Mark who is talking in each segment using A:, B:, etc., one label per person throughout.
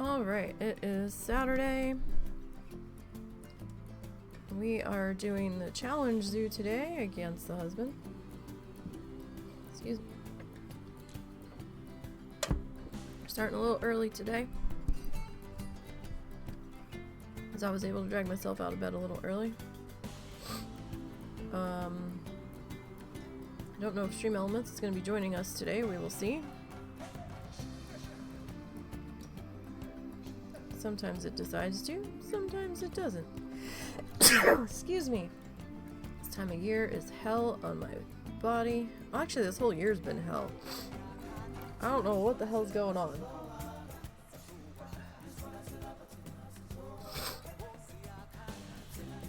A: Alright, it is Saturday. We are doing the challenge zoo today against the husband. Excuse me. We're starting a little early today, as I was able to drag myself out of bed a little early. I don't know if Stream Elements is going to be joining us today. We will see. Sometimes it decides to, sometimes it doesn't. Excuse me. This time of year is hell on my body. Well, actually, this whole year's been hell. I don't know what the hell's going on.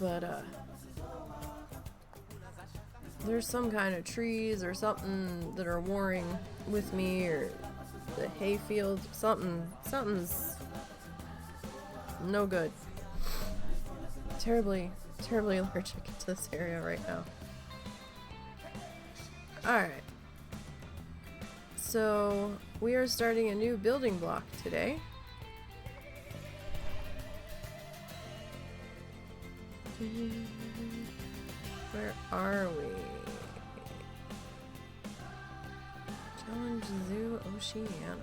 A: But, there's some kind of trees or something that are warring with me, or the hayfield, something's no good. Terribly allergic to this area right now. Alright. So, we are starting a new building block today. Where are we? Challenge Zoo Oceania.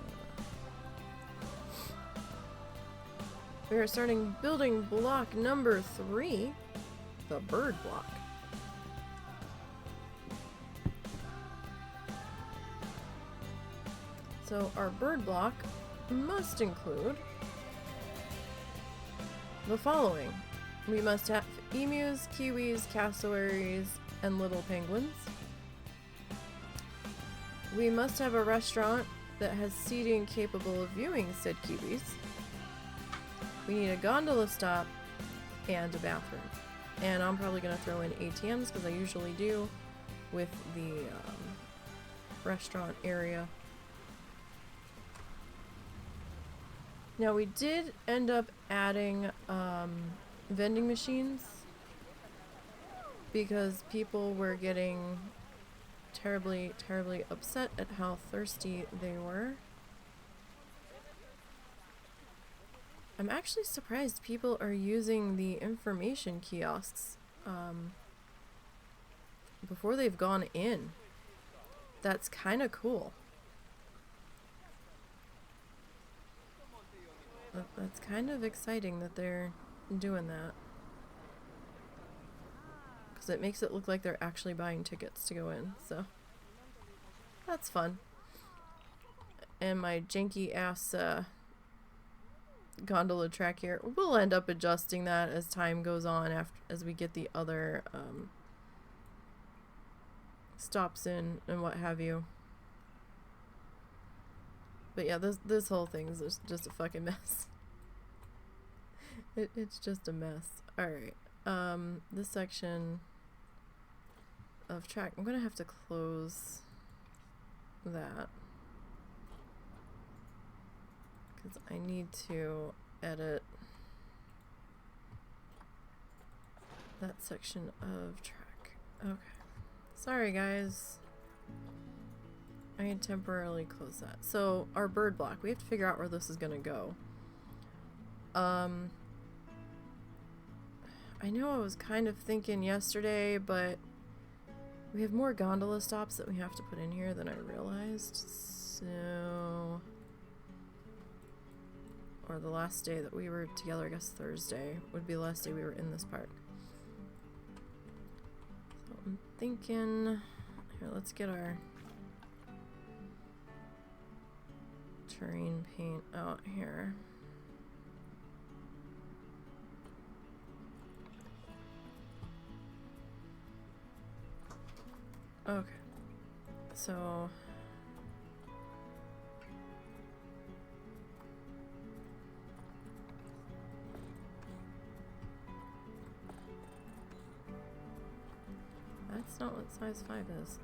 A: We are starting building block number 3, the bird block. So our bird block must include the following. We must have emus, kiwis, cassowaries, and little penguins. We must have a restaurant that has seating capable of viewing said kiwis. We need a gondola stop and a bathroom. And I'm probably going to throw in ATMs because I usually do with the restaurant area. Now we did end up adding vending machines because people were getting terribly upset at how thirsty they were. I'm actually surprised people are using the information kiosks before they've gone in. That's kind of cool. That's kind of exciting that they're doing that, because it makes it look like they're actually buying tickets to go in, so that's fun. And my janky ass gondola track here, we'll end up adjusting that as time goes on, as we get the other stops in and what have you. But yeah, this whole thing is just a fucking mess. It's just a mess. Alright, this section of track, I'm gonna have to close that because I need to edit that section of track. Okay. Sorry guys. I can temporarily close that. So, our bird block, we have to figure out where this is gonna go. I know I was kind of thinking yesterday, but we have more gondola stops that we have to put in here than I realized. So, or the last day that we were together, I guess Thursday would be the last day we were in this park. So I'm thinking, here, let's get our terrain paint out here. Okay, so that's not what size 5 is.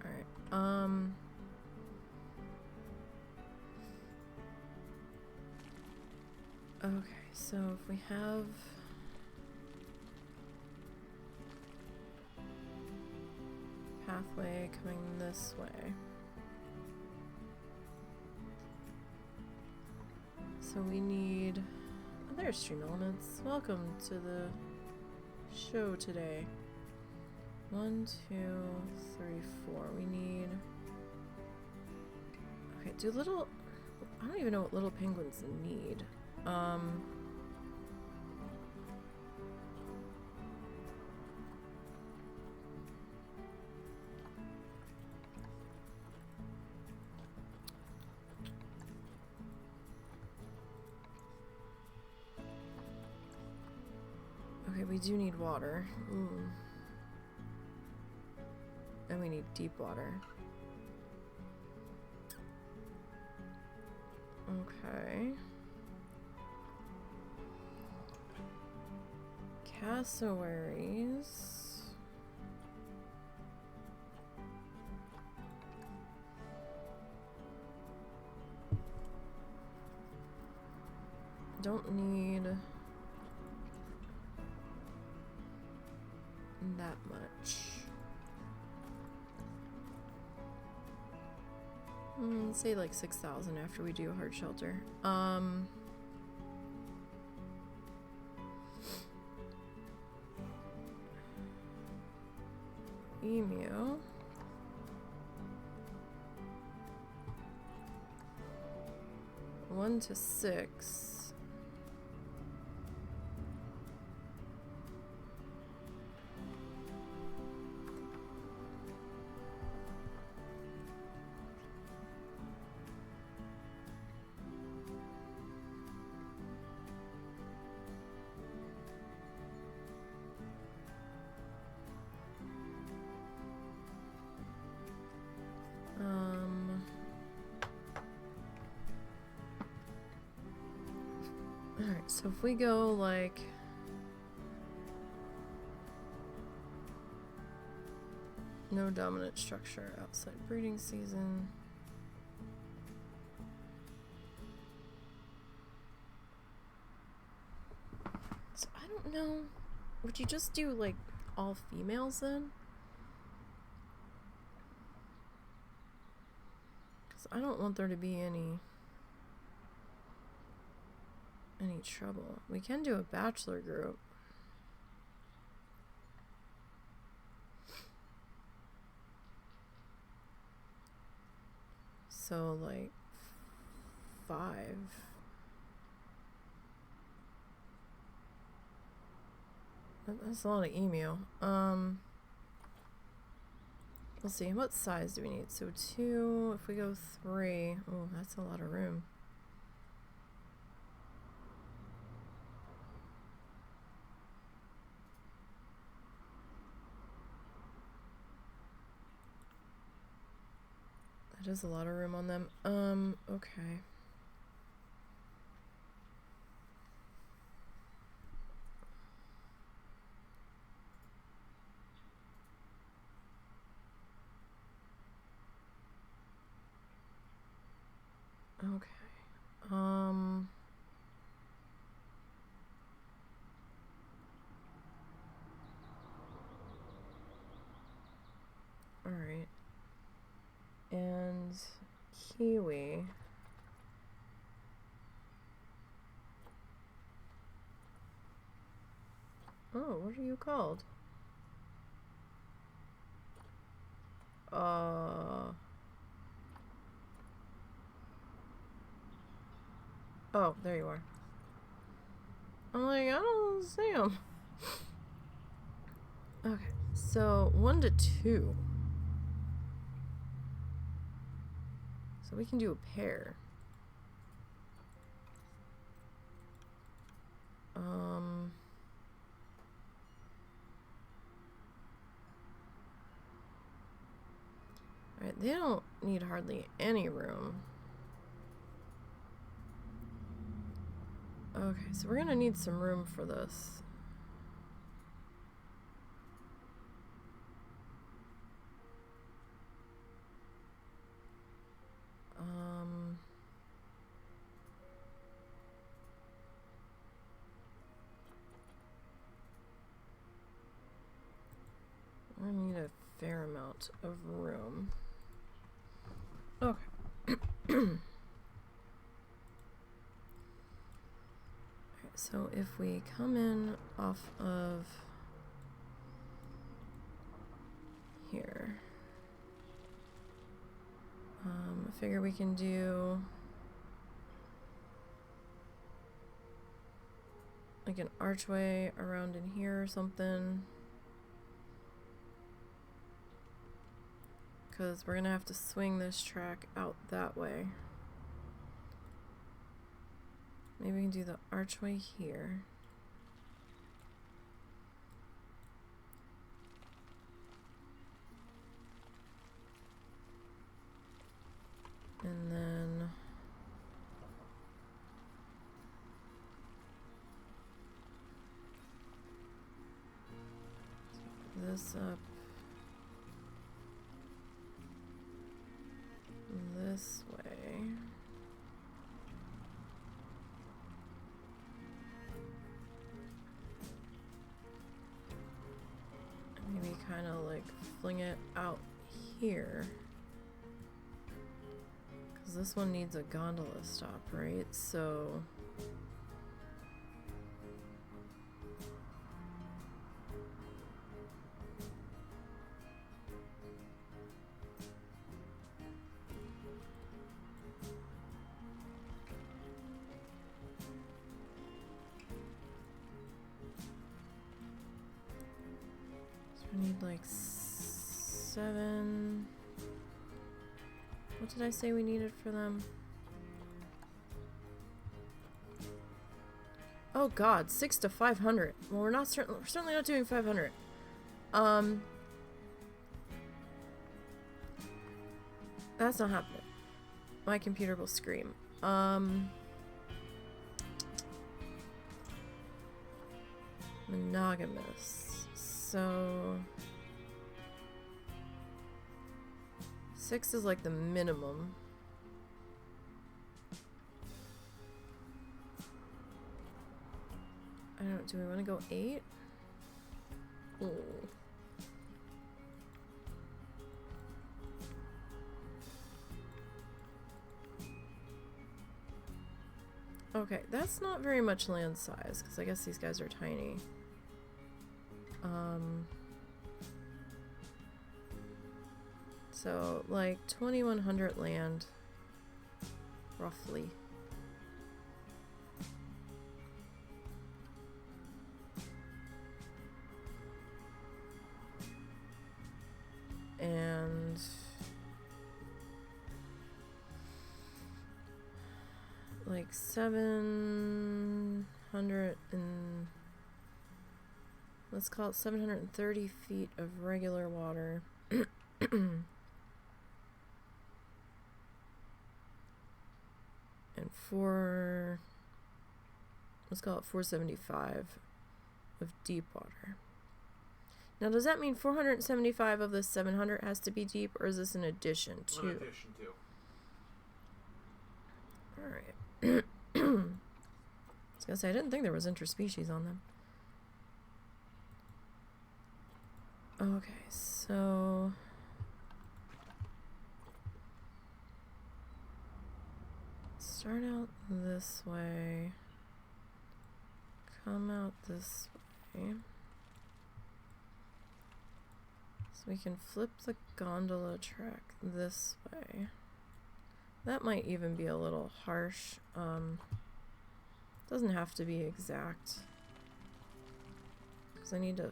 A: Alright, okay, so if we have pathway coming this way. So we need... Oh, there's Stream Elements. Welcome to the show today. 1, 2, 3, 4. We need... Okay, do little... I don't even know what little penguins need. Okay, we do need water. And we need deep water. Okay. Cassowaries. Don't need that much. Say like 6,000 after we do a hard shelter. Emu. One to 6. Alright, so if we go like no dominant structure outside breeding season. So I don't know. Would you just do like all females then? Because I don't want there to be any trouble. We can do a bachelor group. So like 5. That's a lot of emu. We'll see. What size do we need? So 2. If we go 3, oh, that's a lot of room. That is a lot of room on them. Okay. Okay. All right. And Kiwi. Oh, what are you called? Oh, there you are. I'm like, I don't see him. Okay, so 1 to 2. So we can do a pair. Alright, they don't need hardly any room. Okay, so we're gonna need some room for this. I need a fair amount of room. Okay. So if we come in off of here, I figure we can do like an archway around in here or something, because we're gonna have to swing this track out that way. Maybe we can do the archway here. And then this up this way. Maybe kind of like fling it out here. Because this one needs a gondola stop, right? So we need like 7. What did I say we needed for them? Oh God, 6 to 500. Well, we're certainly not doing 500. That's not happening. My computer will scream. Monogamous. So 6 is like the minimum. I don't know, do we want to go 8? Ooh. Okay, that's not very much land size, because I guess these guys are tiny. So, like, 2100 land, roughly. And like 700 and let's call it 730 feet of regular water. And let's call it 475 of deep water. Now, does that mean 475 of the 700 has to be deep, or is this an addition to?
B: An addition to.
A: Alright. I was gonna say, I didn't think there was interspecies on them. Okay, so start out this way, come out this way, so we can flip the gondola track this way. That might even be a little harsh. Doesn't have to be exact, because I need to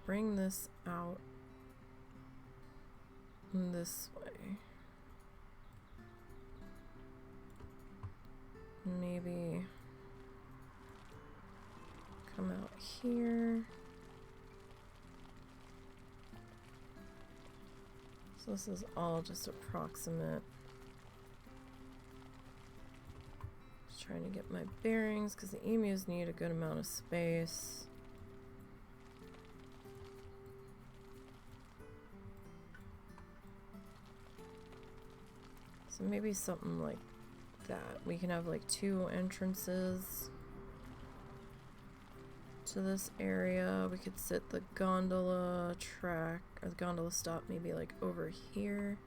A: bring this out this way. Maybe come out here. So this is all just approximate. Just trying to get my bearings because the emus need a good amount of space. So maybe something like that. We can have like 2 entrances to this area. We could sit the gondola track or the gondola stop maybe like over here,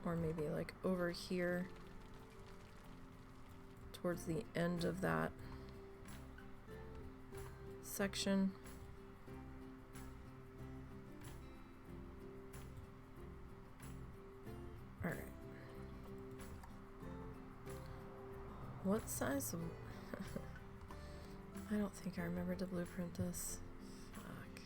A: or maybe like over here. towards the end of that section. Alright. What size of... I don't think I remember to blueprint this. Fuck.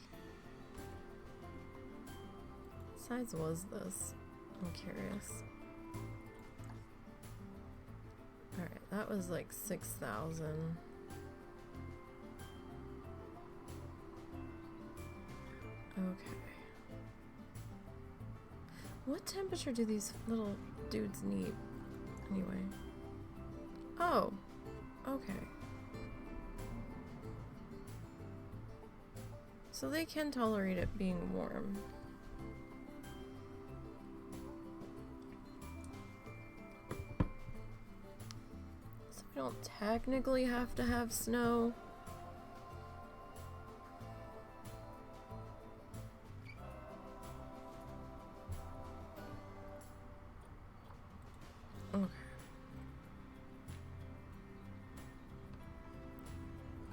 A: What size was this? I'm curious. Alright, that was like 6,000. Okay. What temperature do these little dudes need, anyway? Oh, okay. So they can tolerate it being warm. So we don't technically have to have snow. Okay.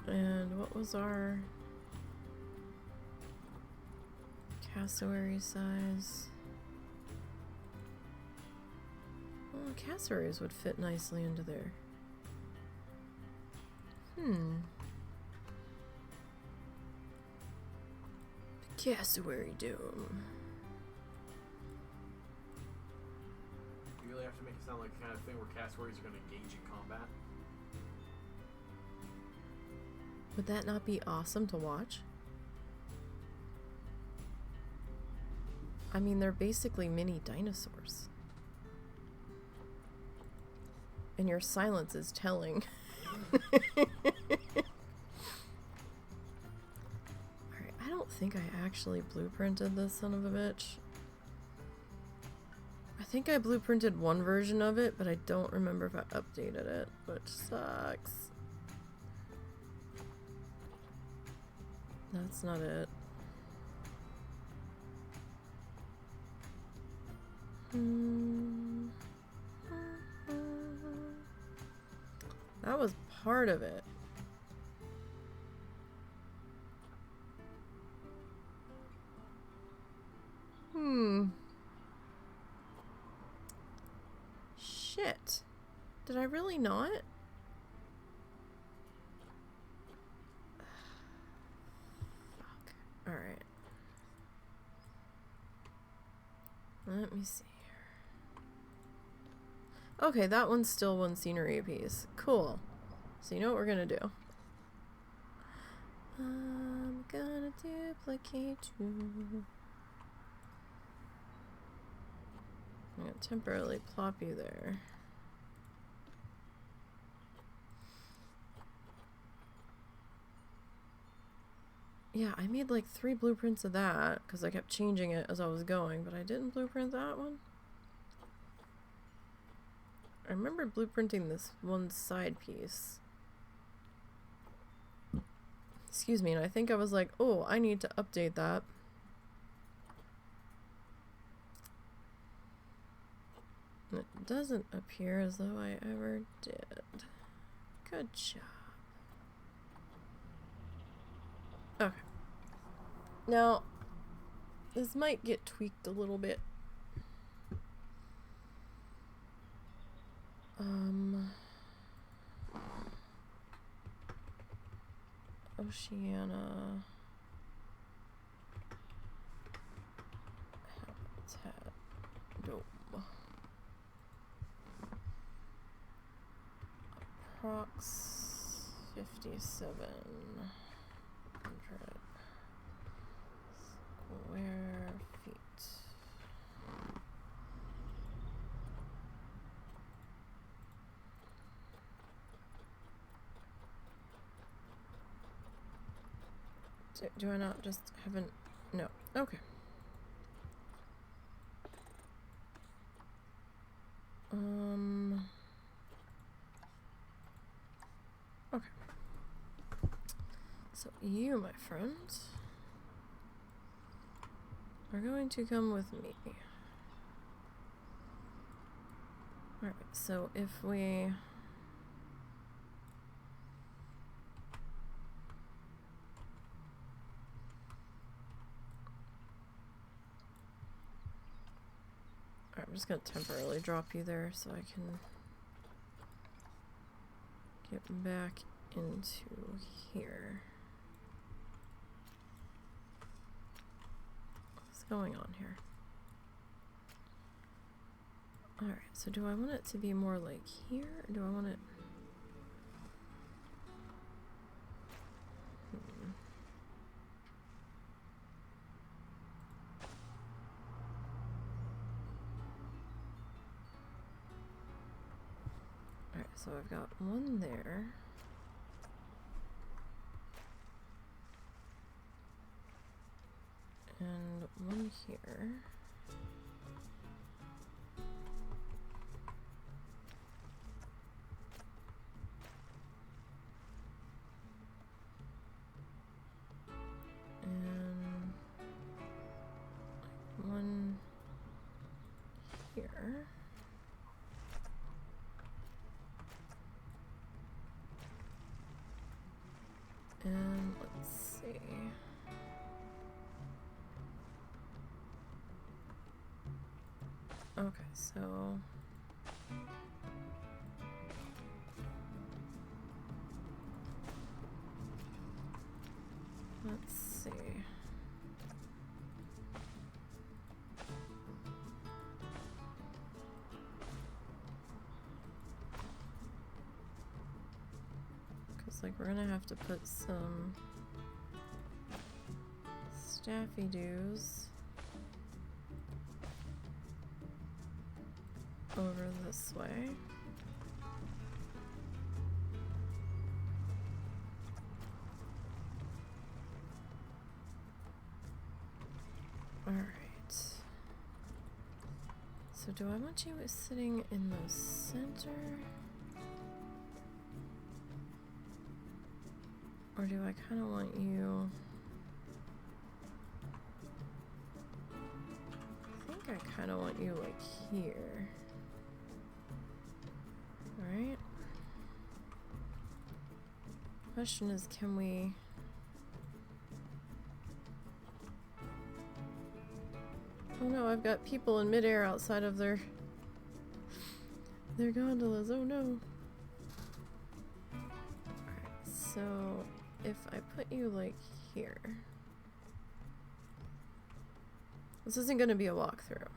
A: And what was our cassowary size? Well, cassowaries would fit nicely into there. The cassowary dome.
B: You really have to make it sound like the kind of thing where cassowaries are going to engage in combat.
A: Would that not be awesome to watch? I mean, they're basically mini dinosaurs. And your silence is telling. Alright, I don't think I actually blueprinted this son of a bitch. I think I blueprinted one version of it, but I don't remember if I updated it, which sucks. That's not it. That was part of it. Shit. Did I really not? Fuck. Alright. Let me see here. Okay, that one's still one scenery piece. Cool. So you know what we're gonna do? I'm gonna duplicate you. I'm gonna temporarily plop you there. Yeah, I made like 3 blueprints of that because I kept changing it as I was going, but I didn't blueprint that one. I remember blueprinting this one side piece. Excuse me, and I think I was like, oh, I need to update that. And it doesn't appear as though I ever did. Good job. Okay. Now, this might get tweaked a little bit. Oceania habitat dome. Approx 5700 square feet. Do I not just haven't? No. Okay. Okay. So you, my friend, are going to come with me. Alright, so if we Alright, I'm just gonna temporarily drop you there so I can get back into here. What's going on here? Alright, so do I want it to be more like here, or do I want it... Alright, so I've got one there. And one here. And one here. And let's see. Okay, so let's see. Because, like, we're gonna have to put some staffy doos over this way. Alright. So do I want you sitting in the center? Or do I kind of want you... I think I kind of want you like here. Alright. Question is, can we... Oh no, I've got people in midair outside of their gondolas. Oh no. Alright, so if I put you like here. This isn't going to be a walkthrough.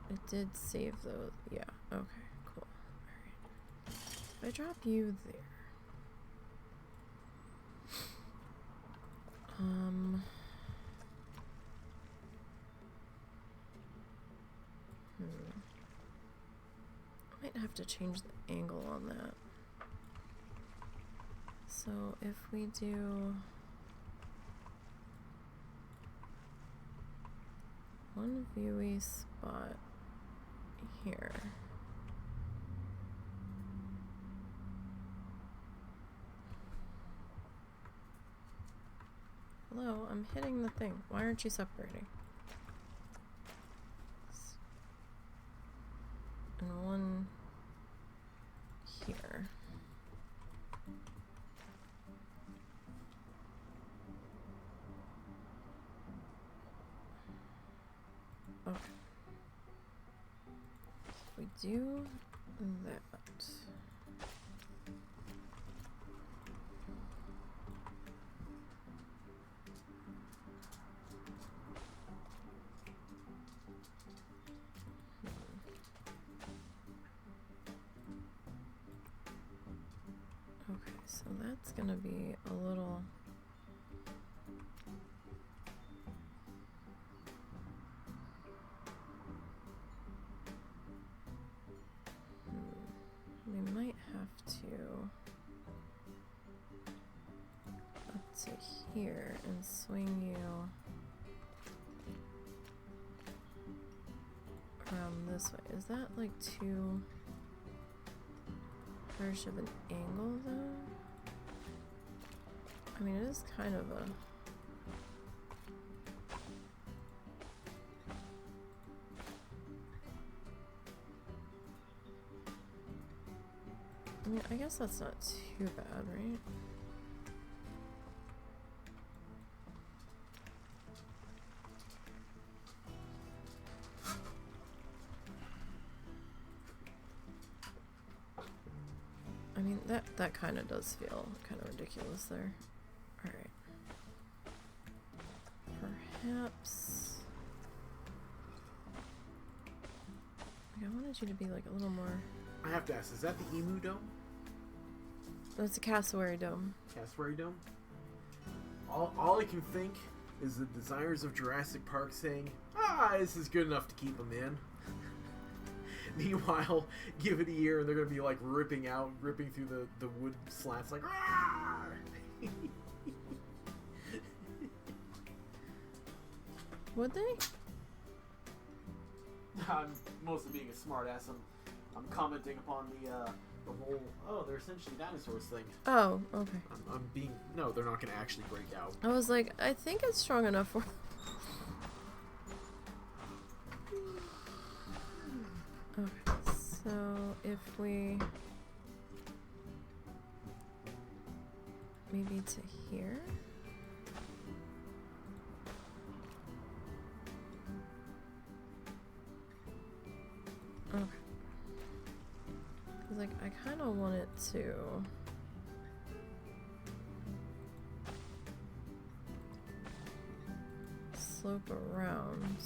A: It did save those. Yeah, okay, cool. Alright. If I drop you there. I might have to change the angle on that. So if we do one viewy spot here. Hello, I'm hitting the thing. Why aren't you separating? And one here. Okay. If we do that. Okay, so that's gonna be a little... We might have to up to here and swing you around this way. Is that like too harsh of an angle though? I mean, it is kind of a... I mean, I guess that's not too bad, right? That kind of does feel kind of ridiculous there. Alright. Perhaps... Like, I wanted you to be like a little more...
B: I have to ask, is that the emu dome?
A: That's a cassowary dome.
B: Cassowary dome? All I can think is the designers of Jurassic Park saying, this is good enough to keep them in. Meanwhile, give it a year and they're going to be like ripping through the wood slats like,
A: Would they?
B: I'm mostly being a smartass. I'm commenting upon the whole, they're essentially dinosaurs thing.
A: Oh, okay.
B: I'm being, no, they're not going to actually break out.
A: I was like, I think it's strong enough for... Okay, so if we... Maybe to here? Okay. Cause like, I kind of want it to... slope around.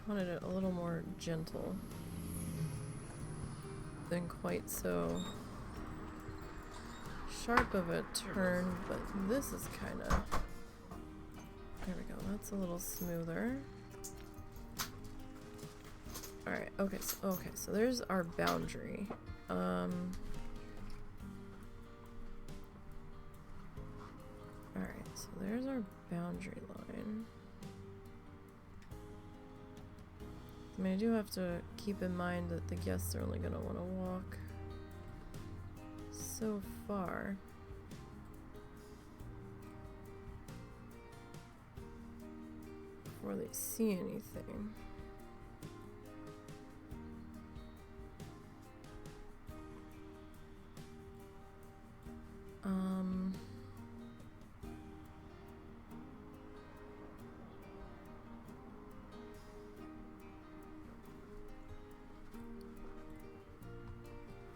A: I wanted it a little more gentle than quite so sharp of a turn, but this is kind of, there we go, that's a little smoother. Alright, okay, so there's our boundary. Alright, so there's our boundary line. I mean, I do have to keep in mind that the guests are only going to want to walk so far. Before they see anything.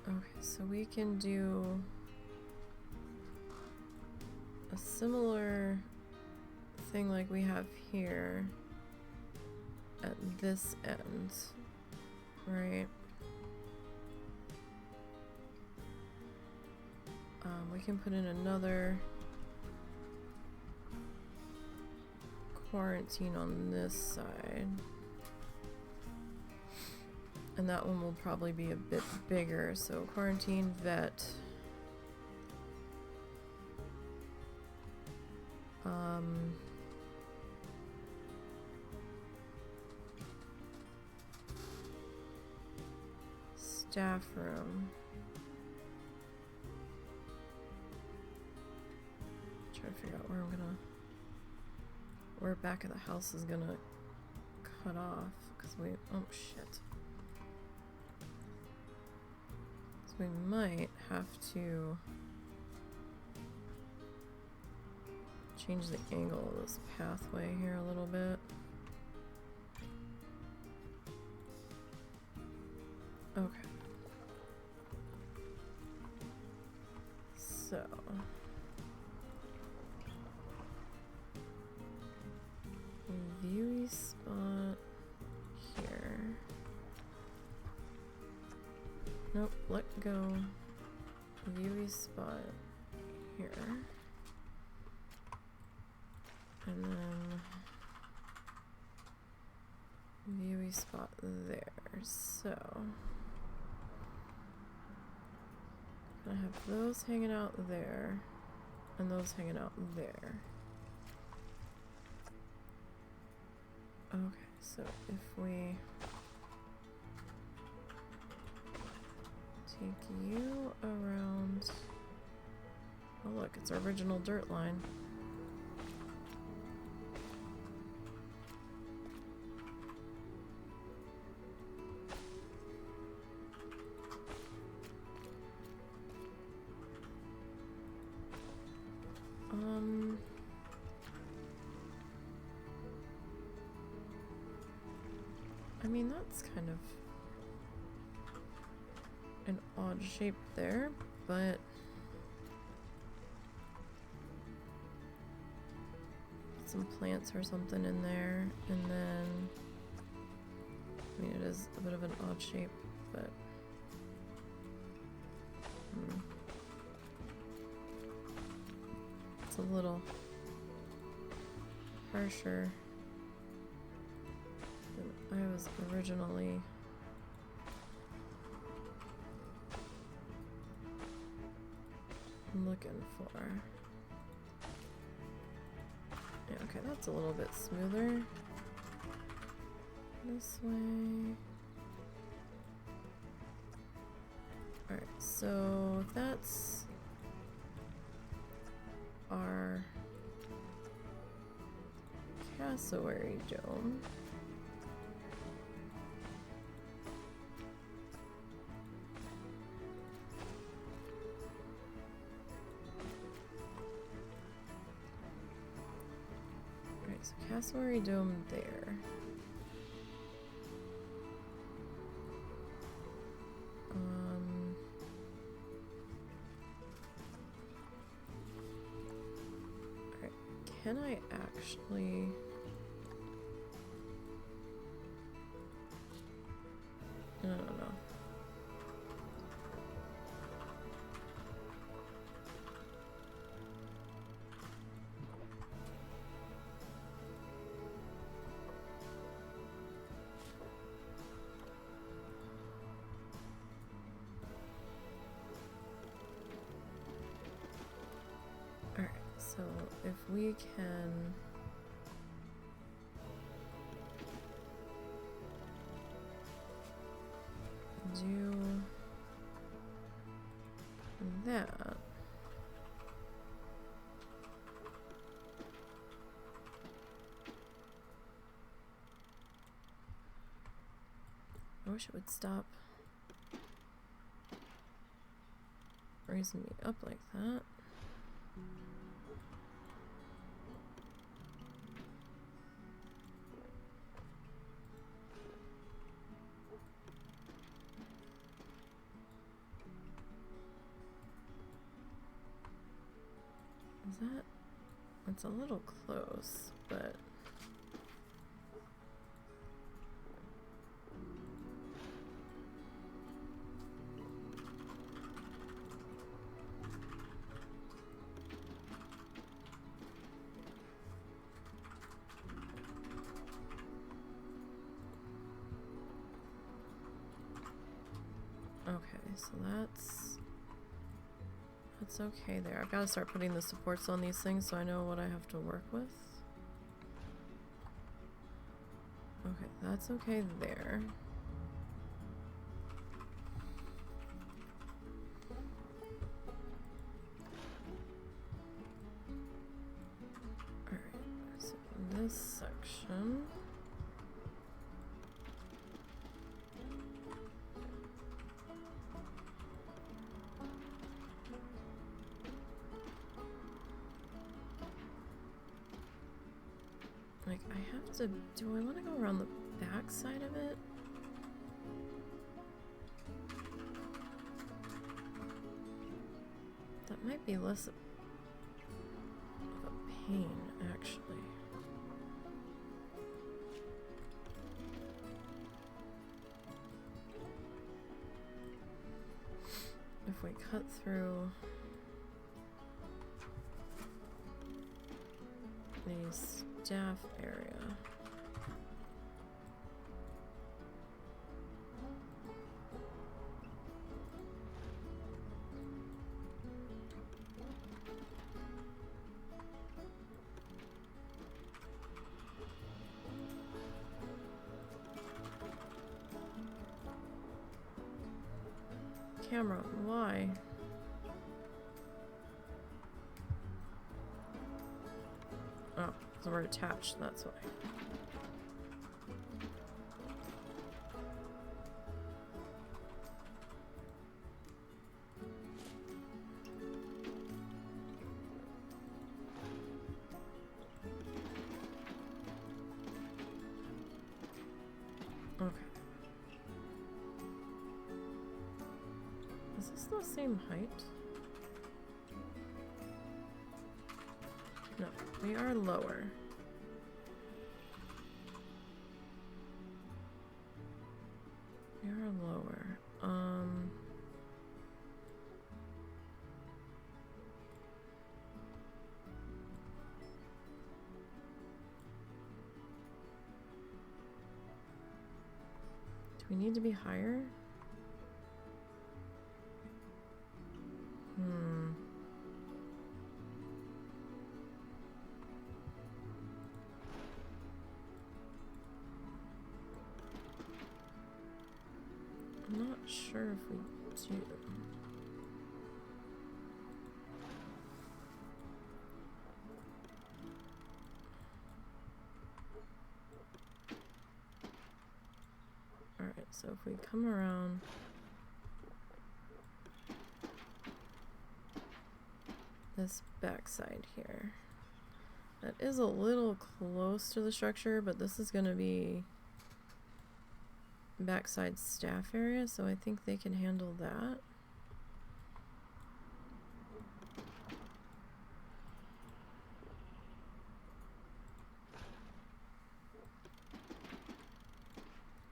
A: Okay, so we can do a similar thing like we have here at this end, right? We can put in another quarantine on this side. And that one will probably be a bit bigger, so quarantine, vet. Staff room. Trying to figure out where I'm gonna, where back of the house is gonna cut off, because we, oh shit. We might have to change the angle of this pathway here a little bit. Okay. So viewy spot here. Nope, let go. Viewy spot here. And then viewy spot there. So I have those hanging out there and those hanging out there. Okay, so if we take you around, oh look, it's our original dirt line. mean, that's kind of an odd shape there, but some plants or something in there, and then I mean, it is a bit of an odd shape, but it's a little harsher than I was originally looking for. Yeah, okay, that's a little bit smoother. This way. Alright, so that's our Cassowary dome. Alright, so Cassowary dome there. Can I actually... I don't know. Alright, so if we can... do that. I wish it would stop raising me up like that. Is that? It's a little close, but okay, so that's okay there. I've got to start putting the supports on these things so I know what I have to work with. Okay, that's okay there. Alright, so this section. Like, I have to, do I want to go around the back side of it? That might be less of a pain, actually. If we cut through these staff area. Camera, why? Oh, because we're attached, that's why. Okay. the same height? No, we are lower. We are lower. Do we need to be higher? I'm not sure if we do. Alright, so if we come around this backside here, that is a little close to the structure, but this is going to be backside staff area, so I think they can handle that.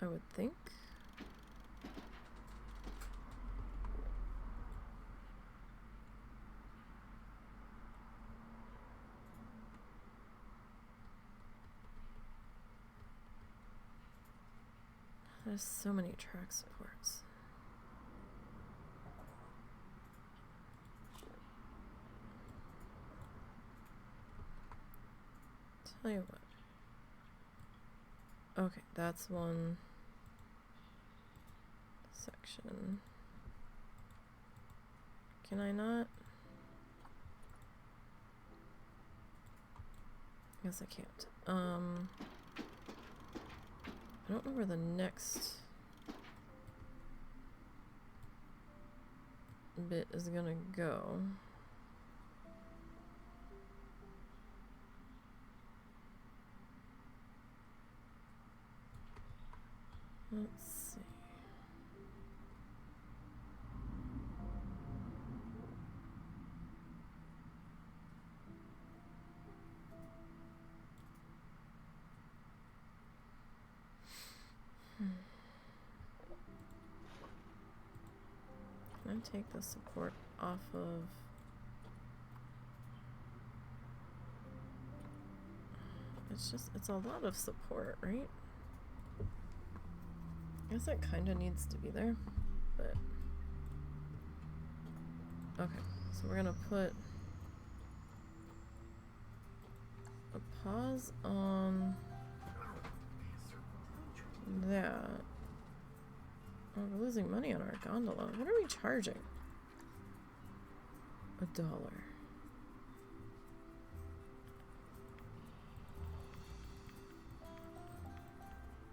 A: I would think. There's so many track supports. Tell you what. Okay, that's one section. Can I not? I guess I can't. I don't know where the next bit is gonna go. Let's see. Can I take the support off of... it's a lot of support, right? I guess that kind of needs to be there, but... Okay, so we're gonna put a pause on that. Oh, we're losing money on our gondola. What are we charging? $1.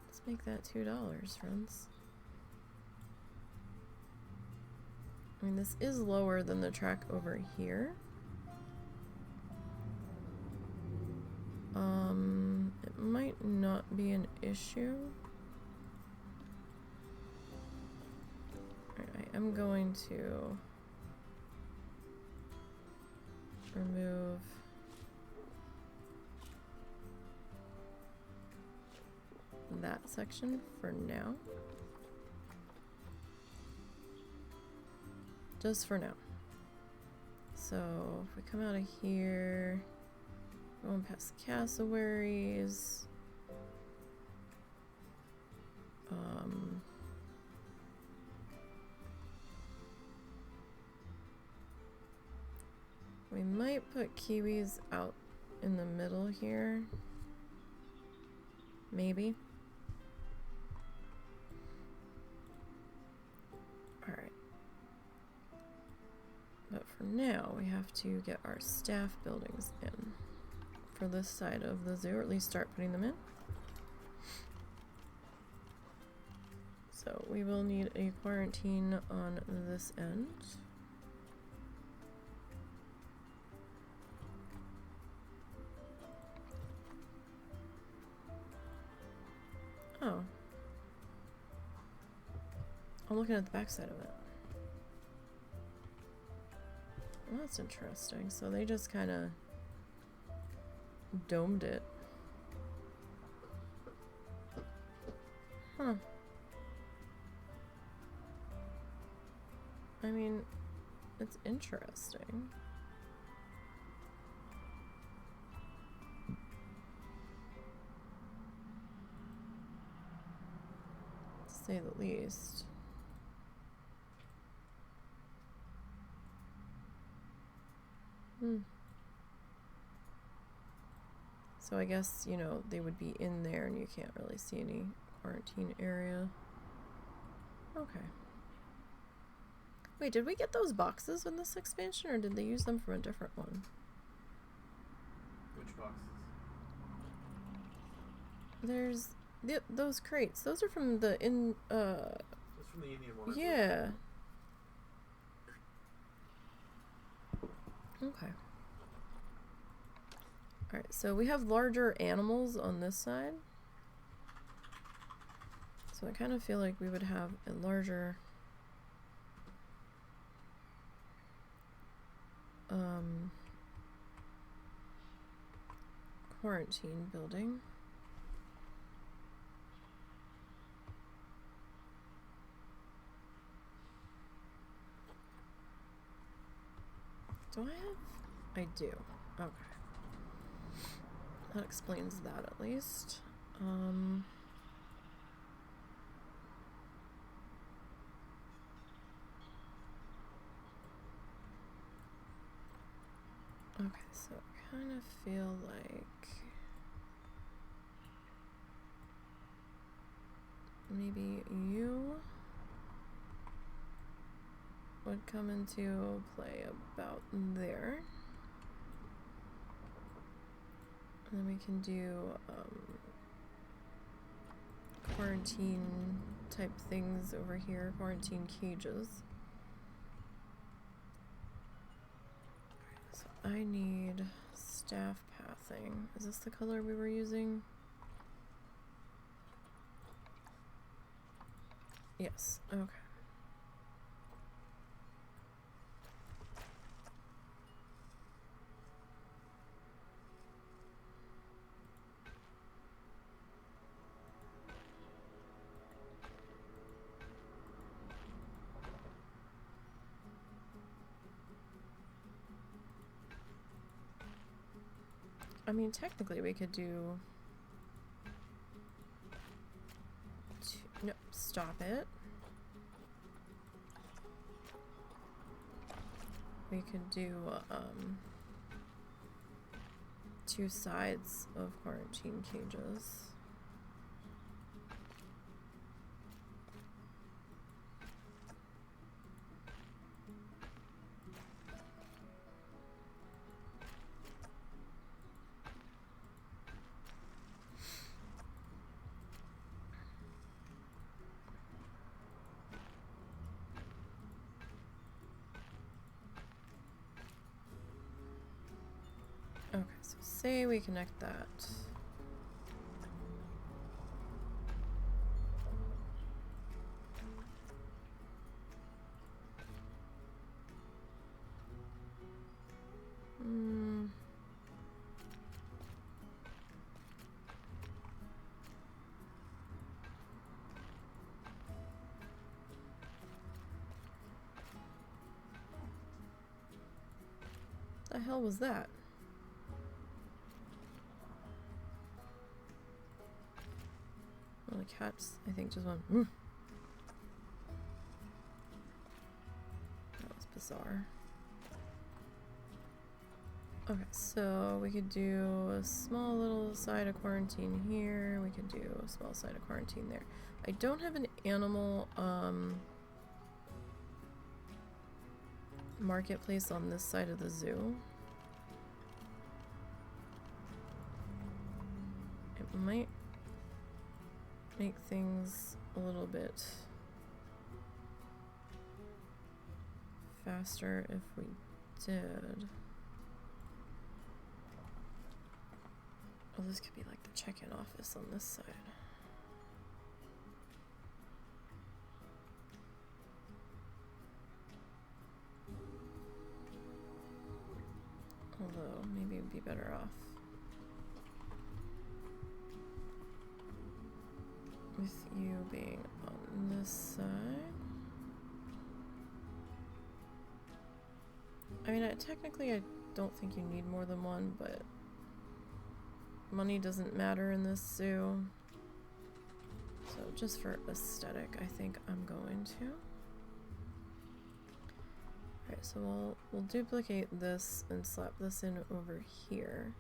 A: Let's make that $2, friends. I mean, this is lower than the track over here. It might not be an issue. I am going to remove that section for now. Just for now. So if we come out of here, going past the cassowaries, we might put Kiwis out in the middle here. Maybe. Alright. But for now, we have to get our staff buildings in for this side of the zoo, or at least start putting them in. So we will need a quarantine on this end. Oh. I'm looking at the back side of it. That's interesting. So they just kind of domed it. Huh. I mean, it's interesting. To say the least. So I guess, you know, they would be in there and you can't really see any quarantine area. Okay. Wait, did we get those boxes in this expansion or did they use them from a different one?
B: Which boxes?
A: There's those crates. Those are from the
B: That's from the Indian one.
A: Yeah. Okay. Alright, so we have larger animals on this side. So I kind of feel like we would have a larger quarantine building. Do I have? I do. Okay. That explains that at least. Okay, so I kind of feel like maybe you would come into play about there. And then we can do quarantine type things over here, quarantine cages. So I need staff pathing. Is this the color we were using? Yes, okay. I mean, technically we could do... No, stop it. We could do, 2 sides of quarantine cages. Okay, so say we connect that. The hell was that? Well, the cats, I think, just went. That was bizarre. Okay, so we could do a small little side of quarantine here. We could do a small side of quarantine there. I don't have an animal marketplace on this side of the zoo. It might make things a little bit faster if we did. Oh, this could be like the check-in office on this side. Although, maybe it'd be better off with you being on this side. I mean, technically I don't think you need more than one, but money doesn't matter in this zoo. So just for aesthetic, I think I'm going to. Alright, so we'll duplicate this and slap this in over here.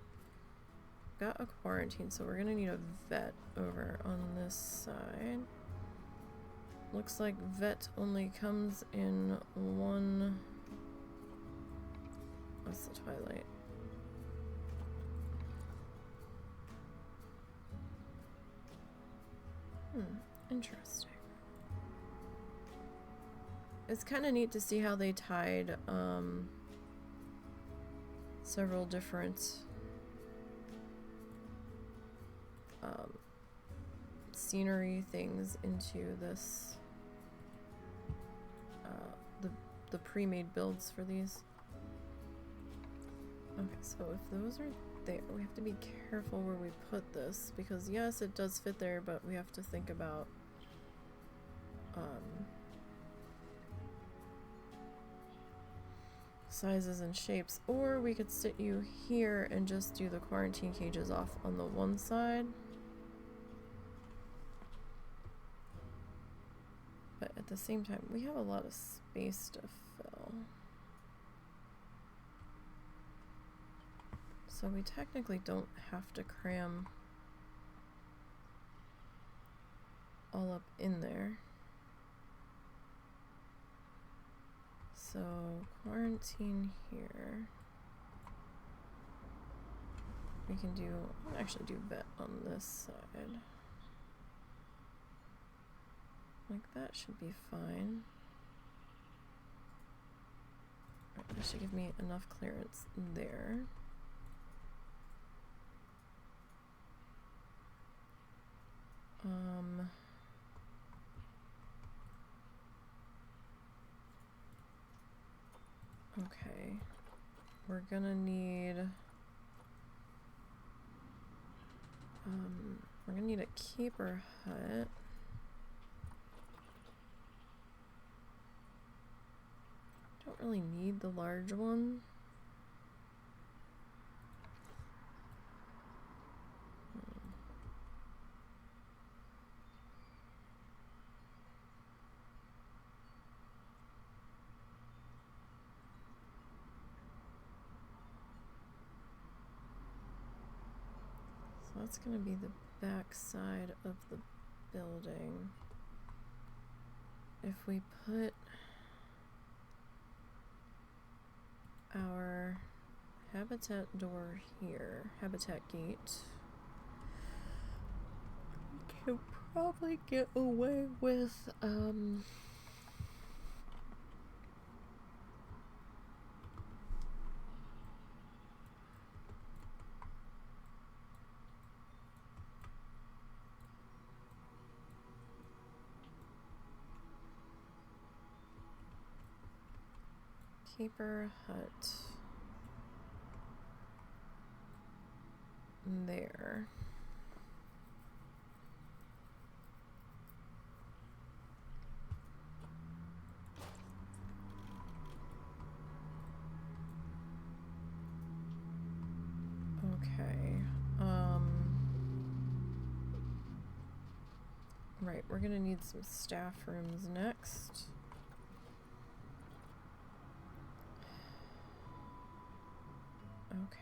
A: Got a quarantine, so we're gonna need a vet over on this side. Looks like vet only comes in one. What's the twilight? Interesting. It's kind of neat to see how they tied several different scenery things into this the pre-made builds for these. Okay, so if those are there, we have to be careful where we put this, because yes, it does fit there, but we have to think about sizes and shapes. Or we could sit you here and just do the quarantine cages off on the one side. But at the same time, we have a lot of space to fill. So we technically don't have to cram all up in there. So quarantine here. We can do, I'll actually do vet on this side. Like that should be fine. Right, that should give me enough clearance there. Okay, we're gonna need a keeper hut. Don't really need the large one. That's going to be the back side of the building. If we put our habitat door here, habitat gate, we can probably get away with keeper hut there. Okay. Right, we're gonna need some staff rooms next. Okay.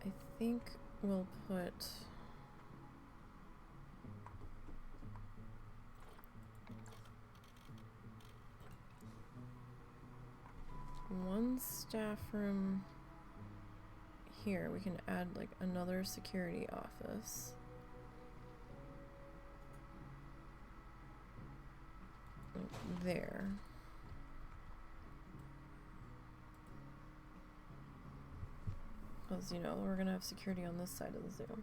A: I think we'll put one staff room here. We can add like another security office. There. Because, you know, we're gonna have security on this side of the zoo.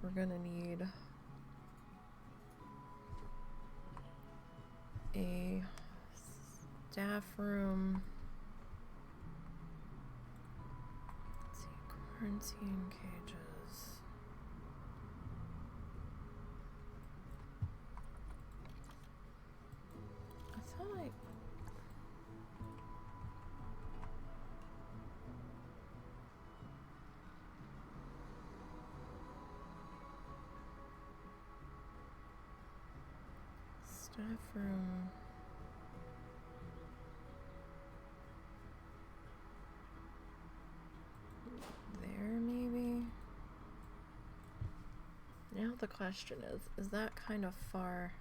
A: we're gonna need a staff room. Let's see, quarantine cages. I thought I... Staff room. There, maybe? Now the question is that kind of far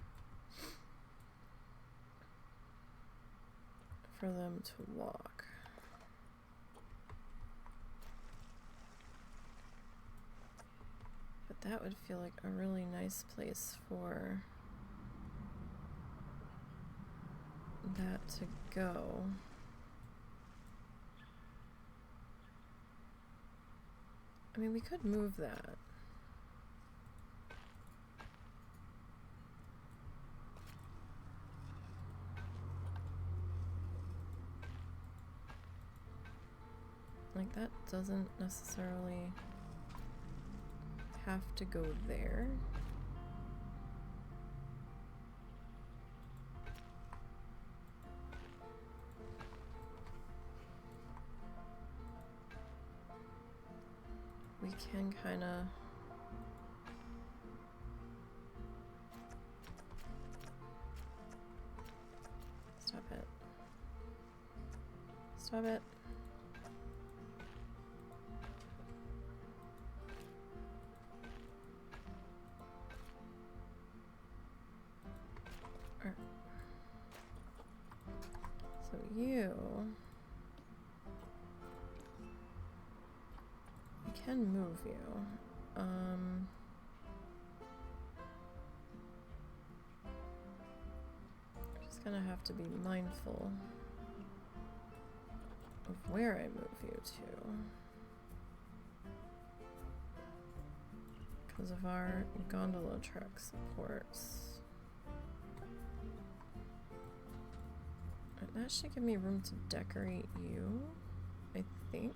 A: for them to walk? But that would feel like a really nice place for that to go. I mean, we could move that. Like, that doesn't necessarily have to go there. We can kind of stop it. Stop it. So you can move you. Just gonna have to be mindful of where I move you to, because of our gondola truck supports. That should give me room to decorate you, I think,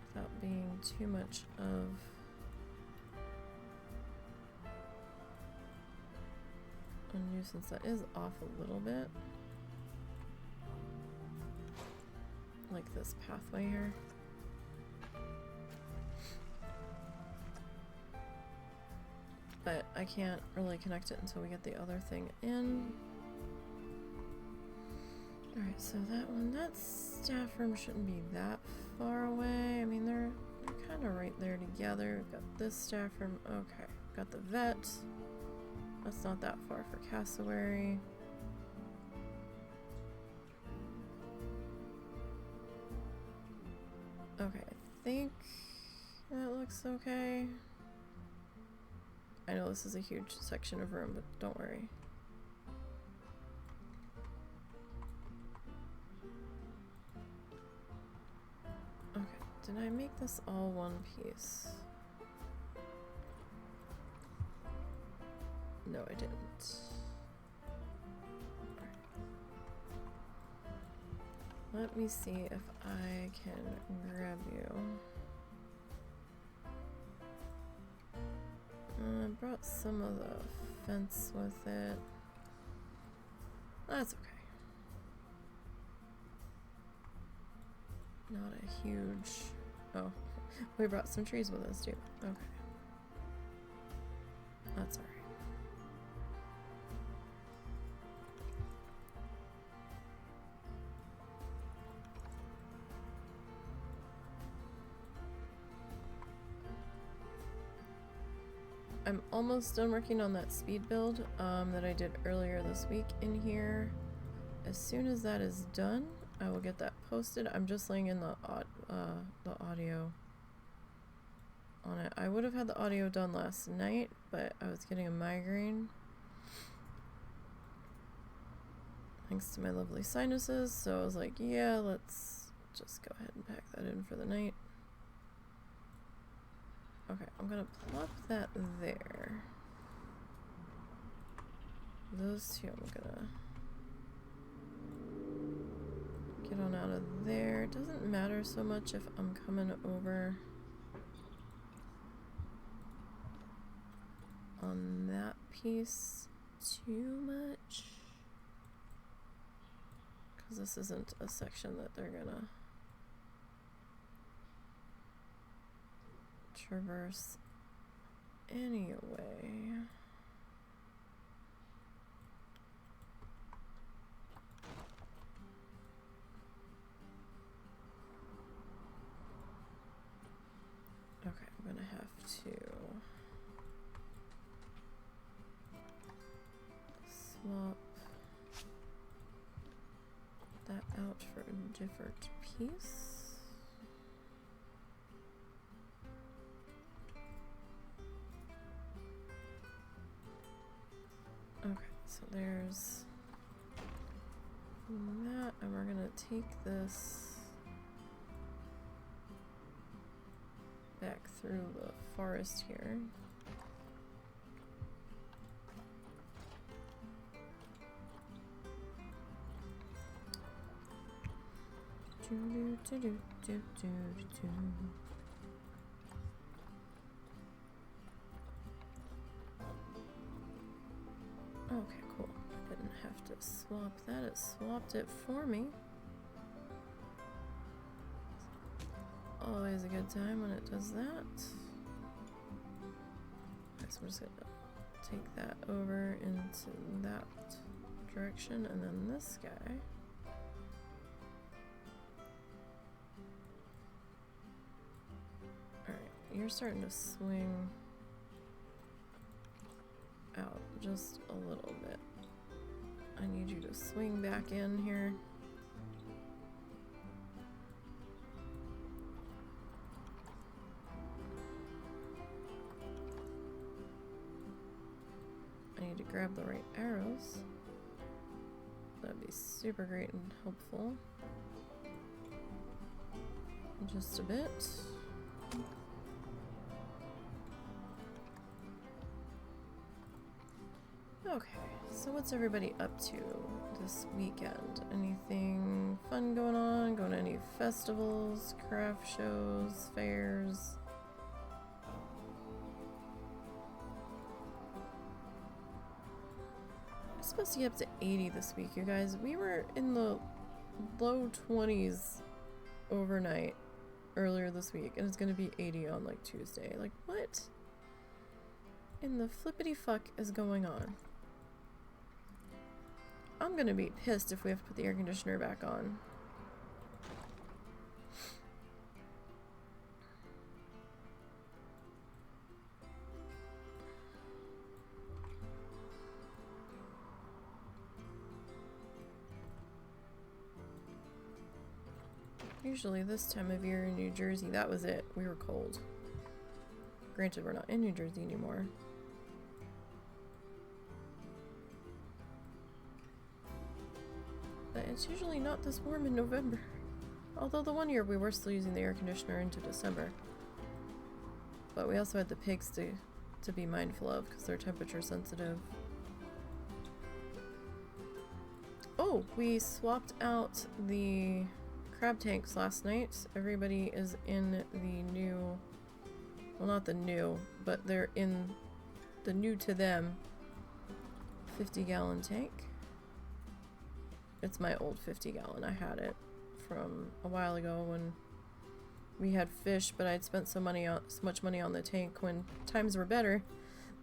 A: without being too much of a nuisance. That is off a little bit, like this pathway here. But I can't really connect it until we get the other thing in. Alright, so that staff room shouldn't be that far away. I mean, they're kind of right there together. We've got this staff room. Okay, got the vet. That's not that far for Cassowary. Okay, I think that looks okay. I know this is a huge section of room, but don't worry. Okay, did I make this all one piece? No, I didn't. Let me see if I can grab you. I brought some of the fence with it. That's okay. Not a huge... Oh, we brought some trees with us too. Okay. That's alright. I'm almost done working on that speed build that I did earlier this week in here. As soon as that is done, I will get that posted. I'm just laying in the audio on it. I would have had the audio done last night, but I was getting a migraine thanks to my lovely sinuses, so I was like, yeah, let's just go ahead and pack that in for the night. Okay, I'm gonna plop that there. Those two I'm gonna get on out of there. It doesn't matter so much if I'm coming over on that piece too much. Because this isn't a section that they're gonna traverse anyway. Okay, I'm gonna have to swap that out for a different piece. Okay, so there's that, and we're gonna take this back through the forest here. Okay, cool. I didn't have to swap that, it swapped it for me. Always a good time when it does that. Okay, so I'm just gonna take that over into that direction, and then this guy. Alright, you're starting to swing out just a little bit. I need you to swing back in here. I need to grab the right arrows. That'd be super great and helpful. Just a bit. Okay, so what's everybody up to this weekend? Anything fun going on? Going to any festivals, craft shows, fairs? It's supposed to get up to 80 this week, you guys. We were in the low 20s overnight earlier this week, and it's gonna be 80 on like Tuesday. Like, what in the flippity fuck is going on? I'm gonna be pissed if we have to put the air conditioner back on. Usually this time of year in New Jersey, that was it. We were cold. Granted, we're not in New Jersey anymore. But it's usually not this warm in November. Although the one year we were still using the air conditioner into December. But we also had the pigs to be mindful of because they're temperature sensitive. Oh, we swapped out the crab tanks last night. Everybody is in the new, well, not the new, but they're in the new to them 50-gallon tank. It's my old 50-gallon. I had it from a while ago when we had fish, but I'd spent so much money on the tank when times were better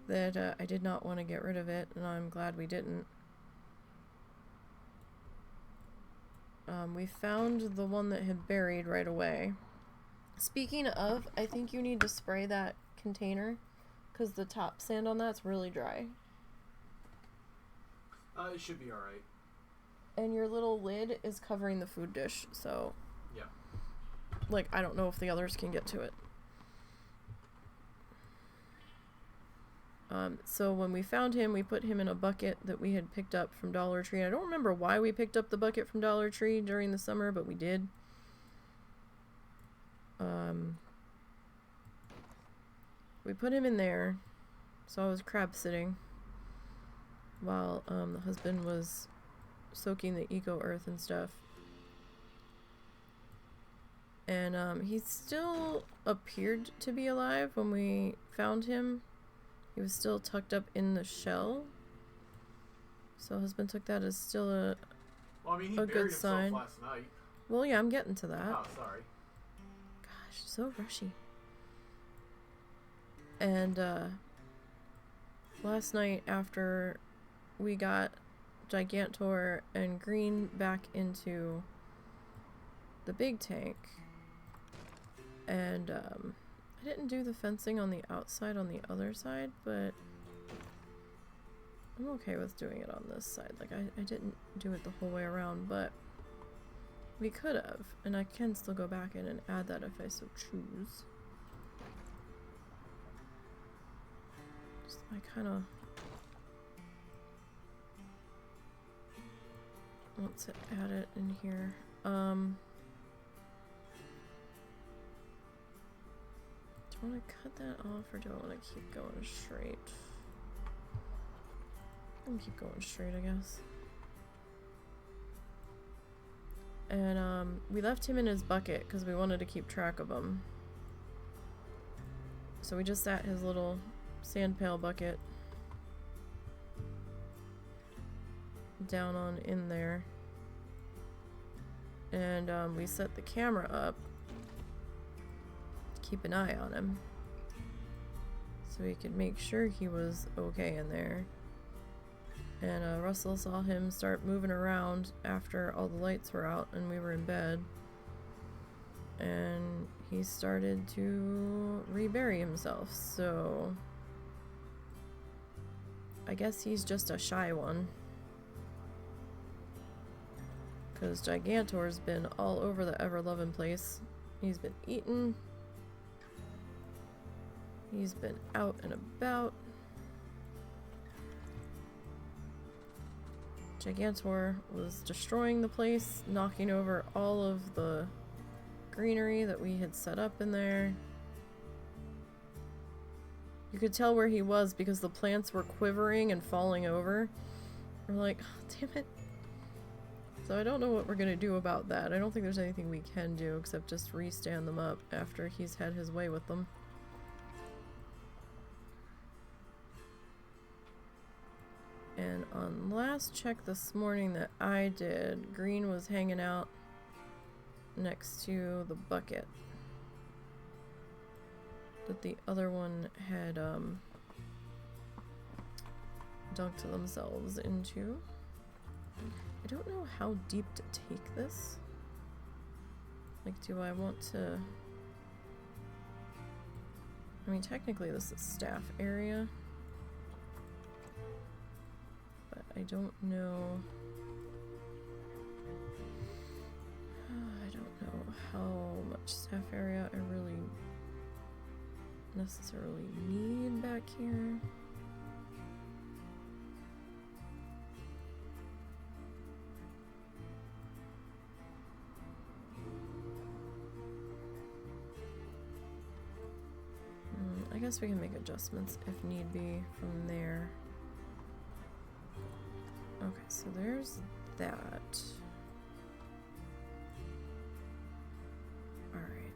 A: that I did not want to get rid of it, and I'm glad we didn't. We found the one that had buried right away. Speaking of, I think you need to spray that container because the top sand on that's really dry.
B: It should be alright.
A: And your little lid is covering the food dish, so...
B: Yeah.
A: Like, I don't know if the others can get to it. So when we found him, we put him in a bucket that we had picked up from Dollar Tree. I don't remember why we picked up the bucket from Dollar Tree during the summer, but we did. we put him in there. So I was crab sitting while the husband was soaking the eco earth and stuff. And he still appeared to be alive when we found him. He was still tucked up in the shell. So husband took that as still a
B: Well, I mean, he
A: a
B: buried
A: good
B: himself
A: sign.
B: last night.
A: Well, yeah, I'm getting to that.
B: Oh, sorry.
A: Gosh, so rushy. And last night after we got Gigantor and Green back into the big tank, and I didn't do the fencing on the outside on the other side, but I'm okay with doing it on this side. Like, I didn't do it the whole way around, but we could have, and I can still go back in and add that if I so choose. Just, I kind of want to add it in here. Do I want to cut that off, or do I want to keep going straight? I'm gonna keep going straight, I guess. And we left him in his bucket because we wanted to keep track of him. So we just sat his little sand pail bucket down on in there. And we set the camera up to keep an eye on him, so we could make sure he was okay in there. And Russell saw him start moving around after all the lights were out and we were in bed. And he started to rebury himself, so I guess he's just a shy one. Because Gigantor's been all over the ever-loving place. He's been eating. He's been out and about. Gigantor was destroying the place, knocking over all of the greenery that we had set up in there. You could tell where he was because the plants were quivering and falling over. We're like, oh, damn it. So I don't know what we're gonna do about that. I don't think there's anything we can do except just re-stand them up after he's had his way with them. And on last check this morning that I did, Green was hanging out next to the bucket that the other one had dunked themselves into. I don't know how deep to take this. Like, do I want to... I mean, technically this is staff area. But I don't know... I don't know how much staff area I really necessarily need back here. I guess we can make adjustments if need be from there. Okay, so there's that. Alright,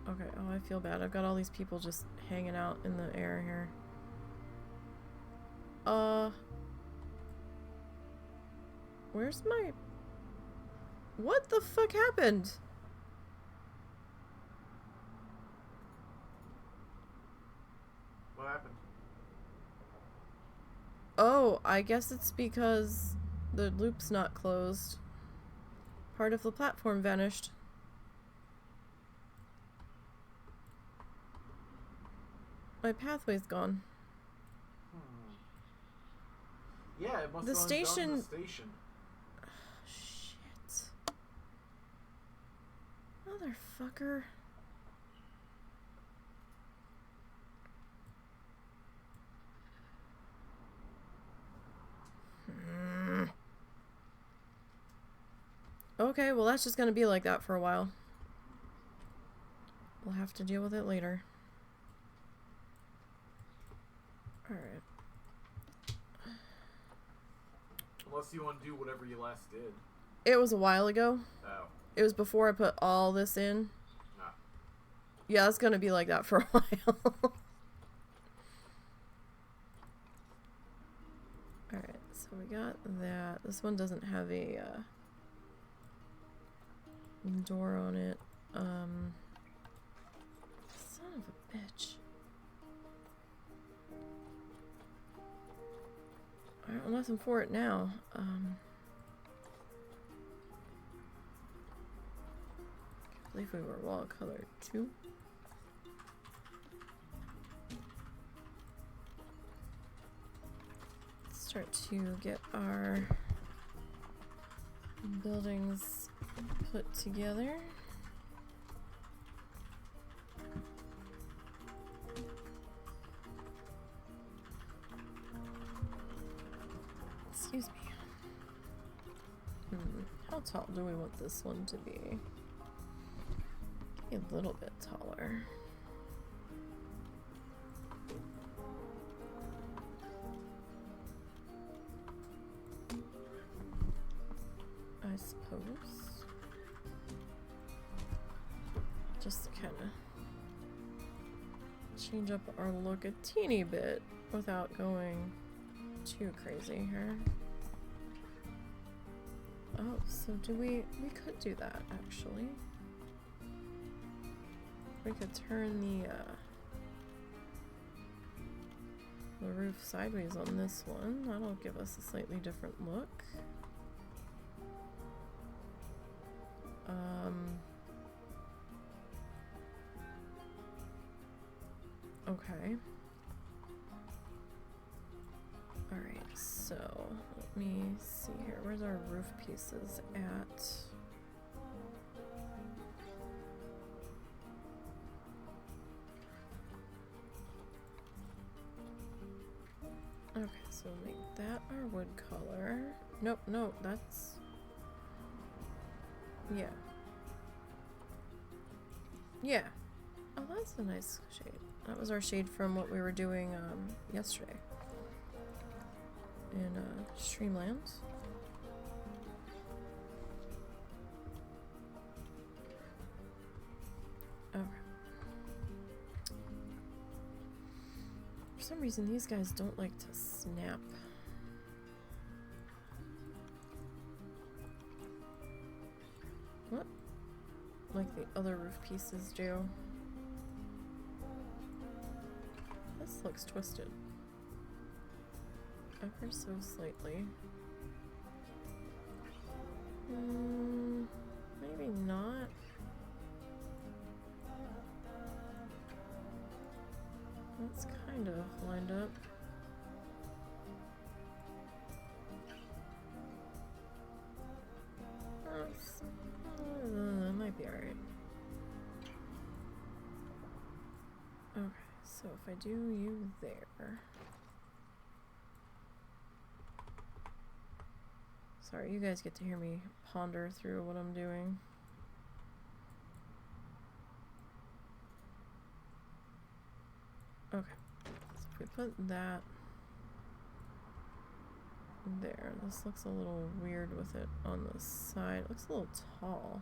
A: okay, oh, I feel bad. I've got all these people just hanging out in the air here. Where's my... What the fuck happened?
B: What happened?
A: Oh, I guess it's because the loop's not closed. Part of the platform vanished. My pathway's gone.
B: Yeah, it must
A: The
B: have
A: station...
B: gone to the station.
A: Shit. Motherfucker. Okay, well that's just gonna be like that for a while. We'll have to deal with it later. Alright.
B: Unless you want to do whatever you last did.
A: It was a while ago.
B: Oh.
A: It was before I put all this in.
B: Ah.
A: Yeah, it's gonna be like that for a while. Alright, so we got that. This one doesn't have a door on it. Son of a bitch. Alright, well, nothing for it now. Can't believe we were wall colored too. Let's start to get our buildings put together. Excuse me. How tall do we want this one to be? A little bit taller. I suppose. Just to kind of change up our look a teeny bit without going too crazy here. Oh, so do we could do that actually. We could turn the roof sideways on this one. That'll give us a slightly different look. Okay. Alright, so let me see here. Where's our roof pieces at? Okay, so make that our wood color. Nope, no, that's... Yeah. Yeah. Oh, that's a nice shade. That was our shade from what we were doing yesterday in Streamland. Okay. For some reason, these guys don't like to snap. What? Like the other roof pieces do. This looks twisted. Ever so slightly. Maybe not. That's kind of lined up. That might be alright. Okay, so if I do you there. Sorry, you guys get to hear me ponder through what I'm doing. Okay, so if we put that there, this looks a little weird with it on the side. It looks a little tall.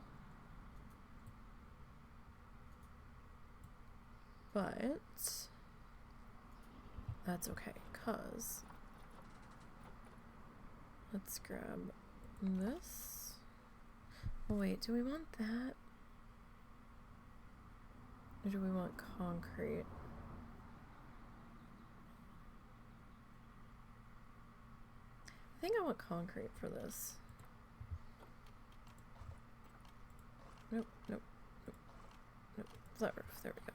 A: But that's okay, cause let's grab this. Oh wait, do we want that? Or do we want concrete? I think I want concrete for this. Nope, nope, nope, nope. Flat roof, there we go.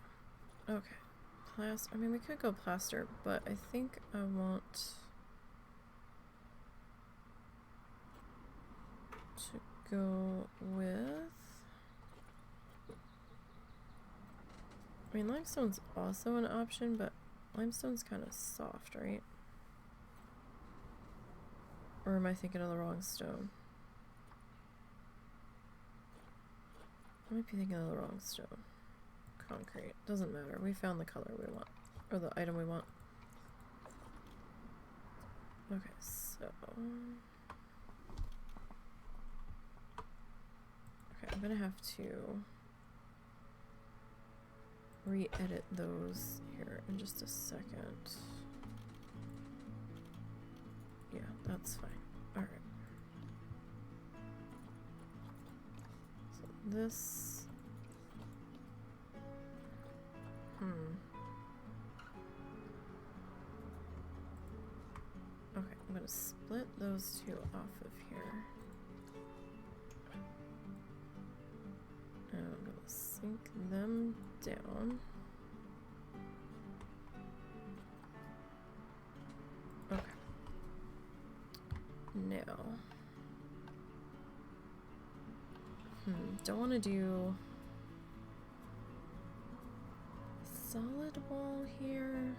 A: Okay. I mean, we could go plaster, but I think I want to go with... I mean, limestone's also an option, but limestone's kind of soft, right? Or am I thinking of the wrong stone? I might be thinking of the wrong stone. Concrete. Doesn't matter. We found the color we want. Or the item we want. Okay, so... Okay, I'm gonna have to re-edit those here in just a second. Yeah, that's fine. Alright. So this... Okay, I'm gonna split those two off of here. And I'm gonna sink them down. Okay. Now. Don't want to do solid wall here.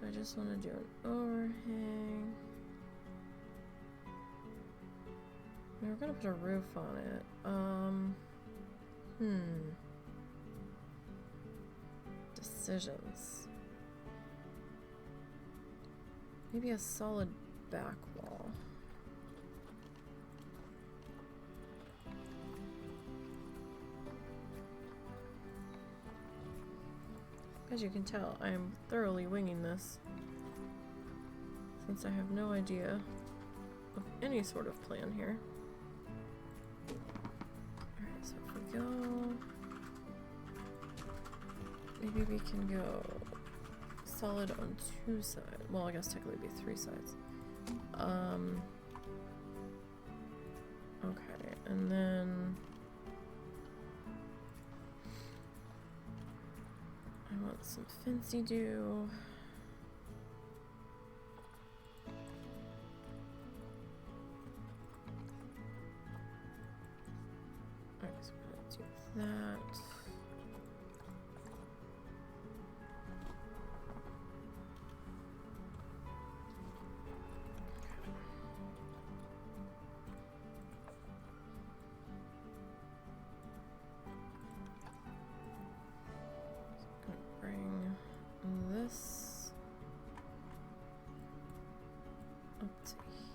A: I just want to do an overhang. We're gonna put a roof on it. Decisions. Maybe a solid back wall. As you can tell, I am thoroughly winging this, since I have no idea of any sort of plan here. Alright, so if we go... Maybe we can go solid on 2 sides. Well, I guess technically it'd be 3 sides. Okay, and then... I want some fancy-do. Alright, so we're gonna do that.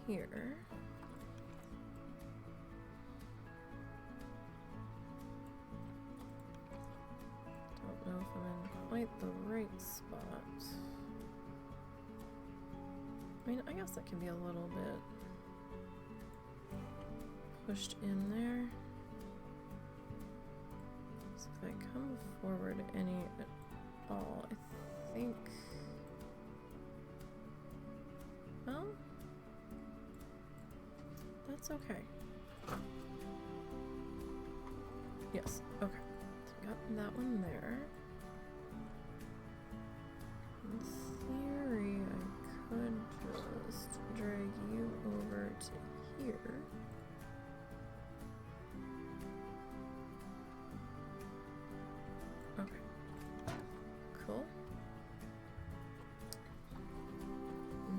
A: Here. Don't know if I'm in quite the right spot. I mean, I guess that can be a little bit pushed in there. So if I come forward any at all, I think... Well... That's okay. Yes, okay. So got that one there. In theory, I could just drag you over to here. Okay. Cool.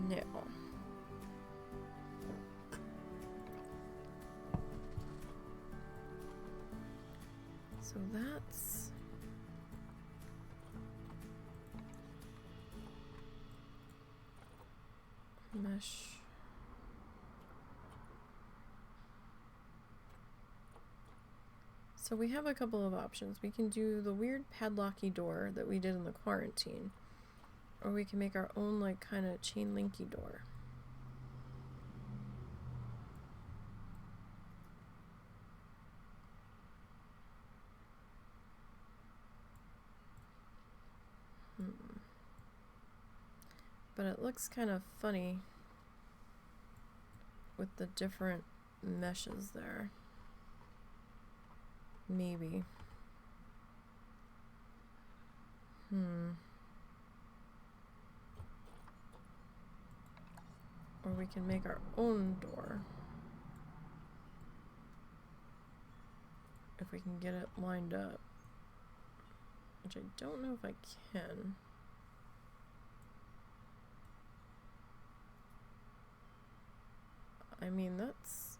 A: Now. So that's mesh. So we have a couple of options. We can do the weird padlocky door that we did in the quarantine, or we can make our own like kind of chain linky door. But it looks kind of funny with the different meshes there. Maybe. Or we can make our own door. If we can get it lined up. Which I don't know if I can. I mean, that's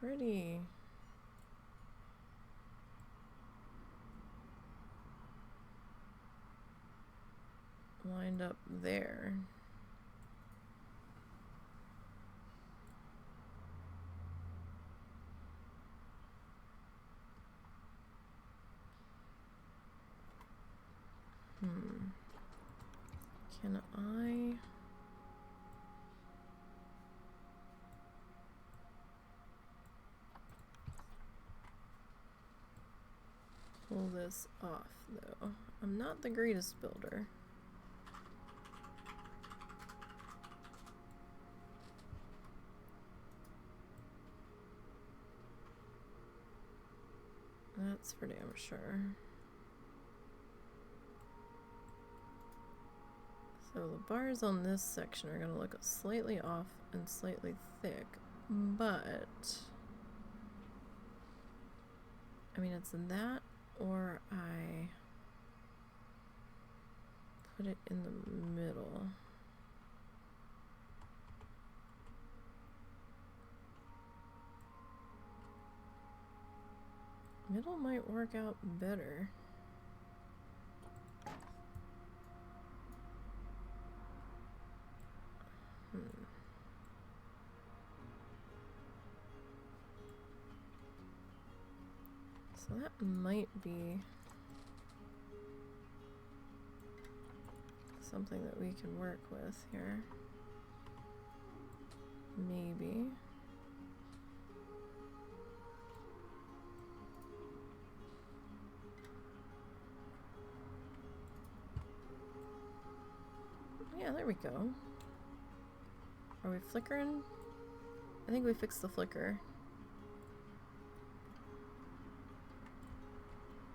A: pretty lined up there. Can I pull this off though? I'm not the greatest builder. That's for damn sure. So the bars on this section are going to look slightly off and slightly thick, but I mean it's that or I put it in the middle. Middle might work out better. So that might be something that we can work with here. Maybe. Yeah, there we go. Are we flickering? I think we fixed the flicker.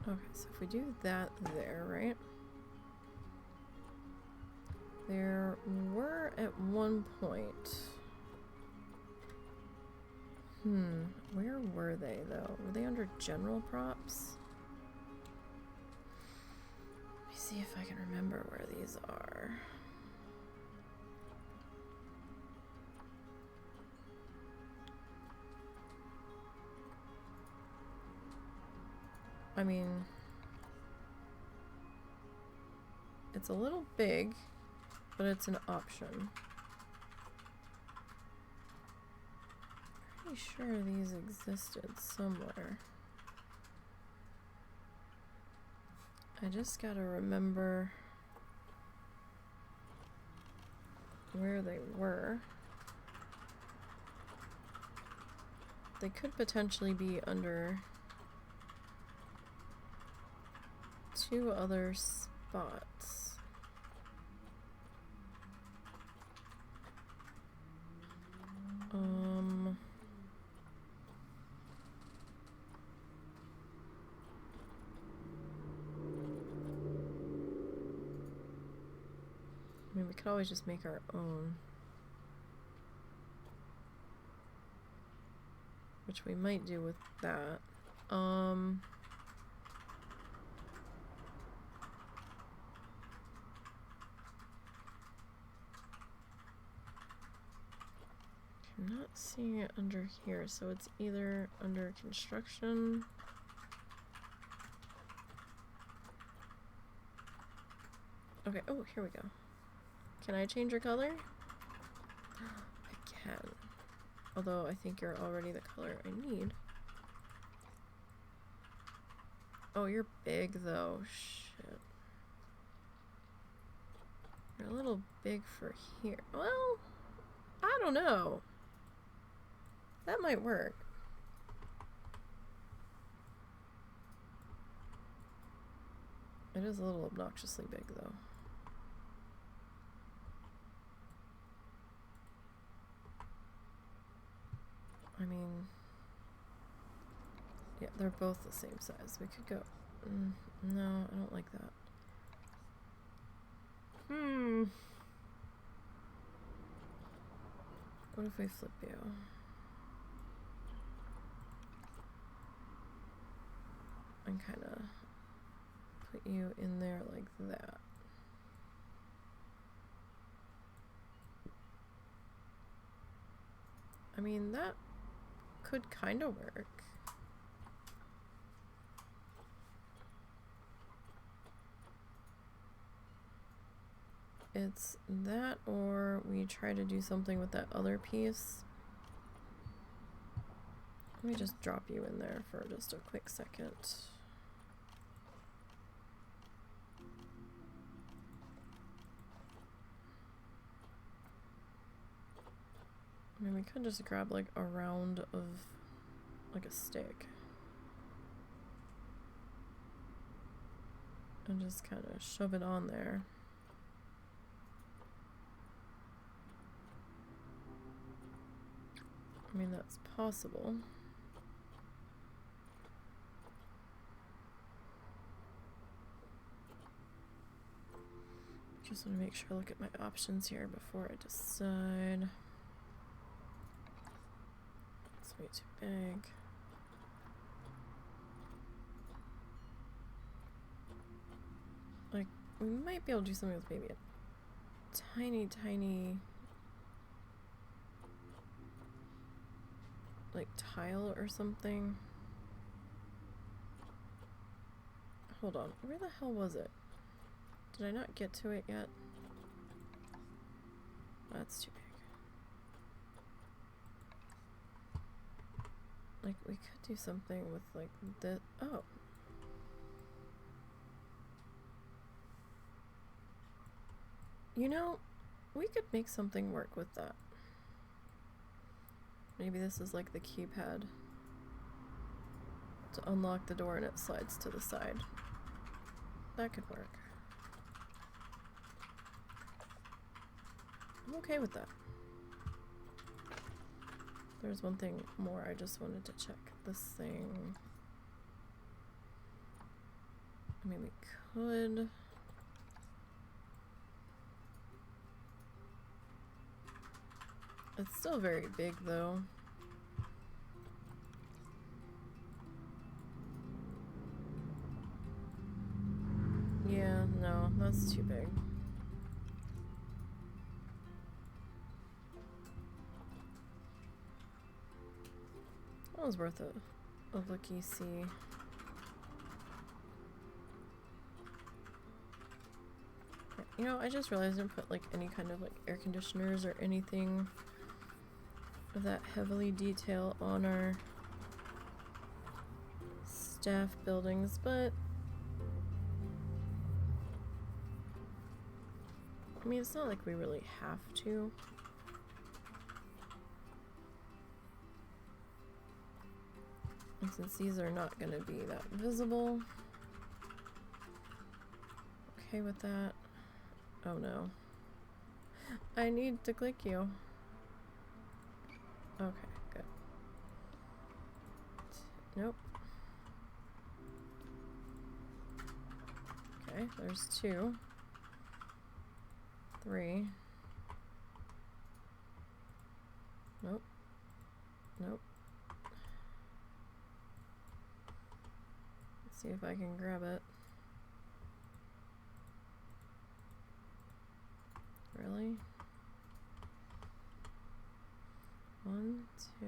A: Okay, so if we do that there, right? There were at one point... where were they though? Were they under general props? Let me see if I can remember where these are. I mean, it's a little big, but it's an option. Pretty sure these existed somewhere. I just gotta remember where they were. They could potentially be under two other spots. I mean, we could always just make our own. Which we might do with that. I'm not seeing it under here, so it's either under construction. Okay, oh, here we go. Can I change your color? I can. Although I think you're already the color I need. Oh, you're big though. Shit. You're a little big for here. Well, I don't know. That might work. It is a little obnoxiously big though. I mean, yeah, they're both the same size. We could go, no, I don't like that. What if we flip you? And kind of put you in there like that. I mean, that could kind of work. It's that, or we try to do something with that other piece. Let me just drop you in there for just a quick second. I mean, we could just grab like a round of like a stick and just kind of shove it on there. I mean, that's possible. Just want to make sure I look at my options here before I decide. It's way too big. Like, we might be able to do something with maybe a tiny, tiny like tile or something. Hold on, where the hell was it? Did I not get to it yet? That's too big. Like, we could do something with like this. Oh. You know, we could make something work with that. Maybe this is like the keypad to unlock the door and it slides to the side. That could work. I'm okay with that. There's one thing more I just wanted to check. This thing. I mean, we could. It's still very big though. Yeah, no, that's too big. That was worth a looky-see. You know, I just realized I didn't put like any kind of like air conditioners or anything of that heavily detail on our staff buildings, but I mean, it's not like we really have to. And since these are not going to be that visible, okay with that. Oh no. I need to click you. Okay, good. Nope. Okay, there's 2. 3. Nope. Nope. Let's see if I can grab it. Really? 1, 2.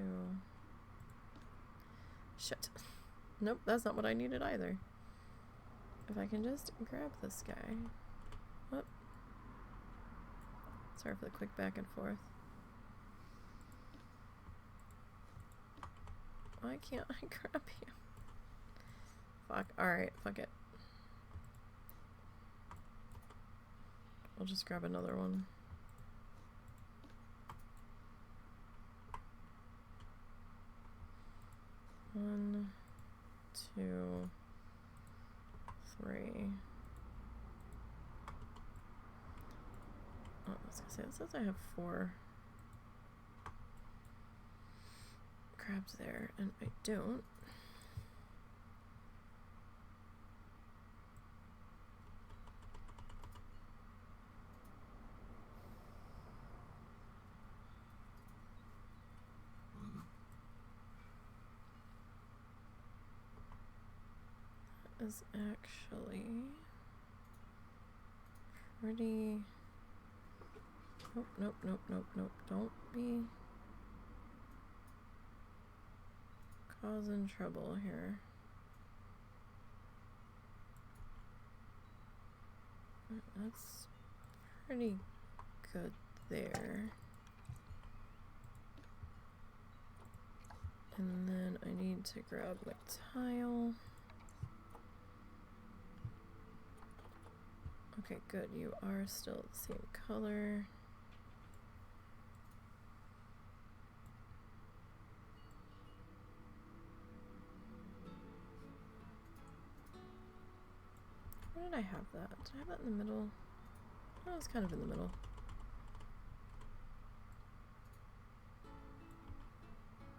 A: Shit. Nope, that's not what I needed either. If I can just grab this guy. Whoop. Sorry for the quick back and forth. Why can't I grab you? Fuck. Alright, fuck it. I'll just grab another one. One, 2, 3. Oh, I was gonna say, it says I have 4 crabs there, and I don't. Is actually pretty. Nope, nope, nope, nope, nope. Don't be. causing trouble here. That's pretty good there. And then I need to grab my tile. Okay, good. You are still the same color. Where did I have that? Did I have that in the middle? Oh, it's kind of in the middle.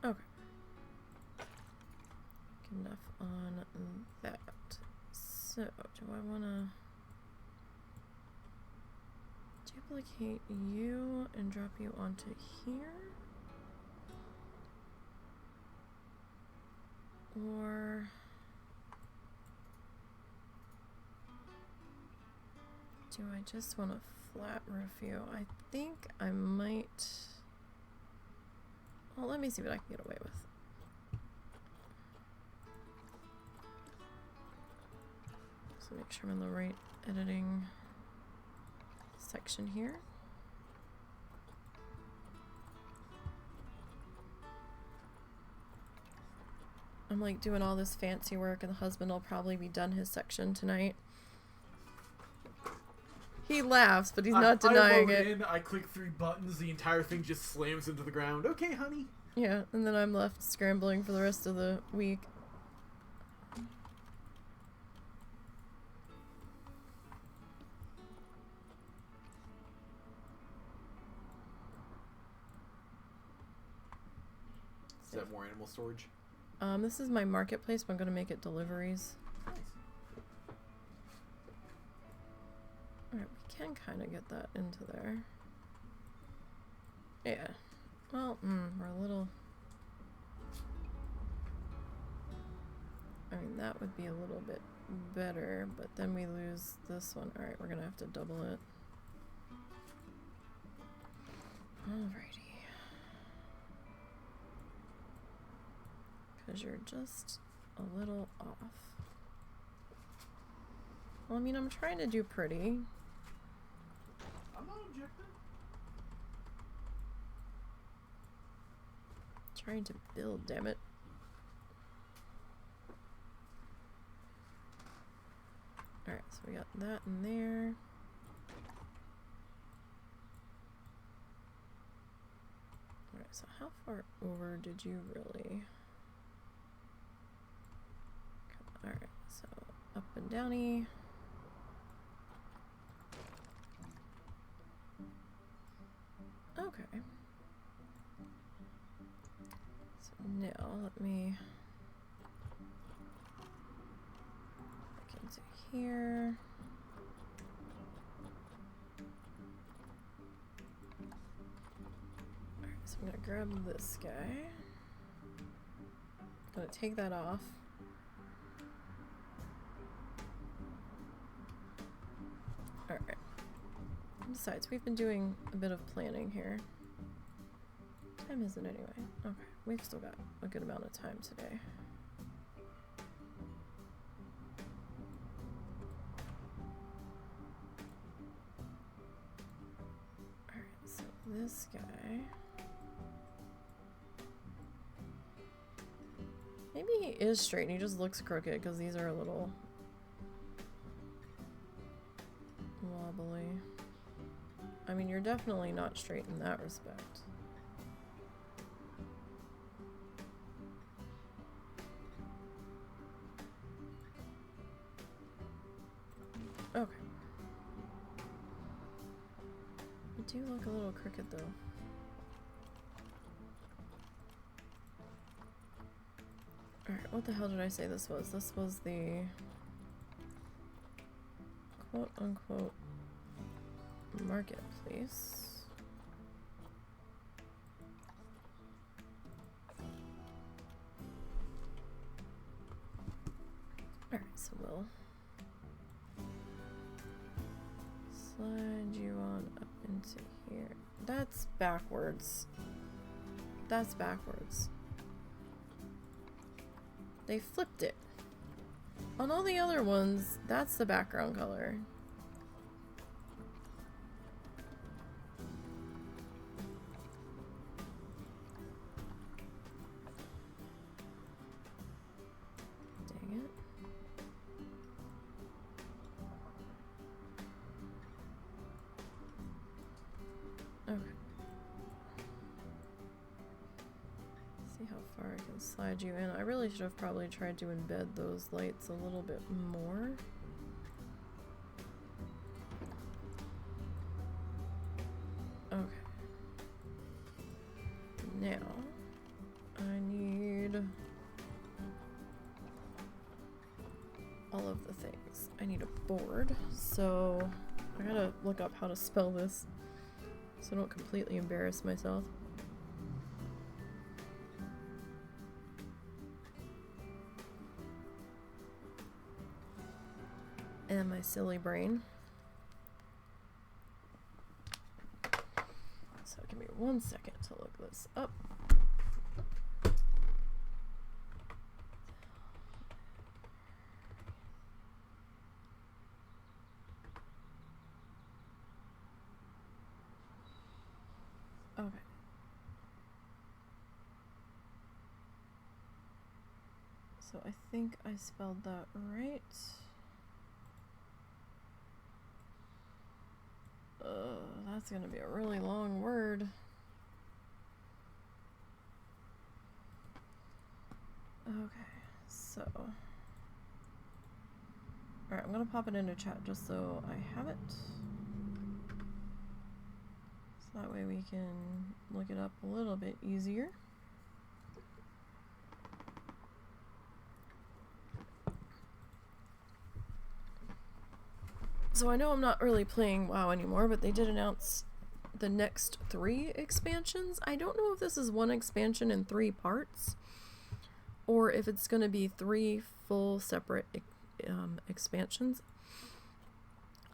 A: Okay. Enough on that. So, do I want to duplicate you and drop you onto here? Or do I just want to flat roof you? I think I might... Well, let me see what I can get away with. So make sure I'm in the right editing section here. I'm like doing all this fancy work and the husband will probably be done his section tonight. He laughs, but he's not denying it.
B: I click 3 buttons, the entire thing just slams into the ground. Okay, honey.
A: Yeah, and then I'm left scrambling for the rest of the week.
B: Is that more animal storage?
A: This is my marketplace, but I'm gonna make it deliveries.
B: Nice.
A: Alright, we can kind of get that into there. Yeah. Well, we're a little... I mean, that would be a little bit better, but then we lose this one. Alright, we're gonna have to double it. Alrighty. Because you're just a little off. Well, I mean, I'm trying to do pretty.
B: I'm not objecting.
A: Trying to build, damn it. Alright, so we got that in there. Alright, so how far over did you really... Alright, so up and downy. Okay. So now let me back into here. Alright, so I'm gonna grab this guy. Gonna take that off. Alright. Besides, we've been doing a bit of planning here. What time is it anyway? Okay, we've still got a good amount of time today. Alright, so this guy... Maybe he is straight and he just looks crooked because these are a little... wobbly. I mean, you're definitely not straight in that respect. Okay. You do look a little crooked though. Alright, what the hell did I say this was? This was the quote-unquote marketplace. Alright, so we'll slide you on up into here. That's backwards. That's backwards. They flipped it. On all the other ones, that's the background color. Dang it. Okay. See how far I can slide you in. I really should have probably tried to embed those lights a little bit more. Okay. Now, I need all of the things. I need a board, so I gotta look up how to spell this so I don't completely embarrass myself. And my silly brain. So give me 1 second to look this up. Okay. So I think I spelled that right. That's gonna be a really long word. Okay, so. Alright, I'm gonna pop it into chat just so I have it. So that way we can look it up a little bit easier. So I know I'm not really playing WoW anymore, but they did announce the next 3 expansions. I don't know if this is 1 expansion in 3 parts, or if it's going to be 3 full separate expansions.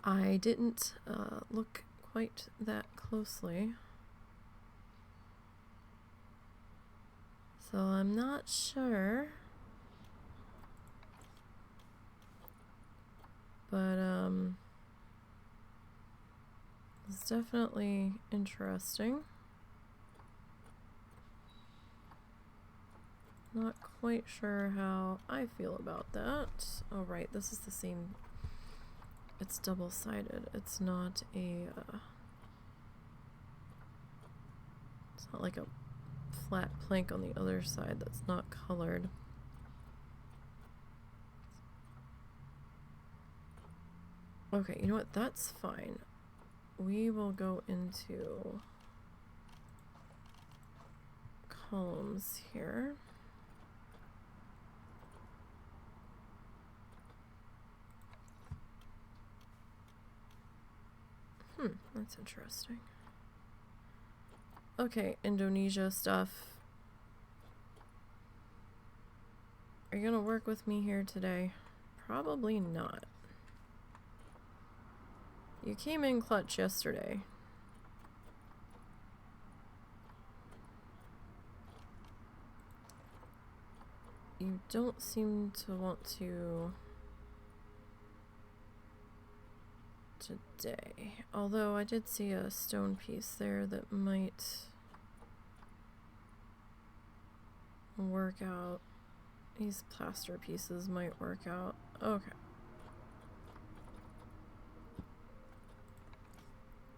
A: I didn't look quite that closely, so I'm not sure. But it's definitely interesting. Not quite sure how I feel about that. Oh right, this is the same. It's double-sided. It's not a it's not like a flat plank on the other side that's not colored. Okay, you know what? That's fine. We will go into columns here. That's interesting. Okay, Indonesia stuff. Are you gonna work with me here today? Probably not. You came in clutch yesterday. You don't seem to want to today. Although I did see a stone piece there that might work out. These plaster pieces might work out. Okay.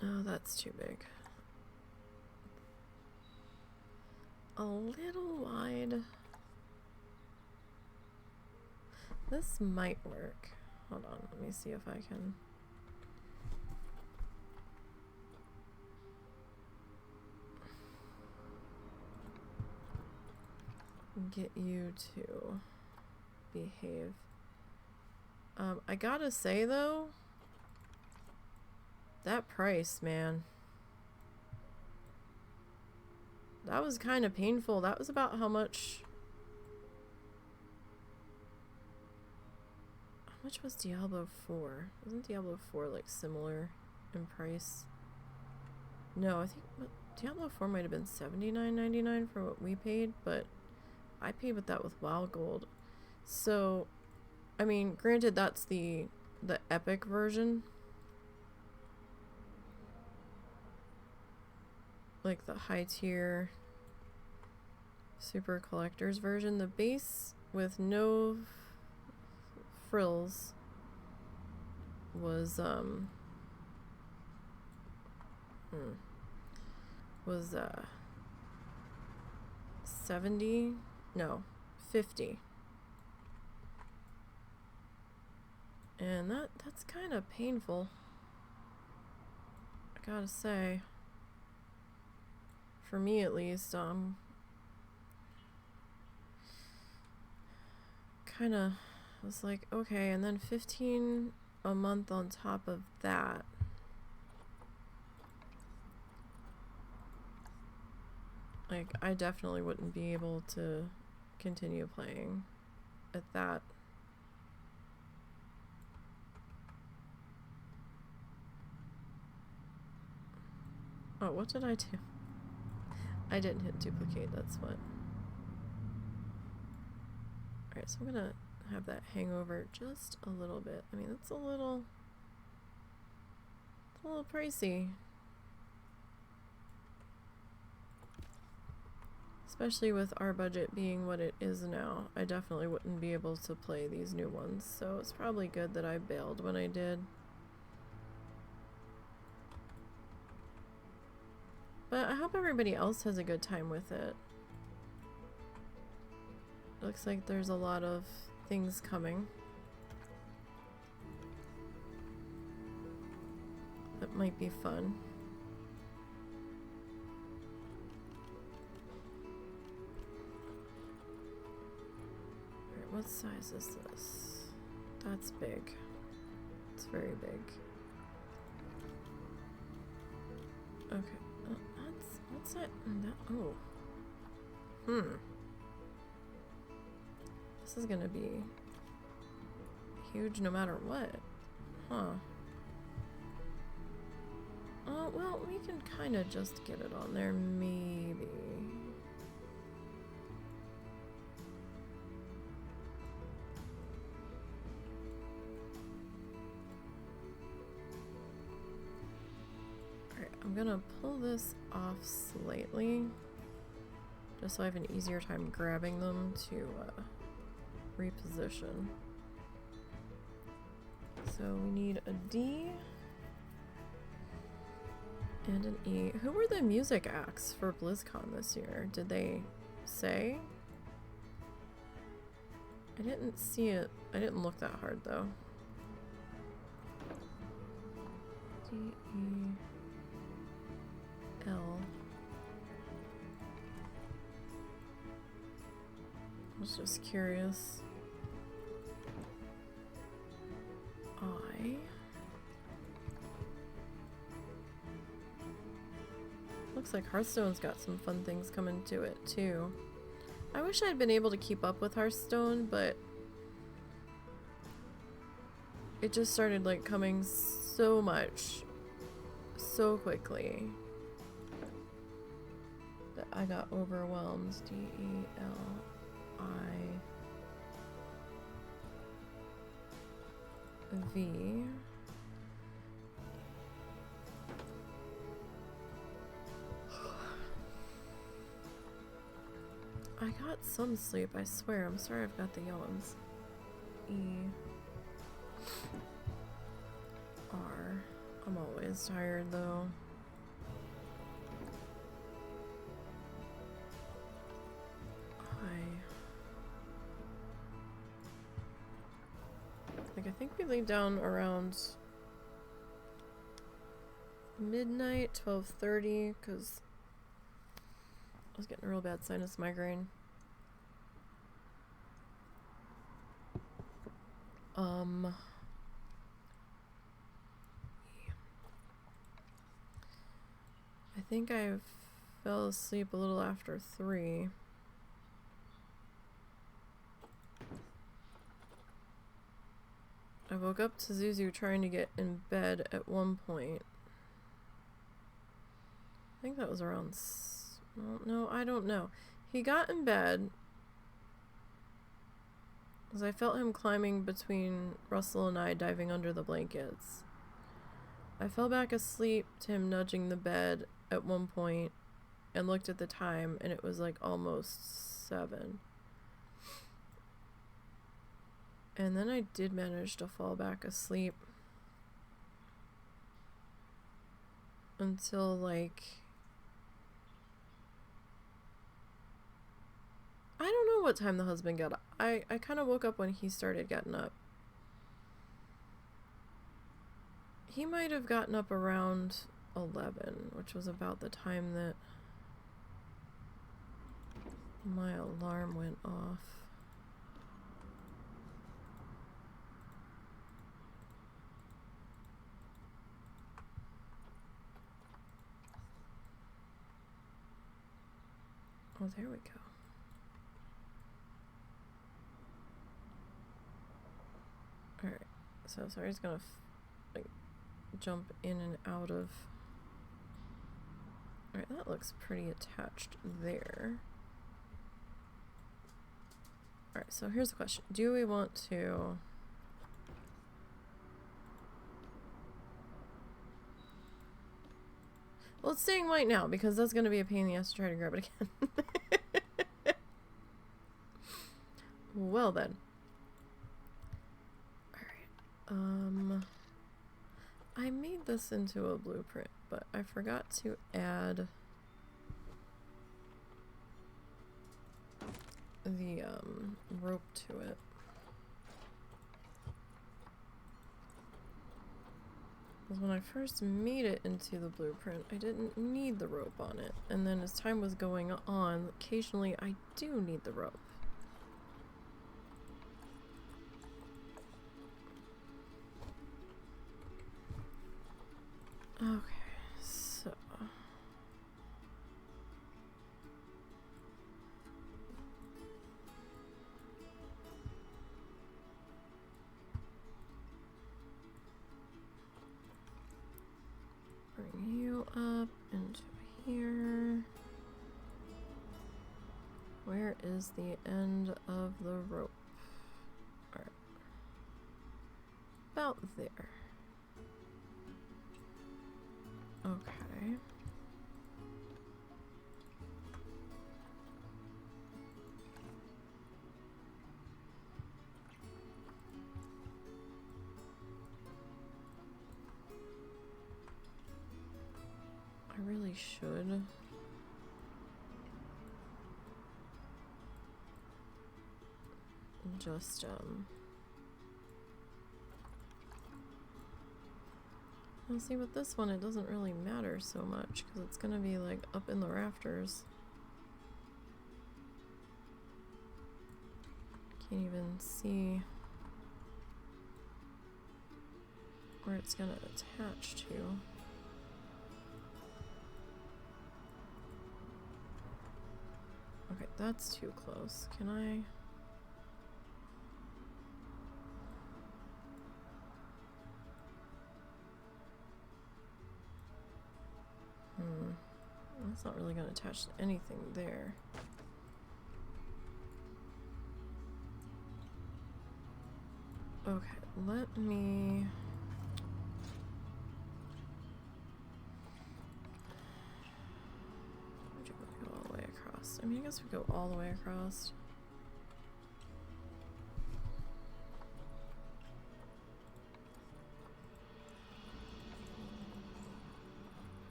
A: Oh, that's too big. A little wide. This might work. Hold on, let me see if I can. Get you to behave. I gotta say though, that price, man. That was kind of painful. That was about how much was Diablo 4? Wasn't Diablo 4 like similar in price? No, I think Diablo 4 might have been $79.99 for what we paid, but I paid with that with WoW Gold. So, I mean, granted that's the epic version. Like the high tier super collector's version. The base with no frills was was 70, no, 50. And that's kind of painful, I gotta say. For me at least, kind of was like, okay, and then 15 a month on top of that. Like, I definitely wouldn't be able to continue playing at that. Oh, what did I do? I didn't hit duplicate, that's what. Alright, so I'm gonna have that hang over just a little bit. I mean, it's a little pricey. Especially with our budget being what it is now. I definitely wouldn't be able to play these new ones, so it's probably good that I bailed when I did. But I hope everybody else has a good time with it. Looks like there's a lot of things coming that might be fun. Alright, what size is this? That's big. It's very big. Okay. What's that? Oh. This is gonna be huge no matter what. Huh. Oh, well, we can kind of just get it on there, maybe. Alright, I'm gonna pull this off slightly, just so I have an easier time grabbing them to reposition. So we need a D and an E. Who were the music acts for BlizzCon this year? Did they say? I didn't see it. I didn't look that hard though. D, E, L. I was just curious. I. Looks like Hearthstone's got some fun things coming to it too. I wish I'd been able to keep up with Hearthstone, but it just started like coming so much so quickly that I got overwhelmed. D-E-L-I-V. I got some sleep, I swear. I'm sorry I've got the yawns. E-R. I'm always tired though. I think we laid down around midnight, 12:30, because I was getting a real bad sinus migraine. I think I fell asleep a little after 3. I woke up to Zuzu trying to get in bed at one point. I think that was around... well, no, I don't know. He got in bed. As I felt him climbing between Russell and I, diving under the blankets. I fell back asleep to him nudging the bed at one point and looked at the time, and it was like almost 7. And then I did manage to fall back asleep until like, I don't know what time the husband got up. I kind of woke up when he started getting up. He might have gotten up around 11, which was about the time that my alarm went off. Oh, there we go. Alright, so sorry, it's gonna like jump in and out of. Alright, that looks pretty attached there. Alright, so here's the question. Do we want to... Well, it's staying white now because that's going to be a pain in the ass to try to grab it again. Well then. Alright. I made this into a blueprint, but I forgot to add the rope to it. Because when I first made it into the blueprint, I didn't need the rope on it. And then as time was going on, occasionally I do need the rope. Okay, so... bring you up into here. Where is the end of the rope? Alright. About there. Okay. I really should. Just, I'll see with this one, it doesn't really matter so much because it's gonna be like up in the rafters. Can't even see where it's gonna attach to. Okay, that's too close. Can I? That's not really going to attach to anything there. Okay, let me... Would you want to go all the way across? I mean, I guess we go all the way across.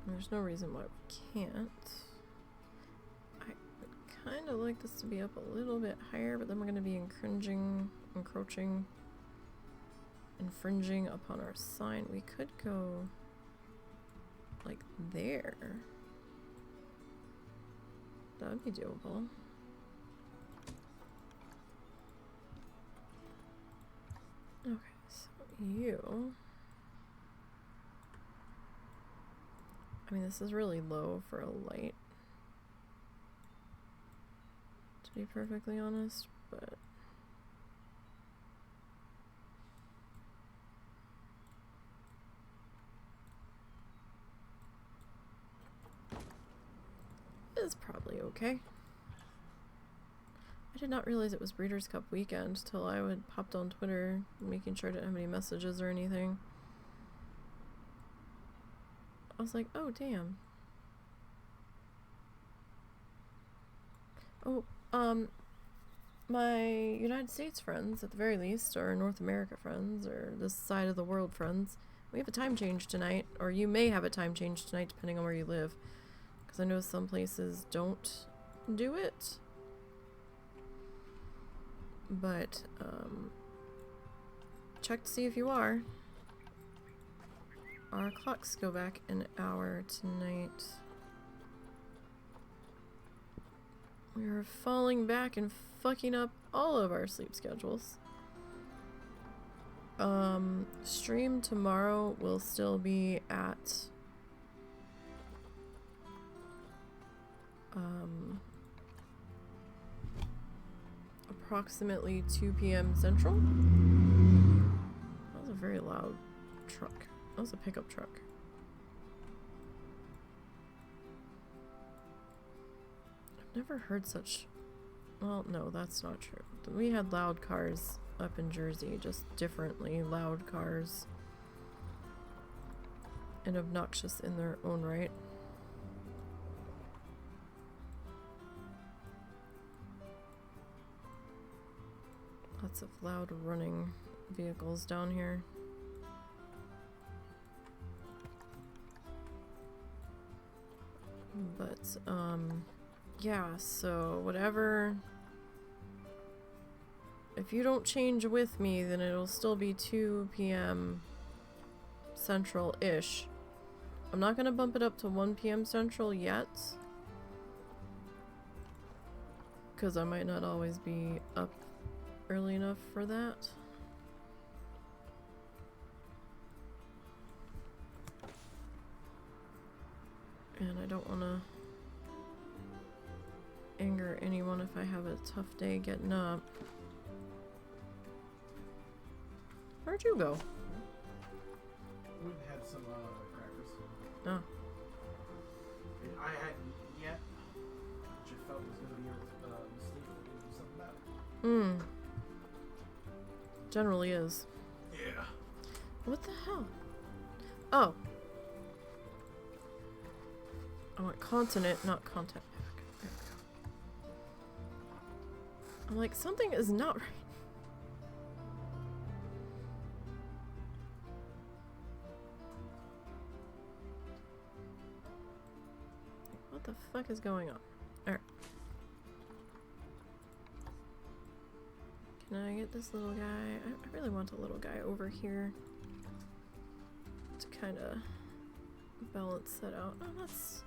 A: There's no reason why we can't. I would kind of like this to be up a little bit higher, but then we're going to be encroaching, infringing upon our sign. We could go like there. That would be doable. Okay, so you... I mean, this is really low for a light, to be perfectly honest, but... That's probably okay. I did not realize it was Breeders' Cup weekend till I popped on Twitter, making sure I didn't have any messages or anything. I was like, oh damn. Oh, my United States friends, at the very least, or North America friends, or this side of the world friends, we have a time change tonight, or you may have a time change tonight depending on where you live. Because I know some places don't do it. But, check to see if you are. Our clocks go back an hour tonight. We are falling back and fucking up all of our sleep schedules. Stream tomorrow will still be at approximately 2 p.m. Central. That was a very loud truck. That was a pickup truck. I've never heard such... Well, no, that's not true. We had loud cars up in Jersey, just differently loud cars. And obnoxious in their own right. Lots of loud running vehicles down here. But, yeah, so whatever. If you don't change with me, then it'll still be 2 p.m. Central-ish. I'm not gonna bump it up to 1 p.m. Central yet. Because I might not always be up early enough for that. And I don't want to anger anyone if I have a tough day getting up. Where'd you go?
B: We had some crackers.
A: Oh.
B: I hadn't eaten yet. Which I felt was going to be a mistake. We could do something about it.
A: Generally is.
B: Yeah.
A: What the hell? Oh. I want continent, not content pack. There we go. I'm like, something is not right. What the fuck is going on? Alright. Can I get this little guy? I really want a little guy over here to kind of balance that out. Oh, that's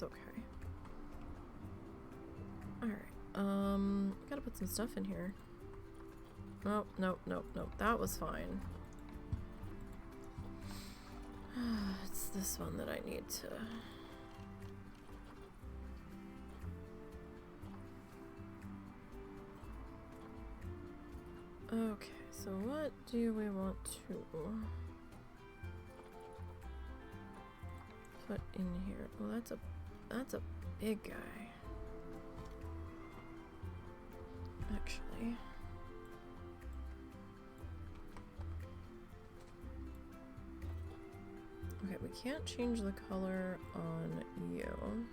A: okay. Alright, gotta put some stuff in here. Oh, nope. That was fine. It's this one that I need to... Okay, so what do we want to put in here? Well, that's a big guy. Actually. Okay, we can't change the color on you.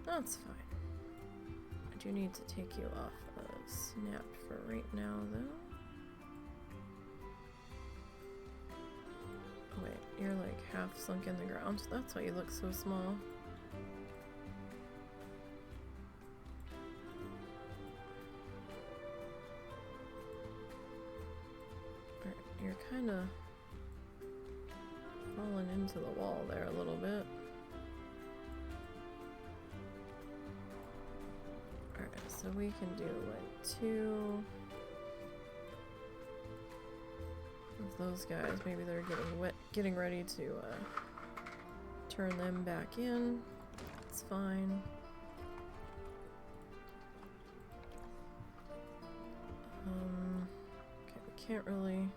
A: That's fine. I do need to take you off of Snap for right now, though. Oh, wait, you're like half sunk in the ground. That's why you look so small. Alright, you're kind of falling into the wall there a little bit. Alright, so we can do like 2 of those guys. Maybe they're getting ready to turn them back in. It's fine. Okay, we can't really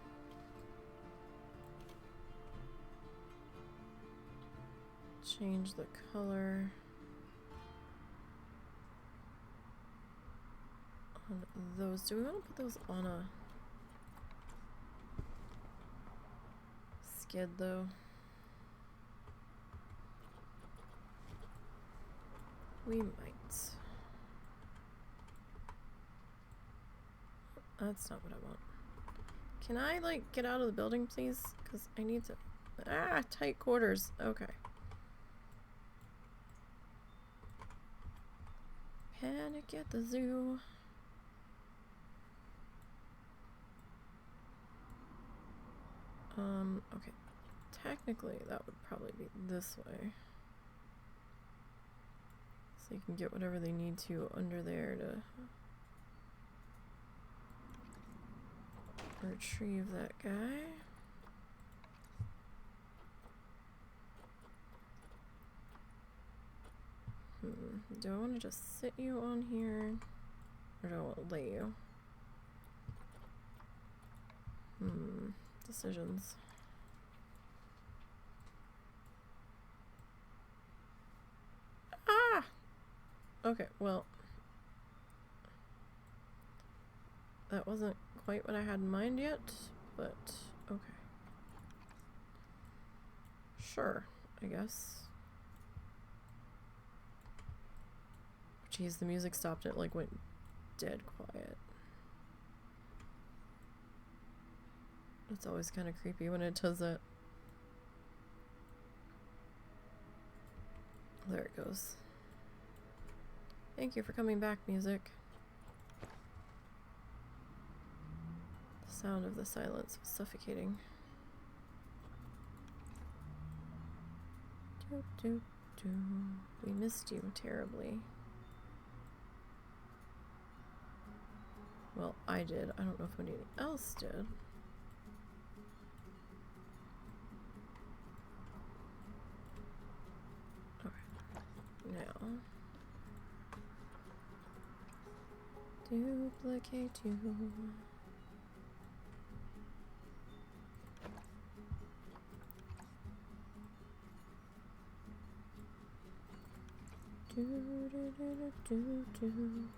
A: change the color on those. Do we want to put those on a skid though? We might. That's not what I want. Can I, like, get out of the building, please? Because I need to... Ah, tight quarters. Okay. Panic at the zoo. Okay. Technically, that would probably be this way. So you can get whatever they need to under there to retrieve that guy. Do I want to just sit you on here? Or do I want to lay you? Decisions. Ah! Okay, well. That wasn't quite what I had in mind yet, but okay. Sure, I guess. Jeez, the music stopped. It like went dead quiet. It's always kind of creepy when it does that. There it goes. Thank you for coming back, music. The sound of the silence was suffocating. Doo, doo, doo. We missed you terribly. Well, I did. I don't know if anybody else did. Okay. Now. Duplicate you. Do, do, do, do, do.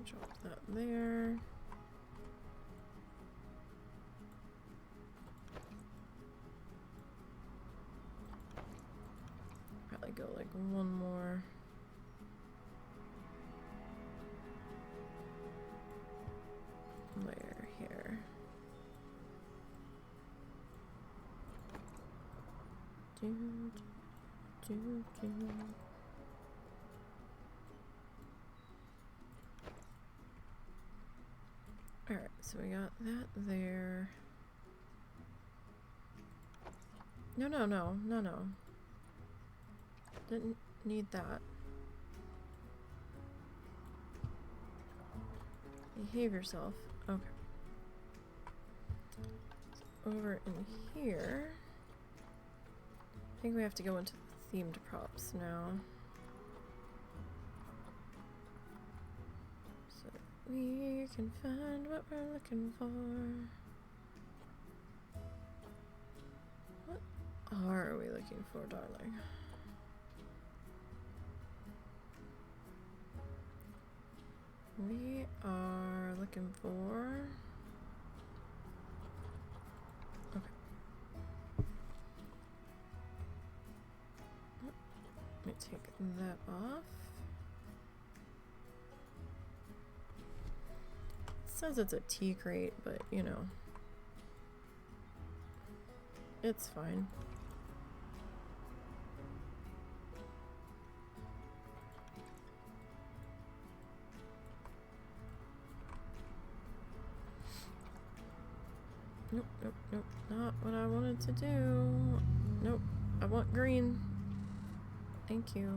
A: Drop that there. Probably go like one more. Layer here. Do, do, do, do. Alright, so we got that there. No, no, no, no, no. Didn't need that. Behave yourself. Okay. So over in here, I think we have to go into the themed props now. We can find what we're looking for. What are we looking for, darling? We are looking for... Okay. Let me take that off. Says it's a tea crate, but you know, it's fine. Nope, nope, nope, not what I wanted to do. Nope, I want green. Thank you.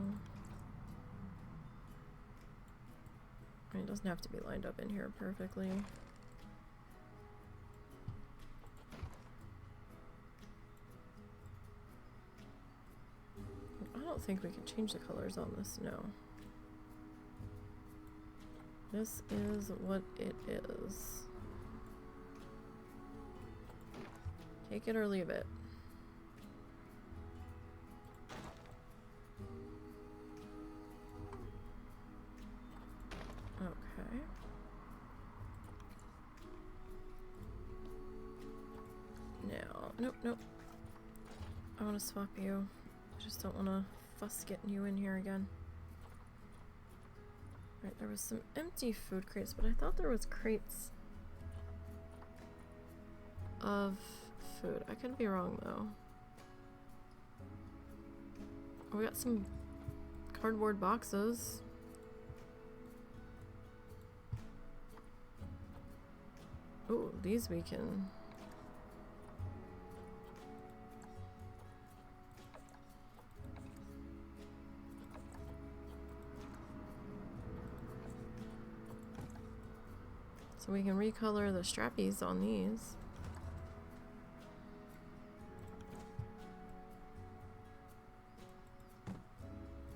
A: It doesn't have to be lined up in here perfectly. think we can change the colors on this. No. This is what it is. Take it or leave it. Okay. Now, nope. I want to swap you. I just don't want to fuss getting you in here again. Right, there was some empty food crates, but I thought there was crates of food. I could be wrong though. Oh, we got some cardboard boxes. Oh, these we can. So we can recolor the strappies on these.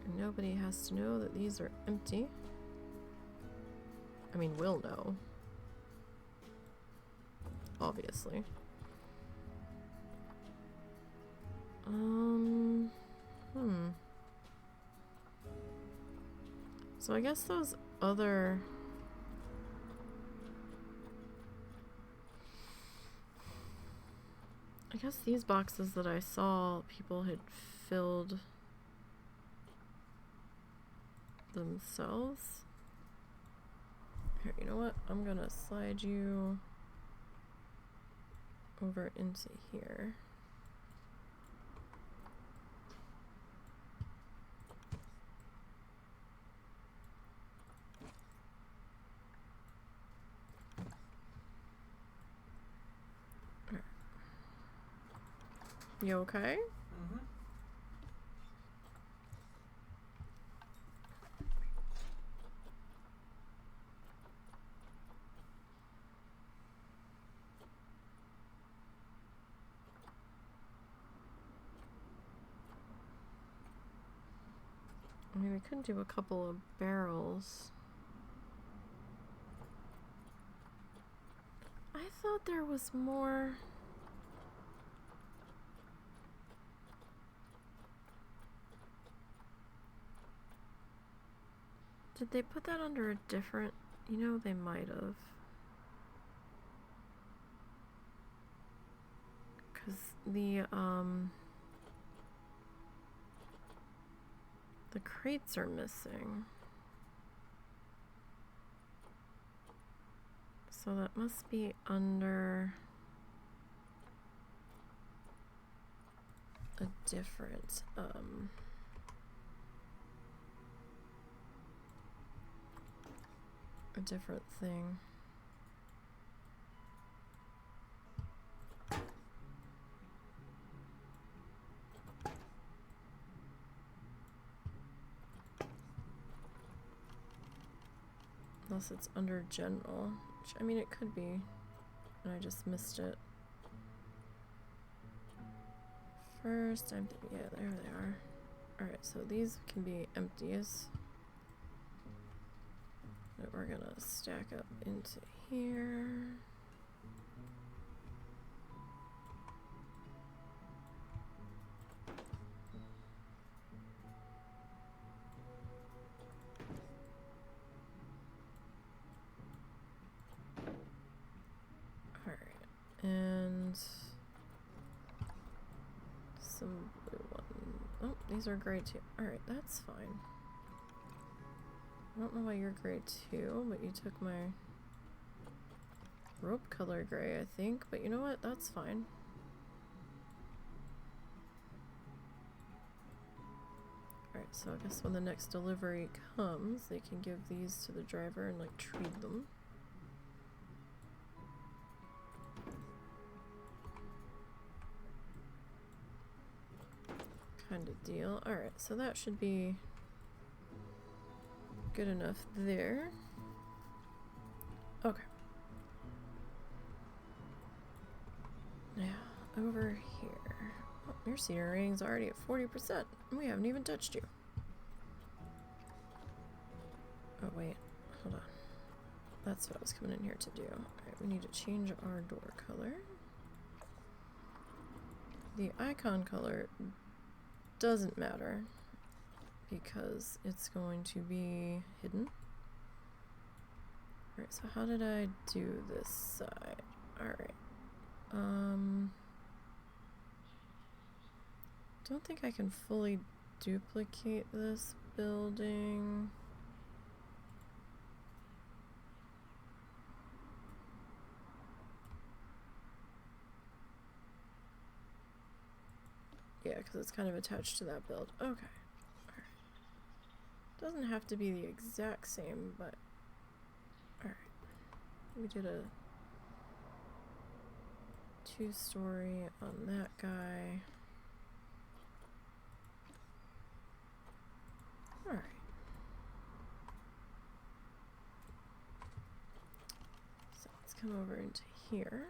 A: And nobody has to know that these are empty. I mean, we'll know. Obviously. So I guess those other... I guess these boxes that I saw people had filled themselves. Here, you know what? I'm gonna slide you over into here. You okay?
B: Mm-hmm.
A: I mean, we could do a couple of barrels. I thought there was more. Did they put that under a different... You know, they might have. Because the crates are missing. So that must be under a different, thing. Unless it's under general, which, I mean, it could be, and I just missed it. First, yeah, there they are. Alright, so these can be empties that we're gonna stack up into here. And some blue one. Oh, these are gray too. Alright, that's fine. I don't know why you're gray too, but you took my rope color gray, I think. But you know what? That's fine. Alright, so I guess when the next delivery comes, they can give these to the driver and like treat them. Kind of deal. Alright, so that should be good enough there. Okay. Now, over here. Oh, your senior rating's already at 40%. We haven't even touched you. Oh wait, hold on. That's what I was coming in here to do. Alright, we need to change our door color. The icon color doesn't matter because it's going to be hidden. Alright, so how did I do this side? Alright. Don't think I can fully duplicate this building. Yeah, because it's kind of attached to that build. Okay. Alright. Doesn't have to be the exact same, but... Alright. We did a 2-story on that guy. Alright. So let's come over into here.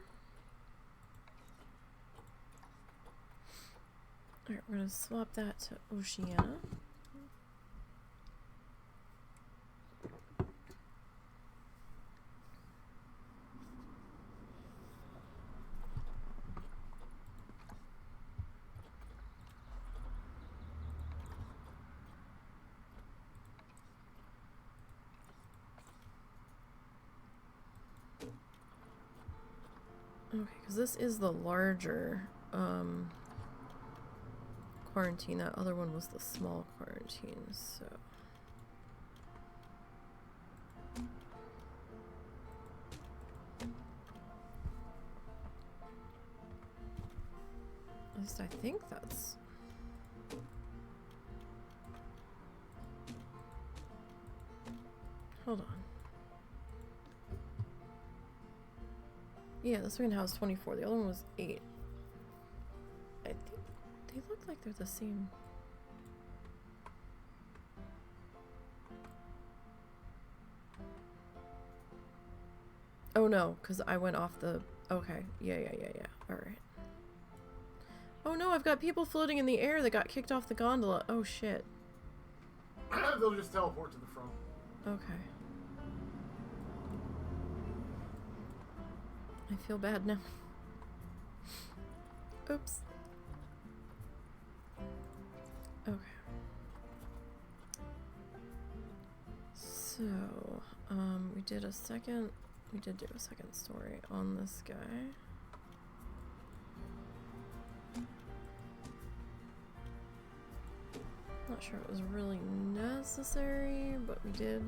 A: Alright, we're going to swap that to Oceania. Okay, because this is the larger quarantine. That other one was the small quarantine, so... At least I think that's... Hold on. Yeah, this one has 24. The other one was 8. I think they look like they're the same. Oh no, because I went off the... Okay. Yeah. Alright. Oh no, I've got people floating in the air that got kicked off the gondola. Oh shit.
B: They'll just teleport to the front.
A: Okay. I feel bad now. Oops. Okay. So, we did do a second story on this guy. Not sure it was really necessary, but we did.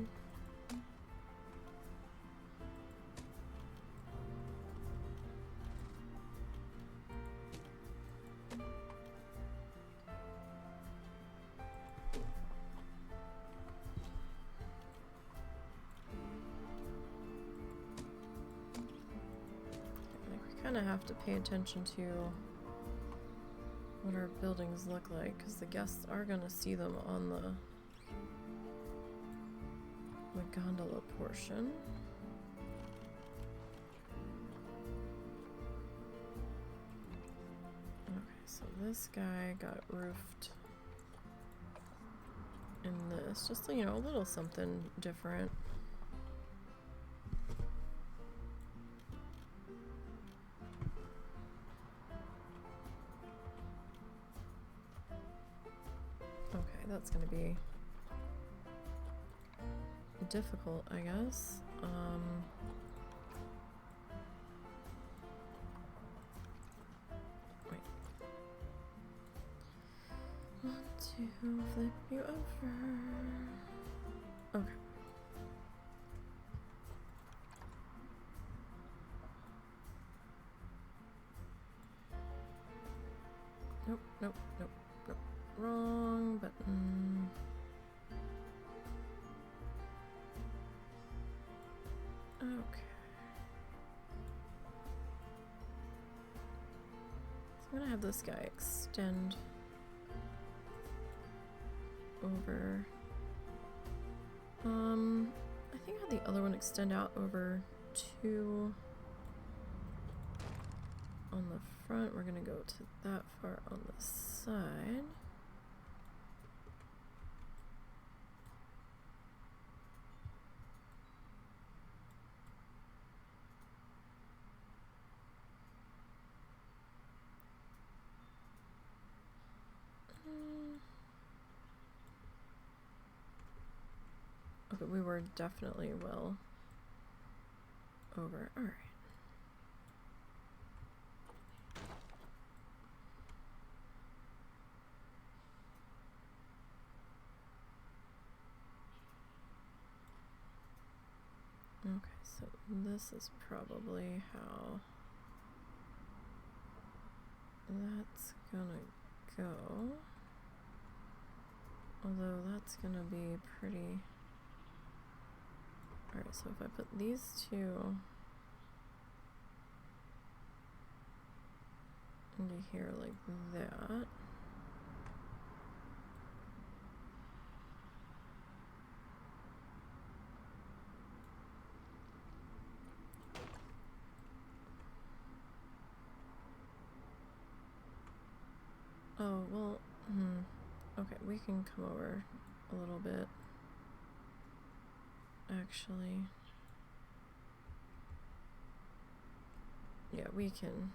A: Kind of have to pay attention to what our buildings look like, because the guests are going to see them on the gondola portion. Okay, so this guy got roofed in this, just, you know, a little something different. That's gonna be difficult, I guess. Wait. 1, 2, flip you over. Okay. Nope. Wrong button. Okay. So I'm gonna have this guy extend over. I think I had the other one extend out over 2 on the front. We're gonna go to that far on the side. Okay, we were definitely well over. All right. Okay, so this is probably how that's gonna go. Although that's gonna be pretty... Alright, so if I put these two into here like that. Oh, well, okay, we can come over a little bit. Actually, yeah, we can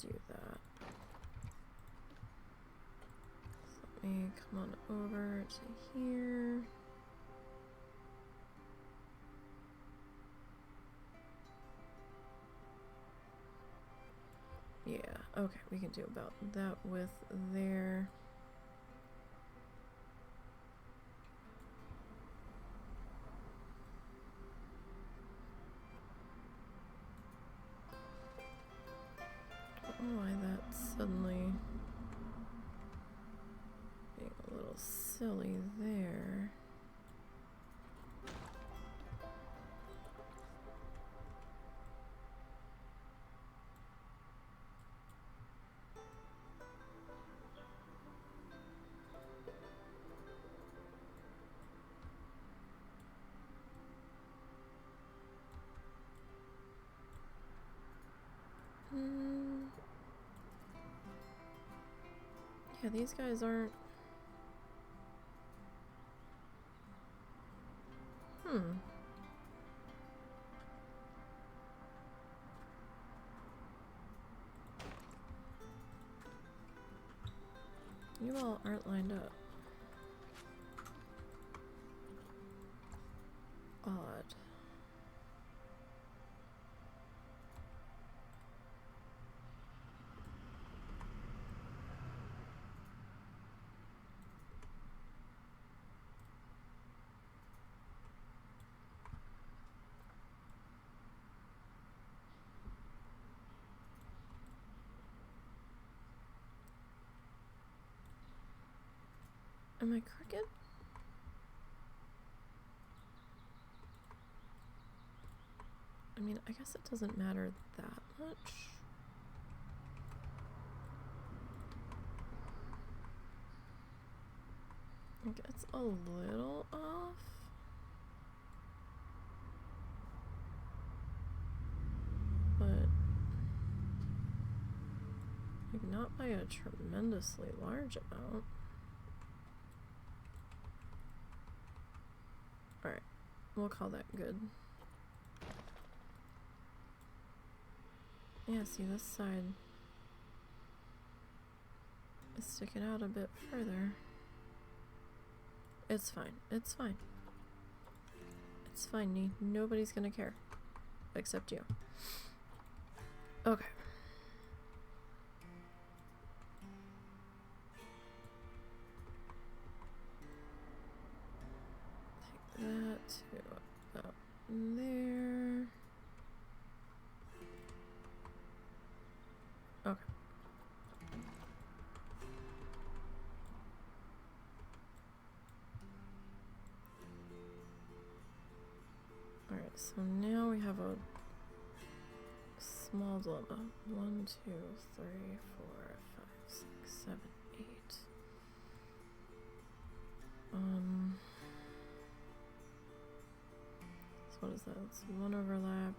A: do that. So let me come on over to here. Yeah, okay, we can do about that width there. Why that's suddenly being a little silly there. Yeah, these guys aren't... You all aren't lined up. Odd. Am I crooked? I mean, I guess it doesn't matter that much. Like, it's a little off. But, like, not by a tremendously large amount. Alright, we'll call that good. Yeah, see, this side is sticking out a bit further. It's fine. It's fine. It's fine. Nobody's gonna care. Except you. Okay. Take that to about there. Okay. Alright, so now we have a small dilemma. 1, 2, 3, 4, 5, 6, 7, 8. So what is that? It's 1 overlap,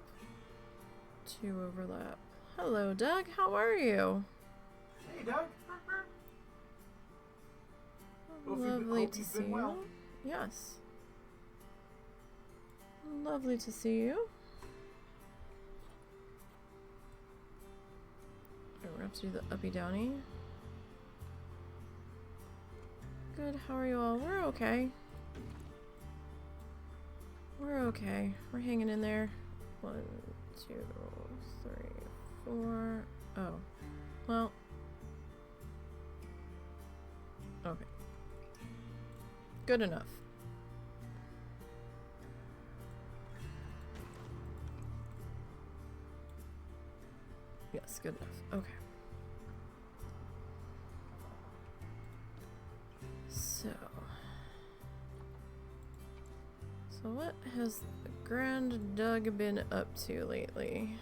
A: 2 overlap. Hello, Doug. How are you?
B: Hey, Doug.
A: Lovely to see you. Yes. Lovely to see you. Alright, we're gonna have to do the uppy downy. Good, how are you all? We're okay. We're okay. We're hanging in there. 1, 2, 3, 4. Oh. Well. Okay. Good enough. Yes, good enough. Okay. So what has the Grand Doug been up to lately?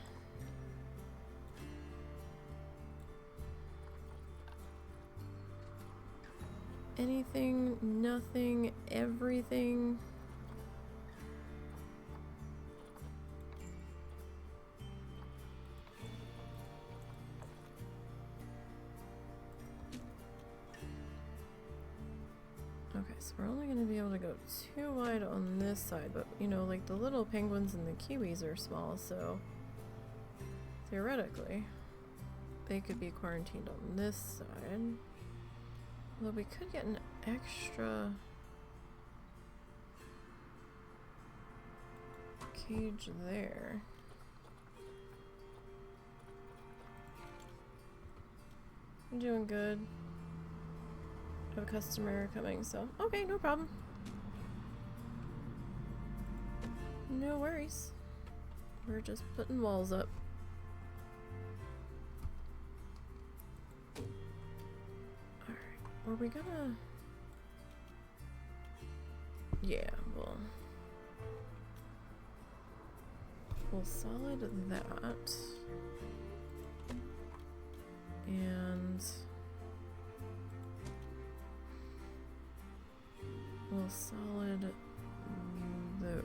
A: Anything, nothing, everything? Okay, so we're only going to be able to go too wide on this side, but you know, like the little penguins and the Kiwis are small, so theoretically they could be quarantined on this side. Although we could get an extra cage there. I'm doing good. I have a customer coming, so okay, no problem. No worries. We're just putting walls up. Alright, were we gonna... Yeah, we'll solid that. And... we'll solid those.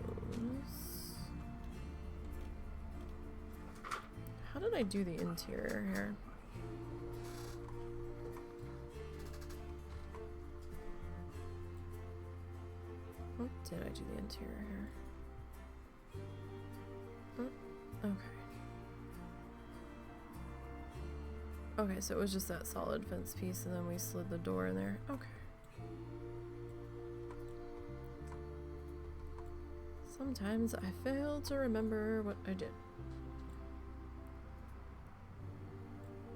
A: How did I do the interior here? What did I do the interior here? Oh, okay. Okay, so it was just that solid fence piece and then we slid the door in there. Okay. Sometimes I fail to remember what I did.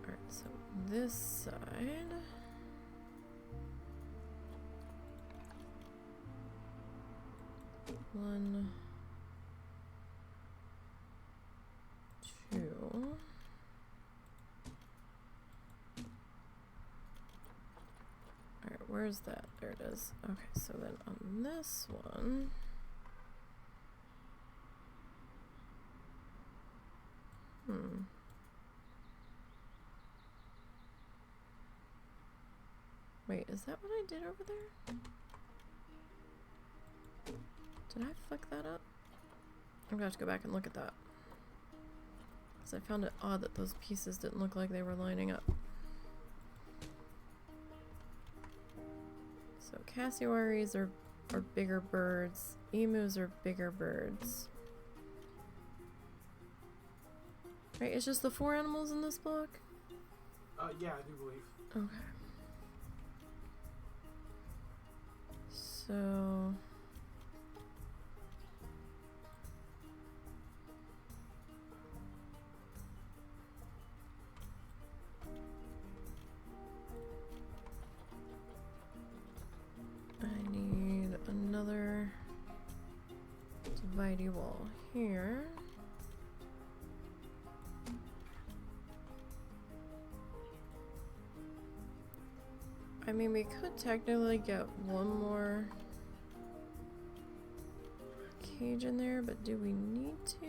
A: Alright, so this side. One, two. Alright, where's that? There it is. Okay, so then on this one. Wait, is that what I did over there? Did I fuck that up? I'm gonna have to go back and look at that. Because I found it odd that those pieces didn't look like they were lining up. So cassowaries are bigger birds. Emus are bigger birds. Right, it's just the 4 animals in this block?
B: Yeah, I do believe.
A: Okay. So... I need another dividey wall here. I mean, we could technically get one more cage in there, but do we need to?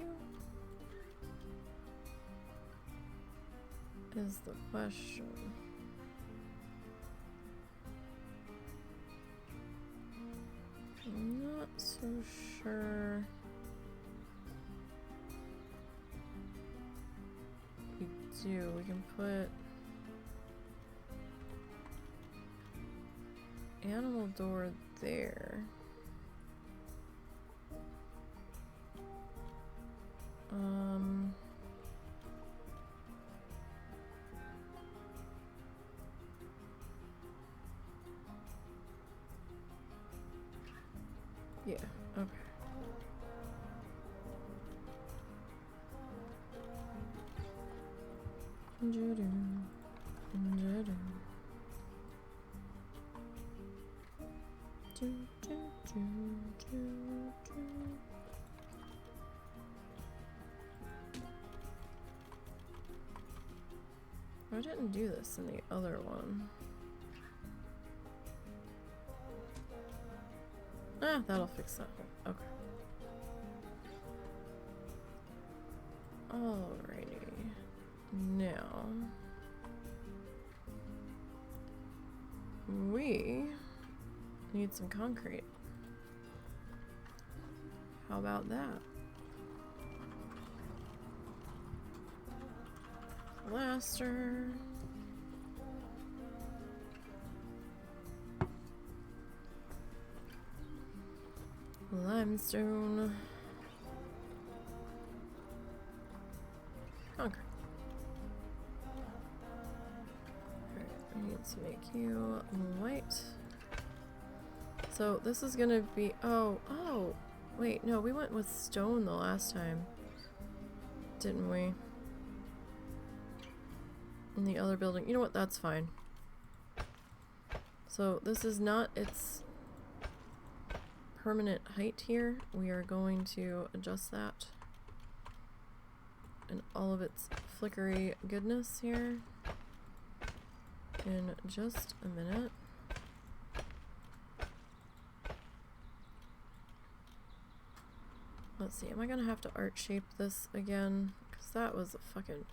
A: Is the question. I'm not so sure do, we can put animal door there. Yeah, okay. I didn't do this in the other one. Ah, that'll fix that. Okay. Alrighty. Now we need some concrete. How about that? Plaster. Limestone. Concrete. Alright, I need to make you white. So this is gonna be, oh, wait, no, we went with stone the last time, didn't we? In the other building. You know what, that's fine. So this is not its permanent height here. We are going to adjust that and all of its flickery goodness here in just a minute. Let's see, am I gonna have to art shape this again? Because that was a fucking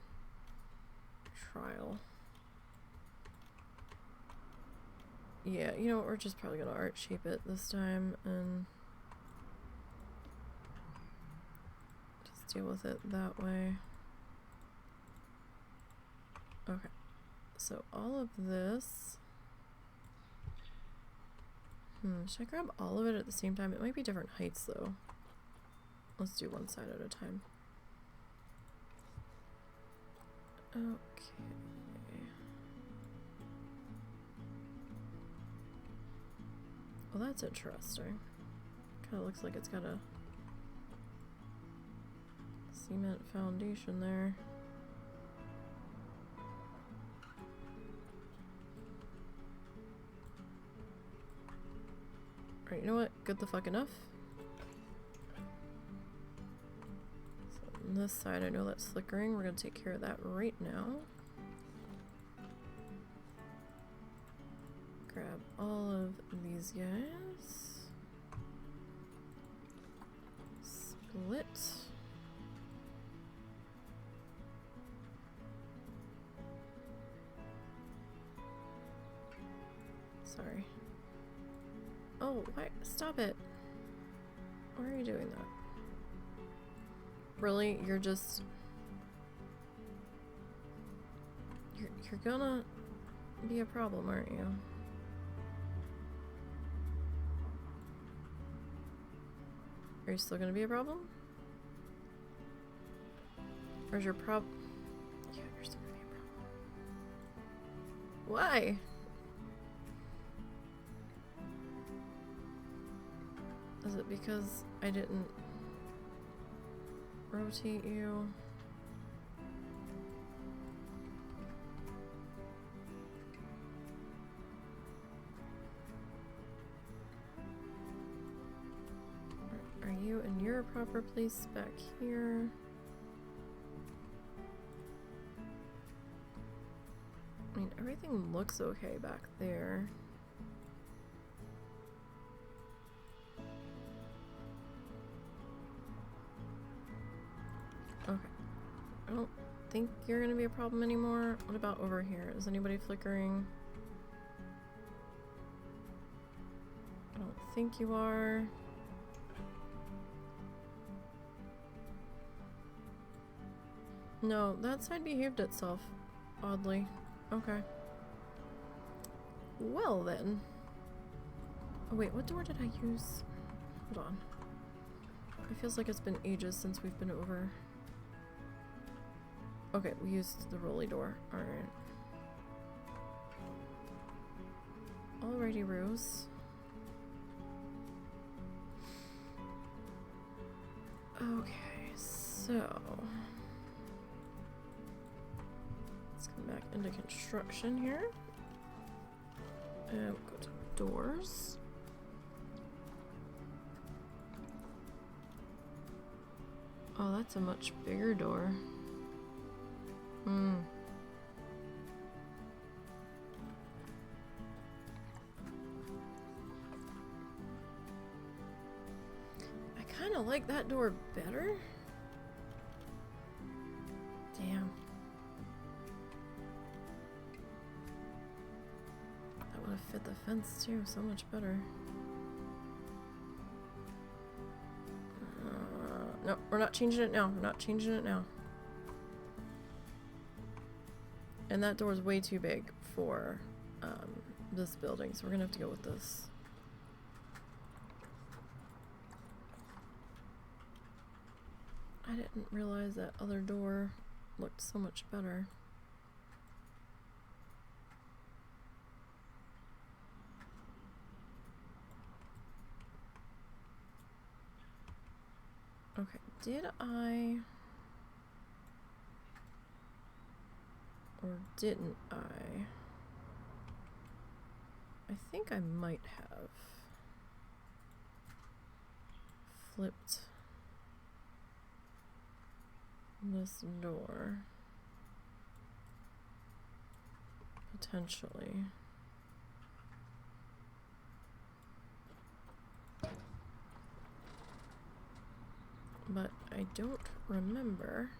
A: trial. Yeah, you know what, we're just probably gonna art shape it this time and just deal with it that way. Okay, so all of this, should I grab all of it at the same time? It might be different heights though. Let's do one side at a time. Okay. Well, that's interesting. Kind of looks like it's got a cement foundation there. Alright, you know what? Good the fuck enough. So on this side, I know that's flickering. We're gonna take care of that right now. Grab all of these guys. Split. Sorry. Oh, why? Stop it. Why are you doing that? Really? You're just... You're gonna be a problem, aren't you? Are you still gonna be a problem? Or is your problem? Yeah, you're still gonna be a problem. Why? Is it because I didn't rotate you? Are you in your proper place back here? I mean, everything looks okay back there. Okay. I don't think you're gonna be a problem anymore. What about over here? Is anybody flickering? I don't think you are. No, that side behaved itself. Oddly. Okay. Well then. Oh wait, what door did I use? Hold on. It feels like it's been ages since we've been over. Okay, we used the rolly door. Alright. Alrighty, Rose. Okay, so... let's come back into construction here. And we'll go to doors. Oh, that's a much bigger door. Hmm. I kind of like that door better. Damn. That would have fit the fence too, so much better. No, we're not changing it now. We're not changing it now. And that door is way too big for this building, so we're gonna have to go with this. I didn't realize that other door looked so much better. Okay, did I... or didn't I? I think I might have flipped this door. Potentially. But I don't remember.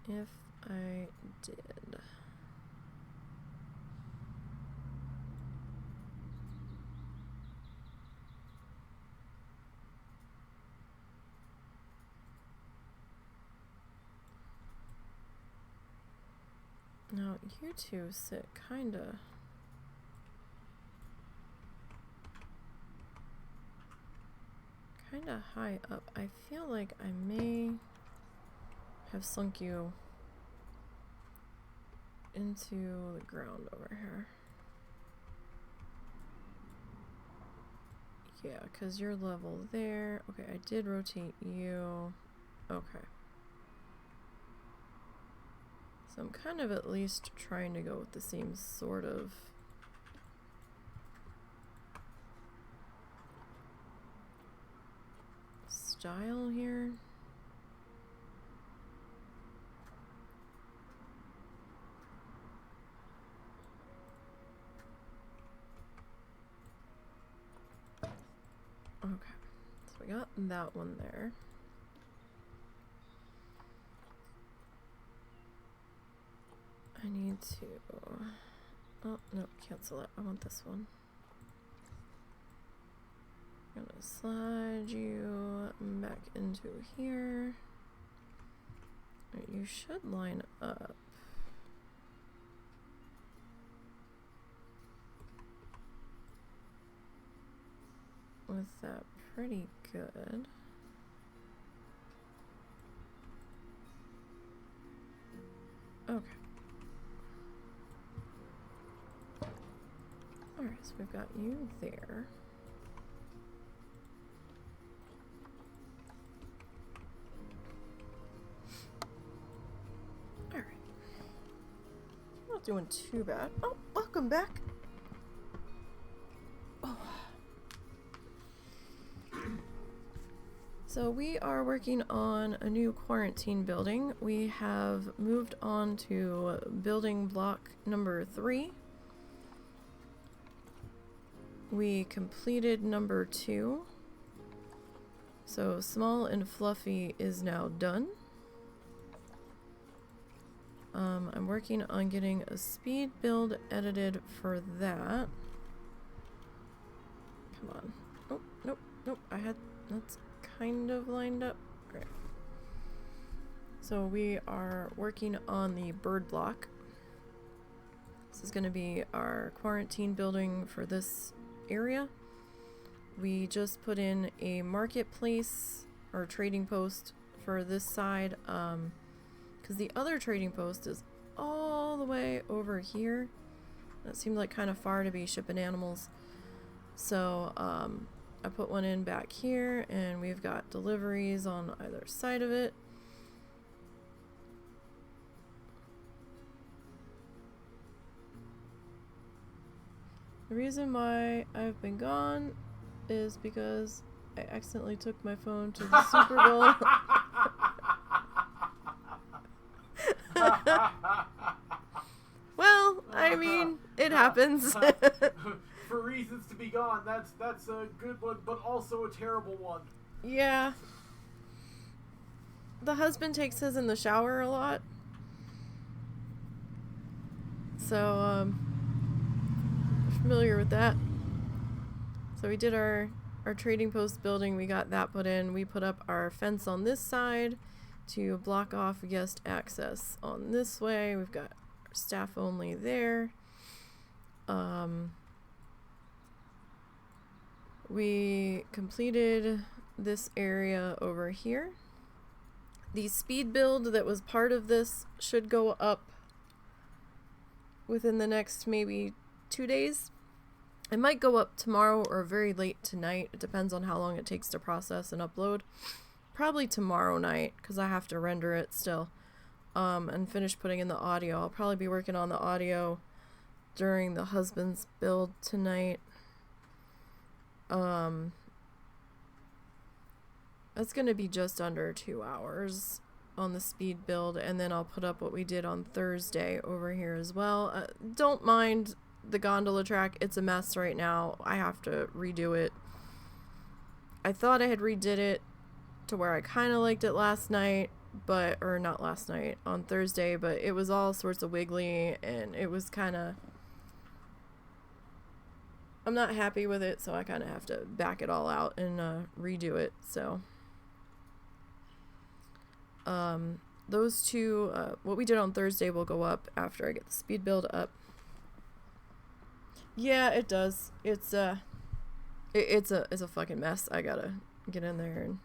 A: If I did. Now, you two sit kinda high up. I feel like I may have sunk you into the ground over here. Yeah, because you're level there. Okay, I did rotate you. Okay. So I'm kind of at least trying to go with the same sort of style here. Okay, so we got that one there. I need to... oh, no, cancel it. I want this one. I'm gonna slide you back into here. You should line up. With that pretty good. Okay. Alright, so we've got you there. Alright. Not doing too bad. Oh, welcome back. Oh. So we are working on a new quarantine building. We have moved on to building block number 3. We completed number 2. So small and fluffy is now done. I'm working on getting a speed build edited for that. Come on. Oh, nope. Nope, that's kind of lined up. Great. So we are working on the bird block. This is going to be our quarantine building for this area. We just put in a marketplace or trading post for this side, because the other trading post is all the way over here. That seemed like kind of far to be shipping animals. So I put one in back here, and we've got deliveries on either side of it. The reason why I've been gone is because I accidentally took my phone to the Super Bowl. Well, I mean, it happens.
B: For reasons to be gone, that's a good one, but also a terrible one.
A: Yeah. The husband takes his in the shower a lot. So, familiar with that. So we did our trading post building. We got that put in. We put up our fence on this side to block off guest access on this way. We've got our staff only there. We completed this area over here. The speed build that was part of this should go up within the next maybe 2 days. It might go up tomorrow or very late tonight. It depends on how long it takes to process and upload. Probably tomorrow night, because I have to render it still, and finish putting in the audio. I'll probably be working on the audio during the husband's build tonight. That's going to be just under 2 hours on the speed build, and then I'll put up what we did on Thursday over here as well. Don't mind the gondola track. It's a mess right now. I have to redo it. I thought I had redid it to where I kind of liked it last night, or not last night, on Thursday, but it was all sorts of wiggly, and it was kind of... I'm not happy with it, so I kind of have to back it all out and redo it, so... those two, what we did on Thursday will go up after I get the speed build up. Yeah, it does. It's a fucking mess. I gotta get in there, and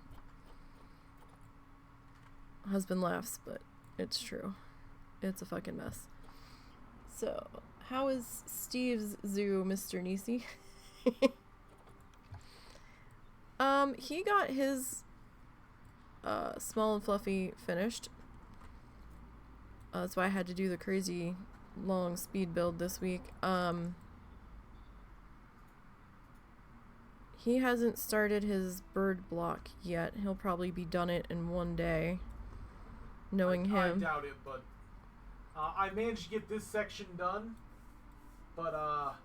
A: husband laughs, but it's true. It's a fucking mess. So, how is Steve's zoo, MrNisey? He got his small and fluffy finished. That's why I had to do the crazy long speed build this week. He hasn't started his bird block yet. He'll probably be done it in 1 day, knowing him.
B: I doubt it, but I managed to get this section done, but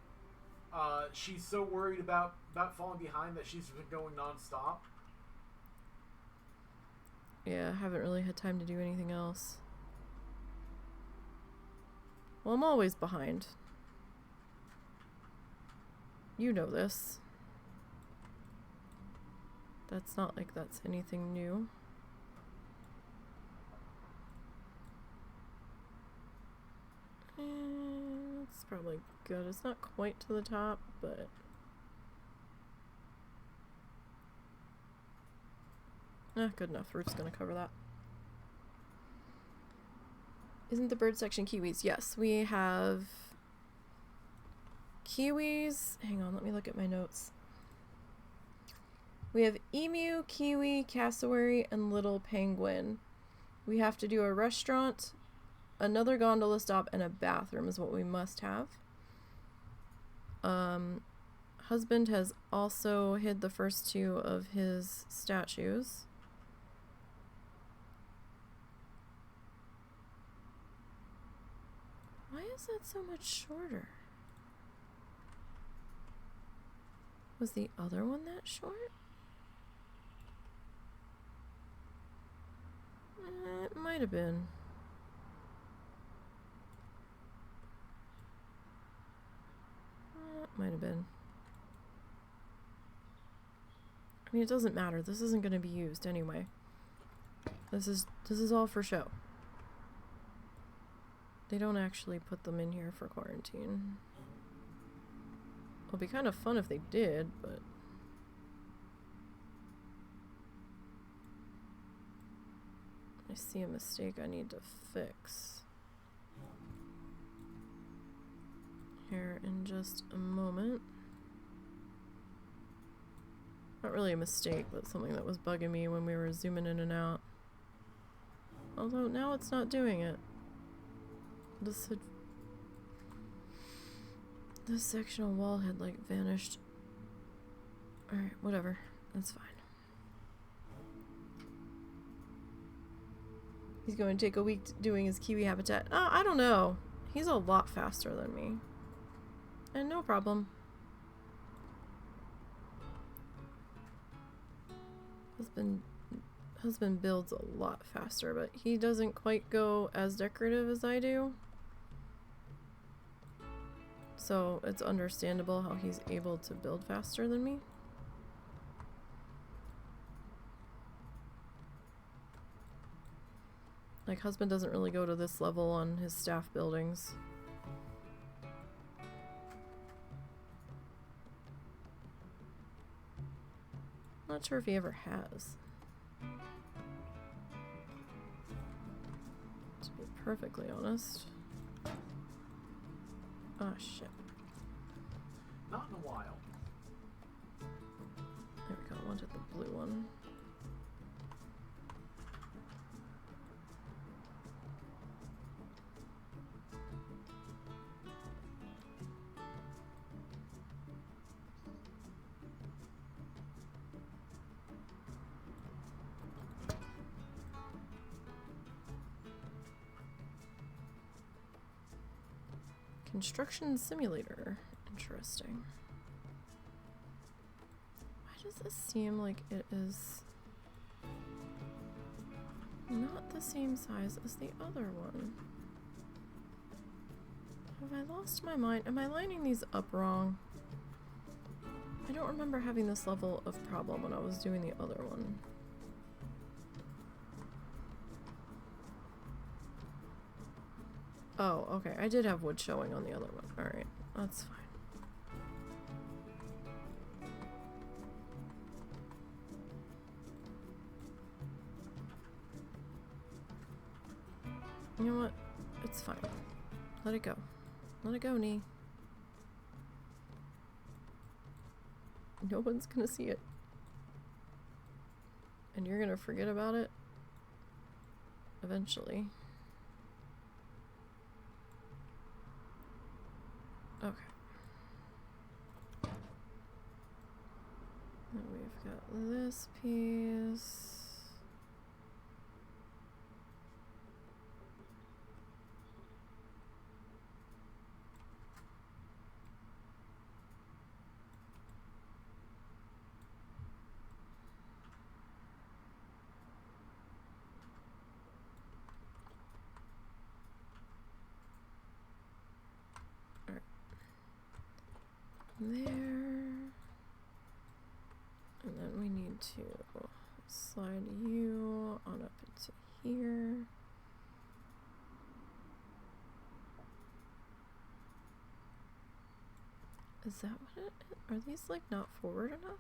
B: she's so worried about falling behind that she's been going nonstop.
A: Yeah, I haven't really had time to do anything else. Well, I'm always behind. You know this. That's not like that's anything new. It's probably good. It's not quite to the top, but... good enough. Roof's gonna cover that. Isn't the bird section Kiwis? Yes, we have Kiwis. Hang on, let me look at my notes. We have emu, kiwi, cassowary, and little penguin. We have to do a restaurant, another gondola stop, and a bathroom is what we must have. Husband has also hid the first 2 of his statues. Why is that so much shorter? Was the other one that short? It might have been. It might have been. I mean, it doesn't matter. This isn't going to be used anyway. This is all for show. They don't actually put them in here for quarantine. It'll be kind of fun if they did, but... I see a mistake I need to fix. Here in just a moment. Not really a mistake, but something that was bugging me when we were zooming in and out. Although now it's not doing it. This sectional wall had like vanished. Alright, whatever. That's fine. He's going to take a week doing his Kiwi habitat. Oh, I don't know. He's a lot faster than me. And no problem. Husband builds a lot faster, but he doesn't quite go as decorative as I do. So it's understandable how he's able to build faster than me. Like, husband doesn't really go to this level on his staff buildings. Not sure if he ever has. To be perfectly honest. Oh shit.
B: Not in a while.
A: There we go, I wanted the blue one. Construction simulator. Interesting. Why does this seem like it is not the same size as the other one? Have I lost my mind? Am I lining these up wrong? I don't remember having this level of problem when I was doing the other one. Oh, okay. I did have wood showing on the other one. Alright, that's fine. You know what? It's fine. Let it go. Let it go, Nee. No one's gonna see it. And you're gonna forget about it eventually. Okay. Then we've got this piece. There, and then we need to slide you on up into here. Is that what it is? Are these like not forward enough?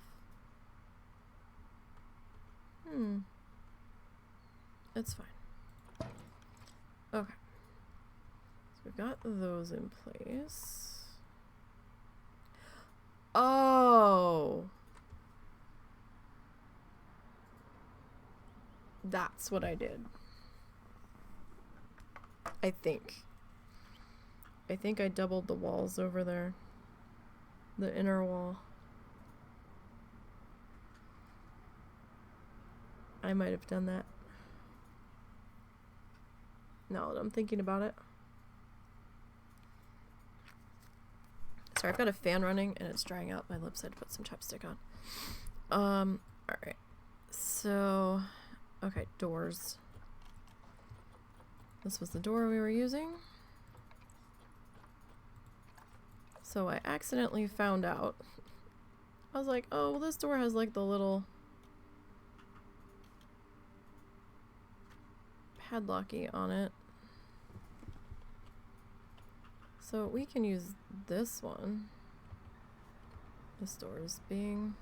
A: It's fine. Okay, so we've got those in place. Oh, that's what I did. I think I doubled the walls over there. The inner wall. I might have done that. Now that I'm thinking about it. Sorry, I've got a fan running and it's drying out my lips. I had to put some chapstick on. Alright. So, okay, doors. This was the door we were using. So I accidentally found out. I was like, oh, well, this door has like the little padlocky on it. So we can use this one. This door is being...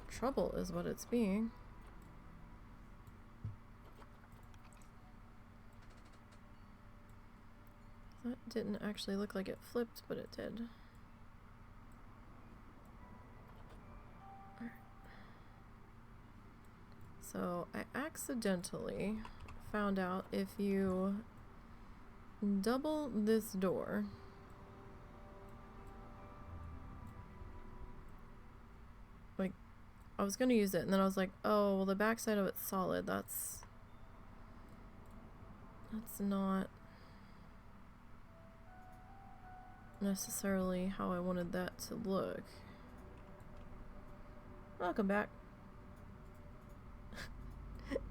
A: trouble is what it's being. That didn't actually look like it flipped, but it did. Alright. So I accidentally found out if you double this door, like, I was gonna use it and then I was like, oh, well the backside of it's solid. That's not necessarily how I wanted that to look. Welcome back.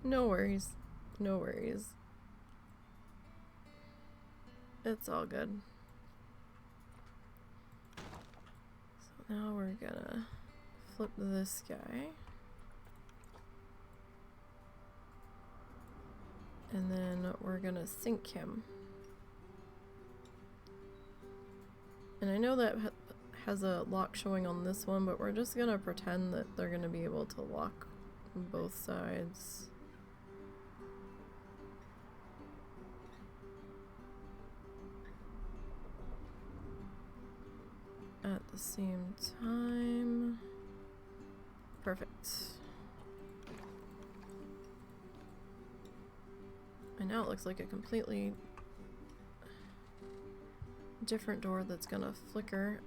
A: No worries. No worries. It's all good. So now we're gonna flip this guy. And then we're gonna sink him. And I know that has a lock showing on this one, but we're just gonna pretend that they're gonna be able to lock both sides. At the same time. Perfect. And now it looks like a completely different door that's gonna flicker.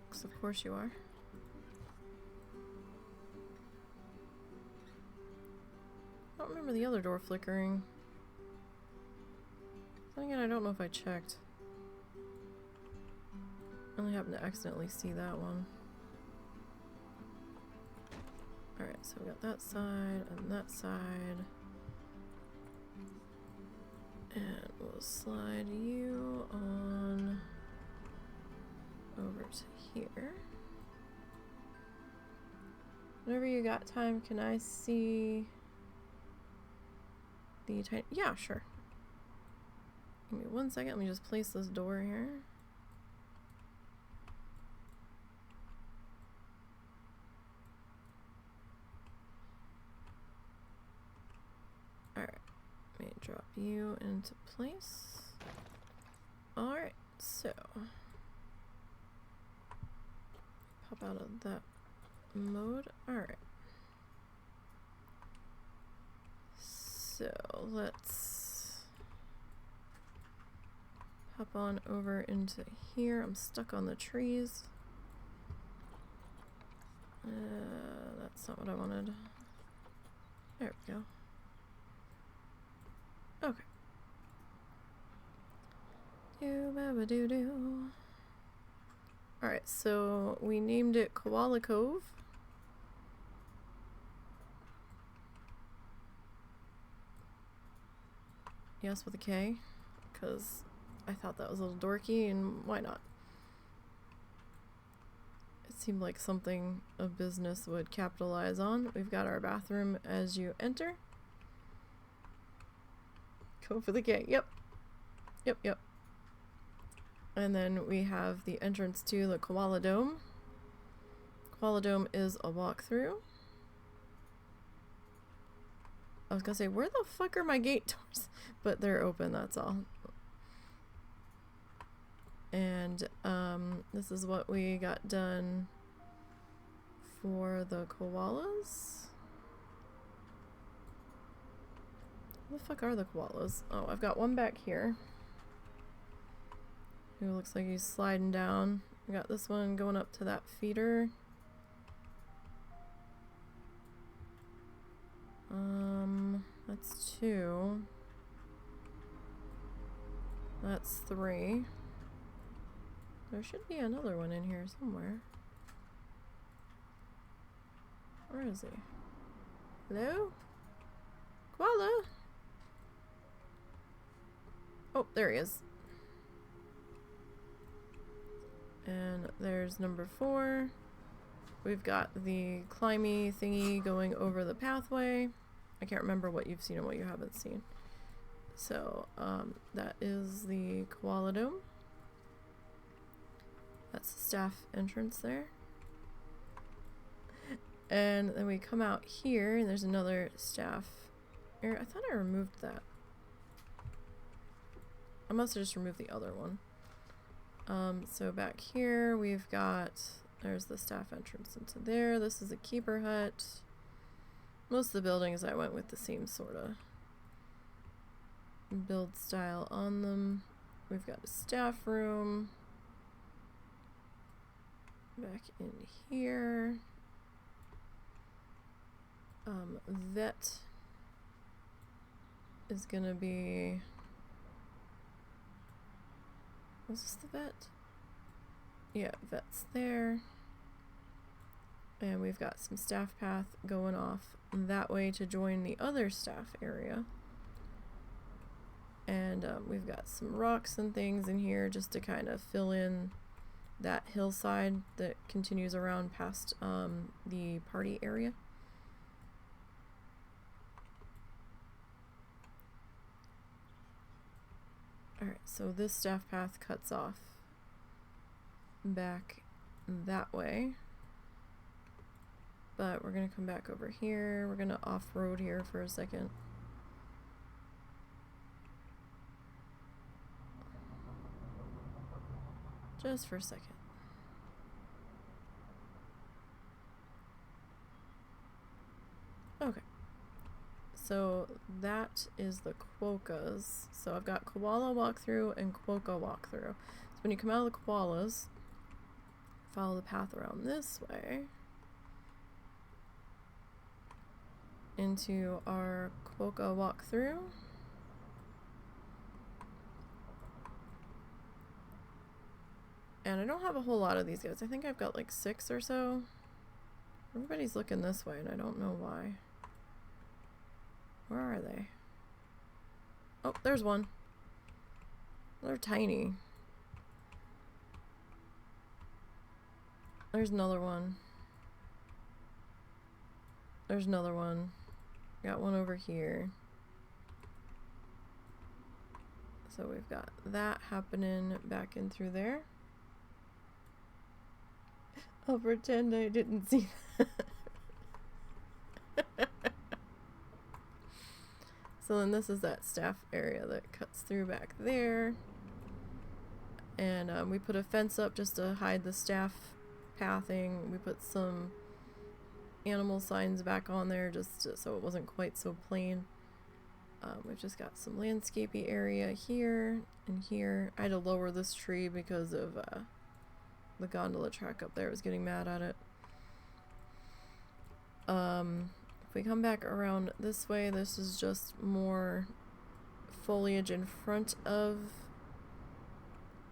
A: Because of course you are. I don't remember the other door flickering. Then again, I don't know if I checked. I only happened to accidentally see that one. Alright, so we got that side and that side. And we'll slide you on over to here. Whenever you got time, can I see the tiny... Yeah, sure. Give me 1 second, let me just place this door here. Alright. Let me drop you into place. Alright, so pop out of that mode. Alright. So let's hop on over into here. I'm stuck on the trees. That's not what I wanted. There we go. Okay. Do-ba-ba-doo-doo. Alright, so we named it Koala Cove. Yes, with a K, because I thought that was a little dorky, and why not? It seemed like something a business would capitalize on. We've got our bathroom as you enter. Go for the K. Yep. Yep, yep. And then we have the entrance to the Koala Dome. Koala Dome is a walkthrough. I was gonna say, where the fuck are my gate doors? But they're open, that's all. And this is what we got done for the koalas. Where the fuck are the koalas? Oh, I've got one back here who looks like he's sliding down. I got this one going up to that feeder. That's 2. That's 3. There should be another one in here somewhere. Where is he? Hello? Koala? Oh, there he is. And there's number 4. We've got the climby thingy going over the pathway. I can't remember what you've seen and what you haven't seen. So, that is the koala dome. That's the staff entrance there. And then we come out here, and there's another staff area. I thought I removed that. I must have just removed the other one. So back here, we've got, there's the staff entrance into there. This is a keeper hut. Most of the buildings I went with the same sort of build style on them. We've got a staff room. Back in here. Vet is gonna be, was this the vet? Yeah, vet's there. And we've got some staff path going off that way to join the other staff area. And we've got some rocks and things in here just to kind of fill in that hillside that continues around past the party area. Alright, so this staff path cuts off back that way. But we're going to come back over here. We're going to off-road here for a second. Just for a second. Okay. So that is the quokkas. So I've got koala walkthrough and quokka walkthrough. So when you come out of the koalas, follow the path around this way into our quokka walkthrough. And I don't have a whole lot of these guys. I think I've got like 6 or so. Everybody's looking this way and I don't know why. Where are they? Oh, there's one. They're tiny. There's another one. There's another one. Got one over here. So we've got that happening back in through there. I'll pretend I didn't see that. So then this is that staff area that cuts through back there. And we put a fence up just to hide the staff pathing. We put some animal signs back on there just so it wasn't quite so plain. We've just got some landscapey area here and here. I had to lower this tree because of the gondola track up there. I was getting mad at it. If we come back around this way, this is just more foliage in front of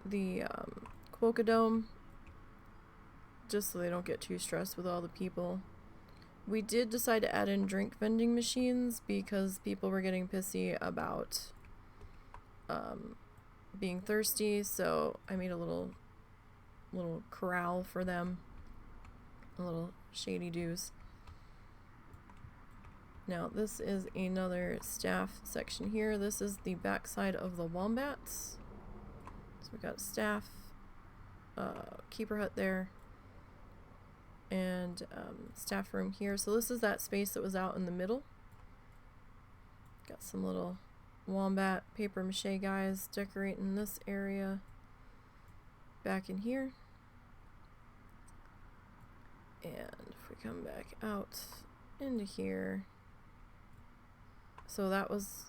A: the quokka dome, just so they don't get too stressed with all the people. We did decide to add in drink vending machines because people were getting pissy about being thirsty, so I made a little corral for them, a little shady doos. Now this is another staff section here. This is the backside of the wombats. So we've got a staff, keeper hut there, and staff room here. So this is that space that was out in the middle. Got some little wombat paper mache guys decorating this area back in here. And if we come back out into here, so that was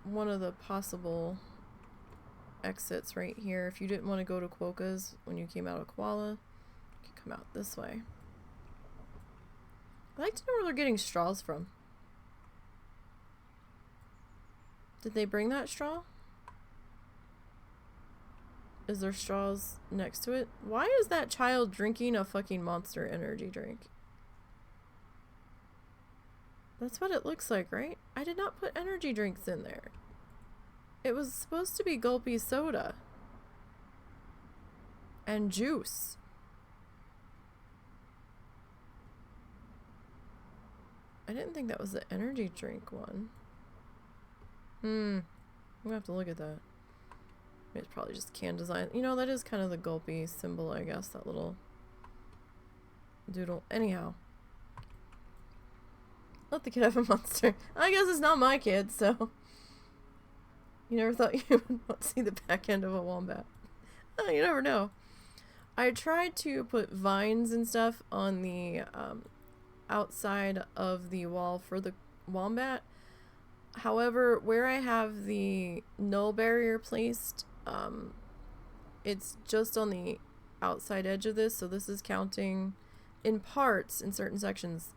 A: one of the possible exits right here. If you didn't want to go to quokkas when you came out of koala, you could come out this way. I'd like to know where they're getting straws from. Did they bring that straw? Is there straws next to it? Why is that child drinking a fucking Monster energy drink? That's what it looks like, right? I did not put energy drinks in there. It was supposed to be gulpy soda. And juice. I didn't think that was the energy drink one. gonna have to look at that. It's probably just can design. You know, that is kind of the gulpy symbol, I guess, that little doodle. Anyhow. Let the kid have a monster. I guess it's not my kid, so. You never thought you would want to see the back end of a wombat. Oh, you never know. I tried to put vines and stuff on the outside of the wall for the wombat. However, where I have the null barrier placed, it's just on the outside edge of this, so this is counting in parts, in certain sections,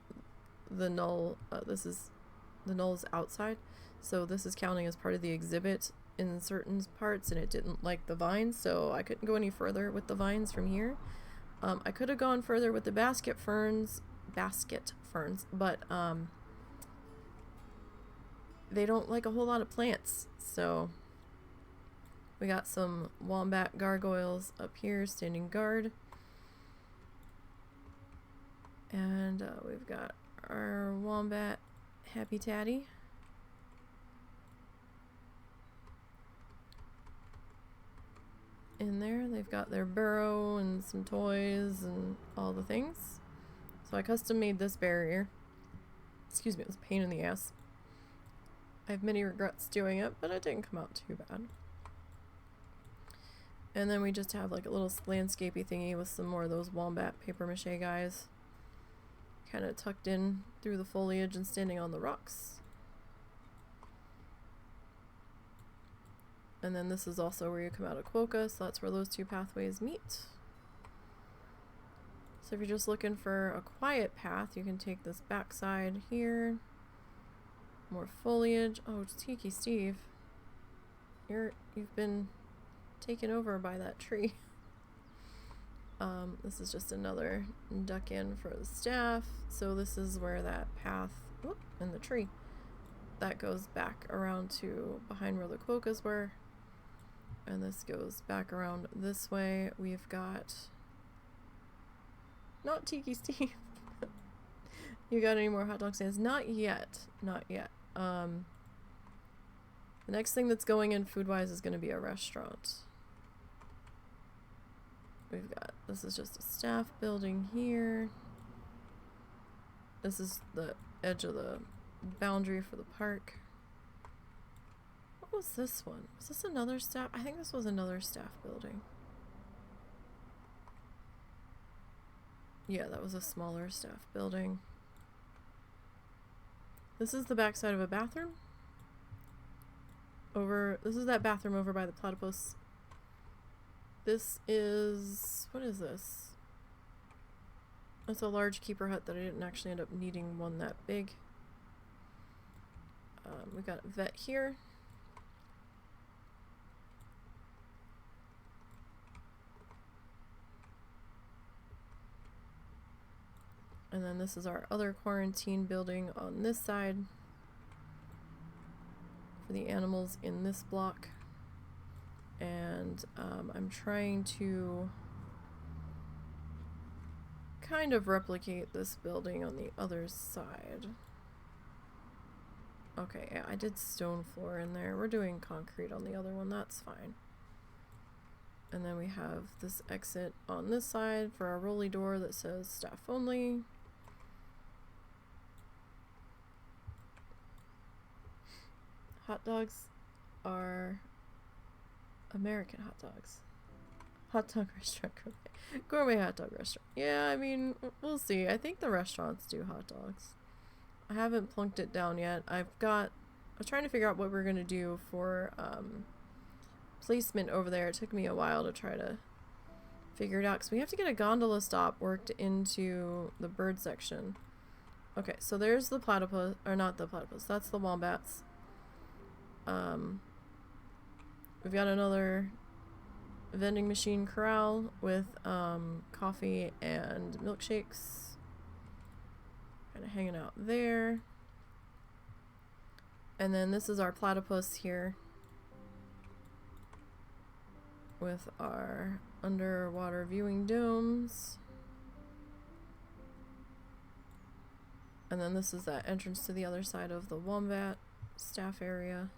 A: the null, the null's outside, so this is counting as part of the exhibit in certain parts, and it didn't like the vines, so I couldn't go any further with the vines from here. I could have gone further with the basket ferns, but they don't like a whole lot of plants, so we got some wombat gargoyles up here standing guard, and we've got our wombat happy tatty. In there, they've got their burrow and some toys and all the things. So I custom made this barrier. Excuse me, it was a pain in the ass. I have many regrets doing it, but it didn't come out too bad. And then we just have like a little landscapey thingy with some more of those wombat paper mache guys. Kind of tucked in through the foliage and standing on the rocks. And then this is also where you come out of Quokka, so that's where those two pathways meet. So if you're just looking for a quiet path, you can take this backside here. More foliage. Oh, Tiki Steve. You've been taken over by that tree. This is just another duck in for the staff. So this is where that path, whoop, in the tree, that goes back around to behind where the quokkas were. And this goes back around this way. We've got, not Tiki Steve. You got any more hot dog stands? Not yet. Not yet. The next thing that's going in food-wise is going to be a restaurant. We've got, this is just a staff building here. This is the edge of the boundary for the park. What was this one? Was this another staff? I think this was another staff building. Yeah, that was a smaller staff building. This is the backside of a bathroom. This is that bathroom over by the platypus. This is, what is this? It's a large keeper hut that I didn't actually end up needing one that big. We got a vet here. And then this is our other quarantine building on this side for the animals in this block. And I'm trying to kind of replicate this building on the other side. Okay, yeah, I did stone floor in there. We're doing concrete on the other one, that's fine. And then we have this exit on this side for our rolly door that says staff only. Hot dogs are American hot dogs. Hot dog restaurant. Gourmet hot dog restaurant. Yeah, I mean, we'll see. I think the restaurants do hot dogs. I haven't plunked it down yet. I was trying to figure out what we're going to do for placement over there. It took me a while to try to figure it out because we have to get a gondola stop worked into the bird section. Okay, so there's the platypus, or not the platypus, that's the wombats. We've got another vending machine corral with coffee and milkshakes kind of hanging out there. And then this is our platypus here with our underwater viewing domes. And then this is that entrance to the other side of the wombat staff area.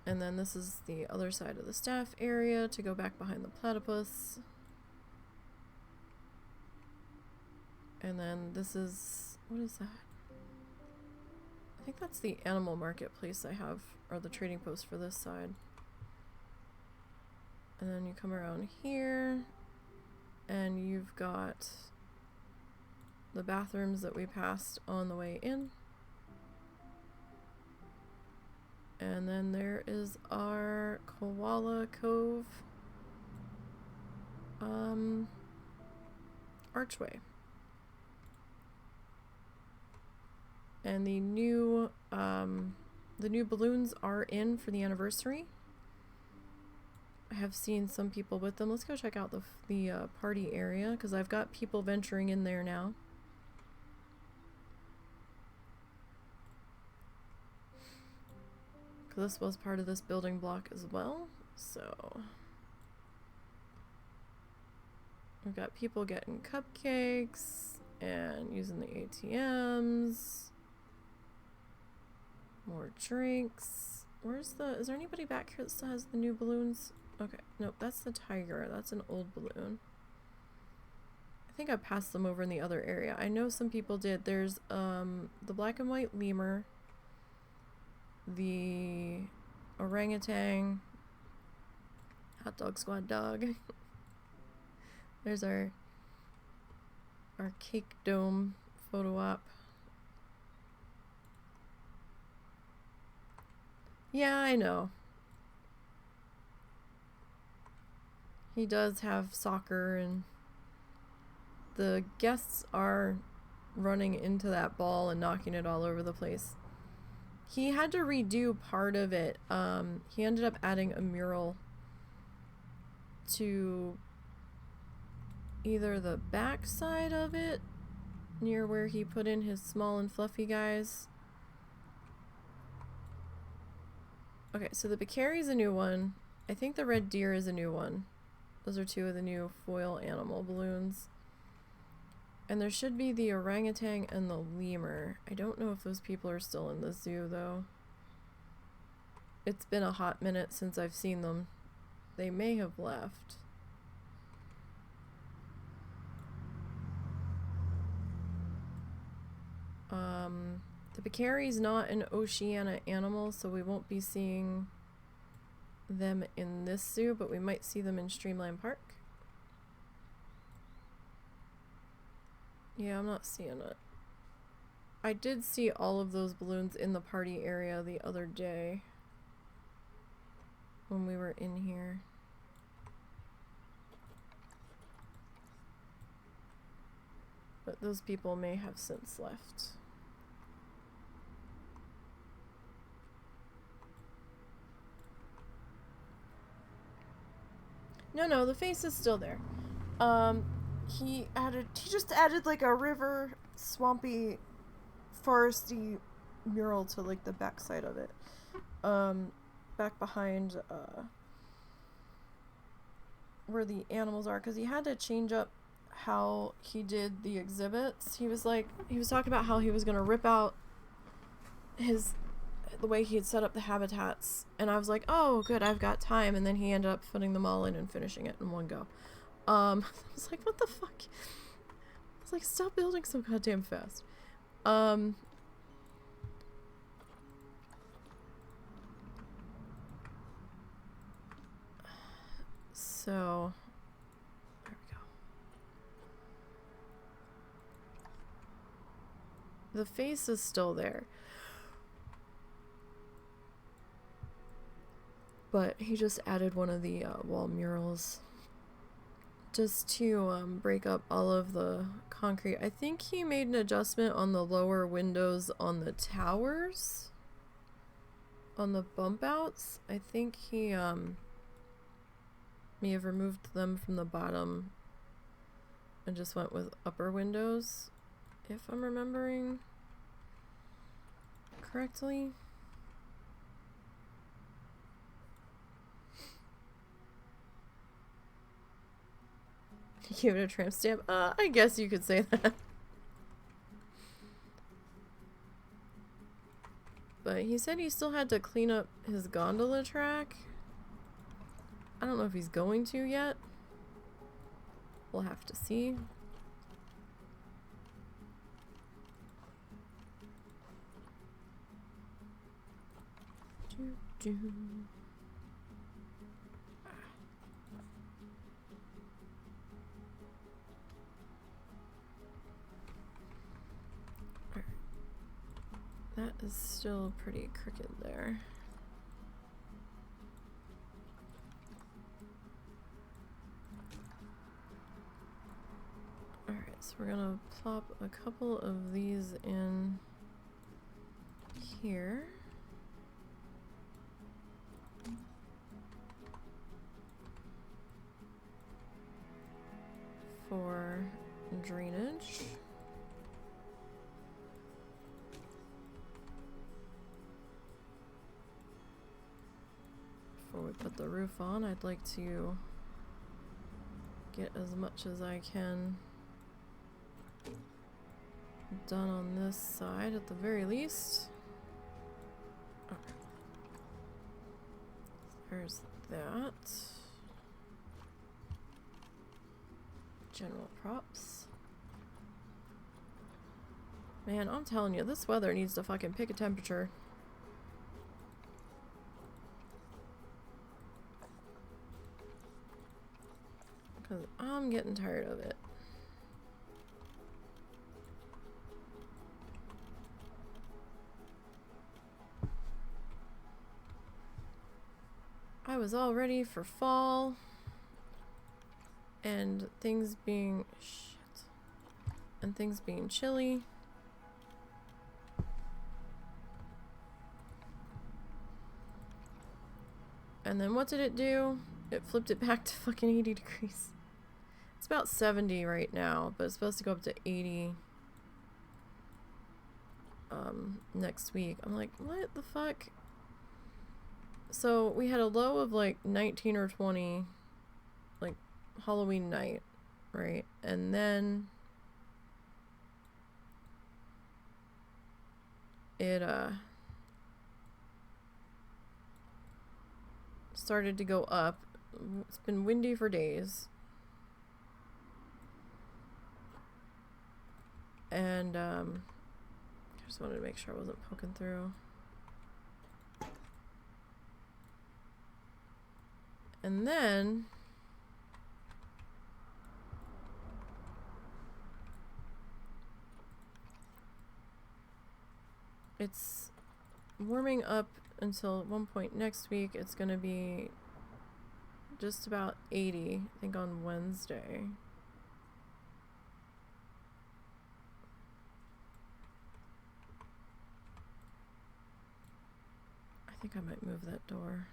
A: And then this is the other side of the staff area to go back behind the platypus. And then this is, what is that? I think that's the animal marketplace I have, or the trading post for this side. And then you come around here, and you've got the bathrooms that we passed on the way in. And then there is our Koala Cove archway. And the new balloons are in for the anniversary. I have seen some people with them. Let's go check out the party area, because I've got people venturing in there now. Because this was part of this building block as well. So we've got people getting cupcakes and using the ATMs. More drinks. Is there anybody back here that still has the new balloons? Okay, nope, that's the tiger. That's an old balloon. I think I passed them over in the other area. I know some people did. There's the black and white lemur, the orangutan, hot dog squad dog. There's our cake dome photo op. Yeah, I know. He does have soccer, and the guests are running into that ball and knocking it all over the place. He had to redo part of it. He ended up adding a mural to either the back side of it, near where he put in his small and fluffy guys. Okay, so the Bakari is a new one. I think the red deer is a new one. Those are two of the new foil animal balloons. And there should be the orangutan and the lemur. I don't know if those people are still in the zoo, though. It's been a hot minute since I've seen them. They may have left. The Bakari's not an Oceania animal, so we won't be seeing them in this zoo, but we might see them in Streamline Park. Yeah, I'm not seeing it. I did see all of those balloons in the party area the other day when we were in here. But those people may have since left. No, the face is still there. He just added like a river, swampy, foresty mural to like the back side of it. Back behind where the animals are, because he had to change up how he did the exhibits. He was talking about how he was gonna rip out the way he had set up the habitats, and I was like, oh good, I've got time, and then he ended up putting them all in and finishing it in one go. I was like, what the fuck? I was like, stop building so goddamn fast. So there we go. The face is still there. But he just added one of the wall murals just to break up all of the concrete. I think he made an adjustment on the lower windows on the towers, on the bump outs. I think he may have removed them from the bottom and just went with upper windows, if I'm remembering correctly. Give it a tramp stamp. I guess you could say that. But he said he still had to clean up his gondola track. I don't know if he's going to yet. We'll have to see. That is still pretty crooked there. Alright, so we're gonna plop a couple of these in here. For drainage. Before we put the roof on, I'd like to get as much as I can done on this side at the very least. Okay. There's that. General props. Man, I'm telling you, this weather needs to fucking pick a temperature. Because I'm getting tired of it. I was all ready for fall. And things being chilly. And then what did it do? It flipped it back to fucking 80 degrees. It's about 70 right now, but it's supposed to go up to 80 next week. I'm like, what the fuck? So we had a low of like 19 or 20 like Halloween night, right? And then it started to go up. It's been windy for days. And I just wanted to make sure I wasn't poking through. And then it's warming up until at one point next week. It's going to be just about 80, I think, on Wednesday. I think I might move that door.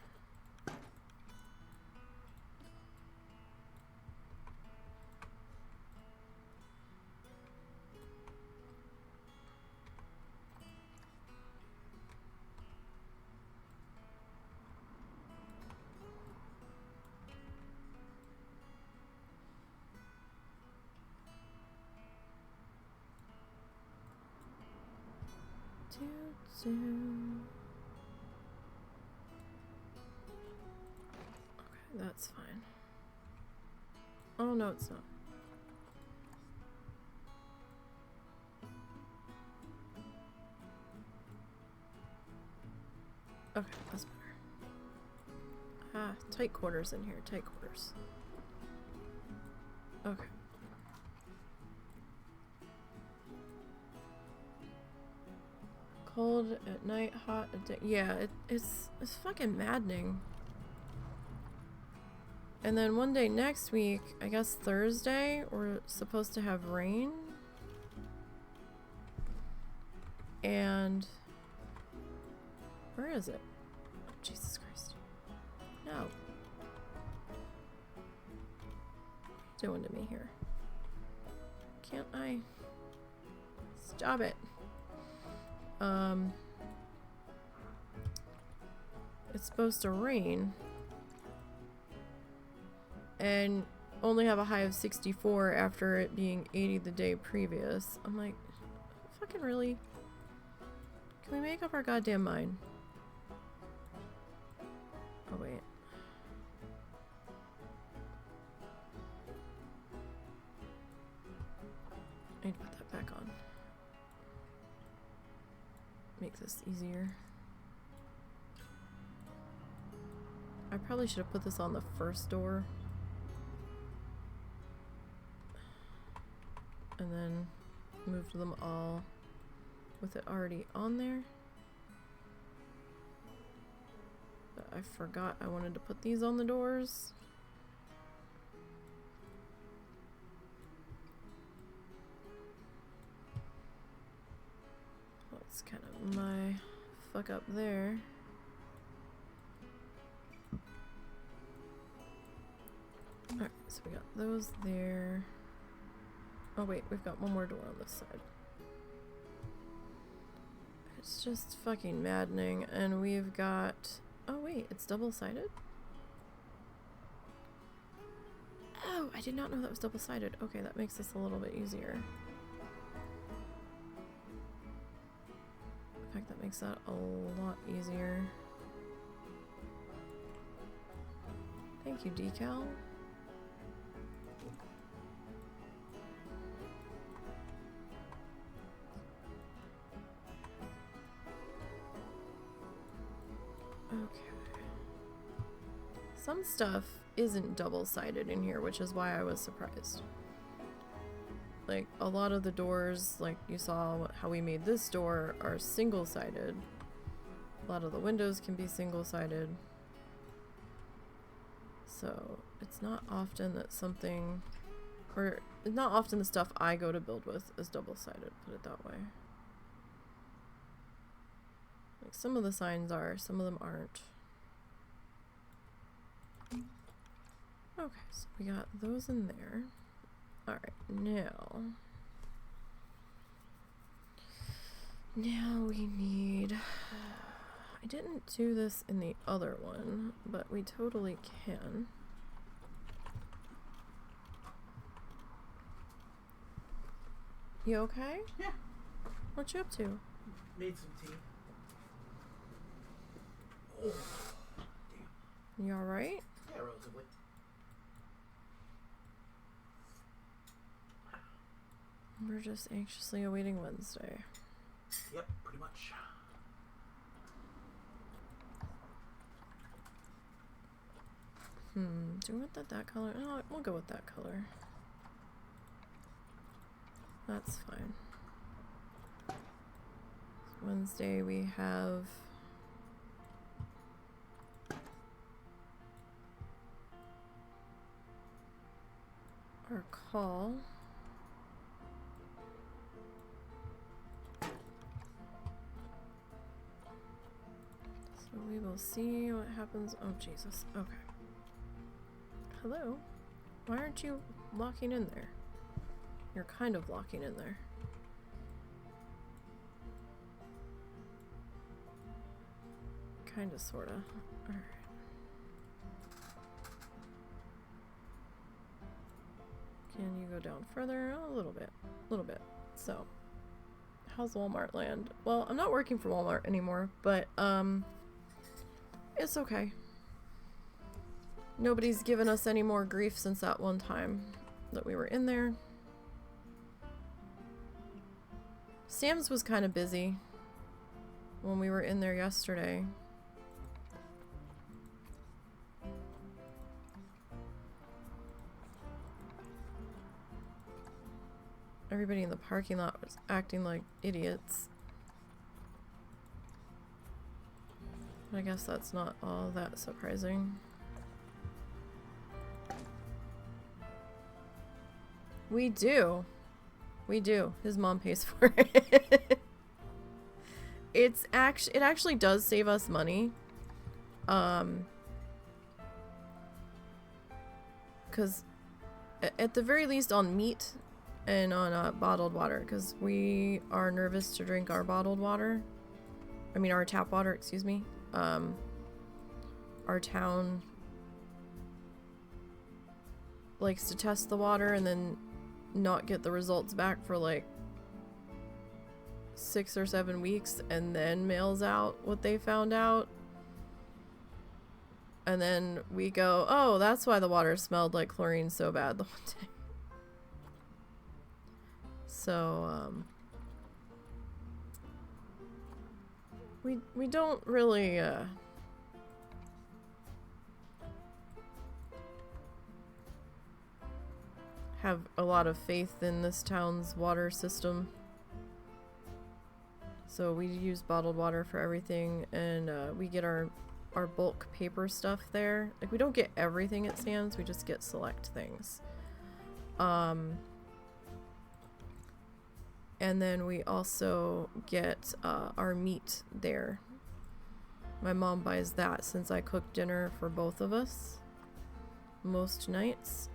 A: Okay, that's fine. Oh no, it's not. Okay, that's better. Ah, tight quarters in here, tight quarters. Okay. Cold at night, hot at day. Yeah, it's fucking maddening. And then one day next week, I guess Thursday, we're supposed to have rain. And where is it? Oh, Jesus Christ. No. What are you doing to me here? Can't I? Stop it. It's supposed to rain and only have a high of 64 after it being 80 the day previous. I'm like, fucking really? Can Can we make up our goddamn mind? Oh, wait. I need to put that back on. Make this easier. I probably should have put this on the first door. And then moved them all with it already on there. But I forgot I wanted to put these on the doors. That's kind of my fuck up there. Alright, so we got those there. Oh wait, we've got one more door on this side. It's just fucking maddening. And we've got... Oh wait, it's double-sided? Oh, I did not know that was double-sided. Okay, that makes this a little bit easier. In fact, that makes that a lot easier. Thank you, decal. Okay. Some stuff isn't double-sided in here, which is why I was surprised. Like, a lot of the doors, like you saw how we made this door, are single-sided. A lot of the windows can be single-sided. So, it's not often that something, or it's not often the stuff I go to build with is double-sided, put it that way. Like, some of the signs are, some of them aren't. Okay, so we got those in there. Alright, now we need... I didn't do this in the other one, but we totally can. You okay?
B: Yeah.
A: What you up to?
B: Made some tea. Oh, damn.
A: You alright?
B: Yeah, relatively.
A: We're just anxiously awaiting Wednesday.
B: Yep, pretty much.
A: Do we want that color? No, we'll go with that color. That's fine. Wednesday we have our call. So we will see what happens. Oh, Jesus. Okay. Hello? Why aren't you locking in there? You're kind of locking in there. Kinda, sorta. Alright. Can you go down further? Oh, a little bit. A little bit. So, how's Walmart land? Well, I'm not working for Walmart anymore, but, it's okay. Nobody's given us any more grief since that one time that we were in there. Sam's was kind of busy when we were in there yesterday. Everybody in the parking lot was acting like idiots. I guess that's not all that surprising. We do. We do. His mom pays for it. It actually does save us money. Cause at the very least on meat and on bottled water, because we are nervous to drink our bottled water. I mean our tap water, excuse me. Our town likes to test the water and then not get the results back for like 6 or 7 weeks and then mails out what they found out. And then we go, oh, that's why the water smelled like chlorine so bad the one day. So, we don't really, have a lot of faith in this town's water system. So we use bottled water for everything, and we get our bulk paper stuff there. Like, we don't get everything at Sam's, we just get select things. And then we also get our meat there. My mom buys that since I cook dinner for both of us most nights.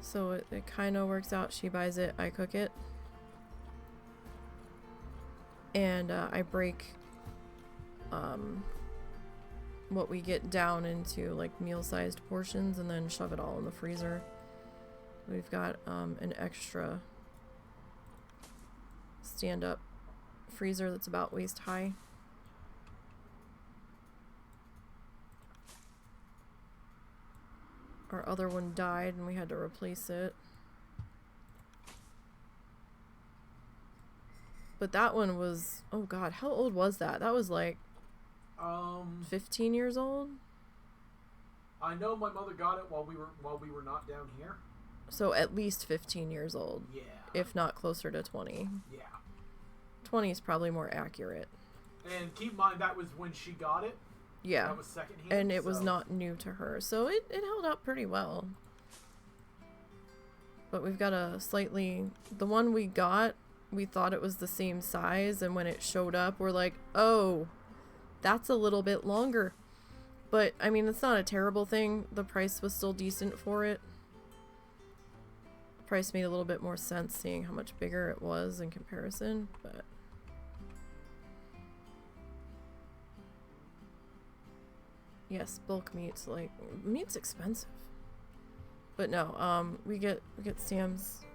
A: So it kind of works out. She buys it, I cook it. And I break what we get down into like meal-sized portions and then shove it all in the freezer. We've got an extra stand-up freezer that's about waist high. Our other one died and we had to replace it. But that one was, oh god, how old was that? That was like 15 years old.
B: I know my mother got it while we were not down here.
A: So at least 15 years old.
B: Yeah.
A: If not closer to 20.
B: Yeah.
A: 20 is probably more accurate.
B: And keep in mind that was when she got it.
A: Yeah.
B: That was secondhand.
A: And it was not new to her. So it held up pretty well. But we've got a slightly, the one we got, we thought it was the same size, and when it showed up we're like, oh, that's a little bit longer. But I mean, it's not a terrible thing. The price was still decent for it. The price made a little bit more sense seeing how much bigger it was in comparison, but yes, bulk meat's like, meat's expensive. But no, we get Sam's,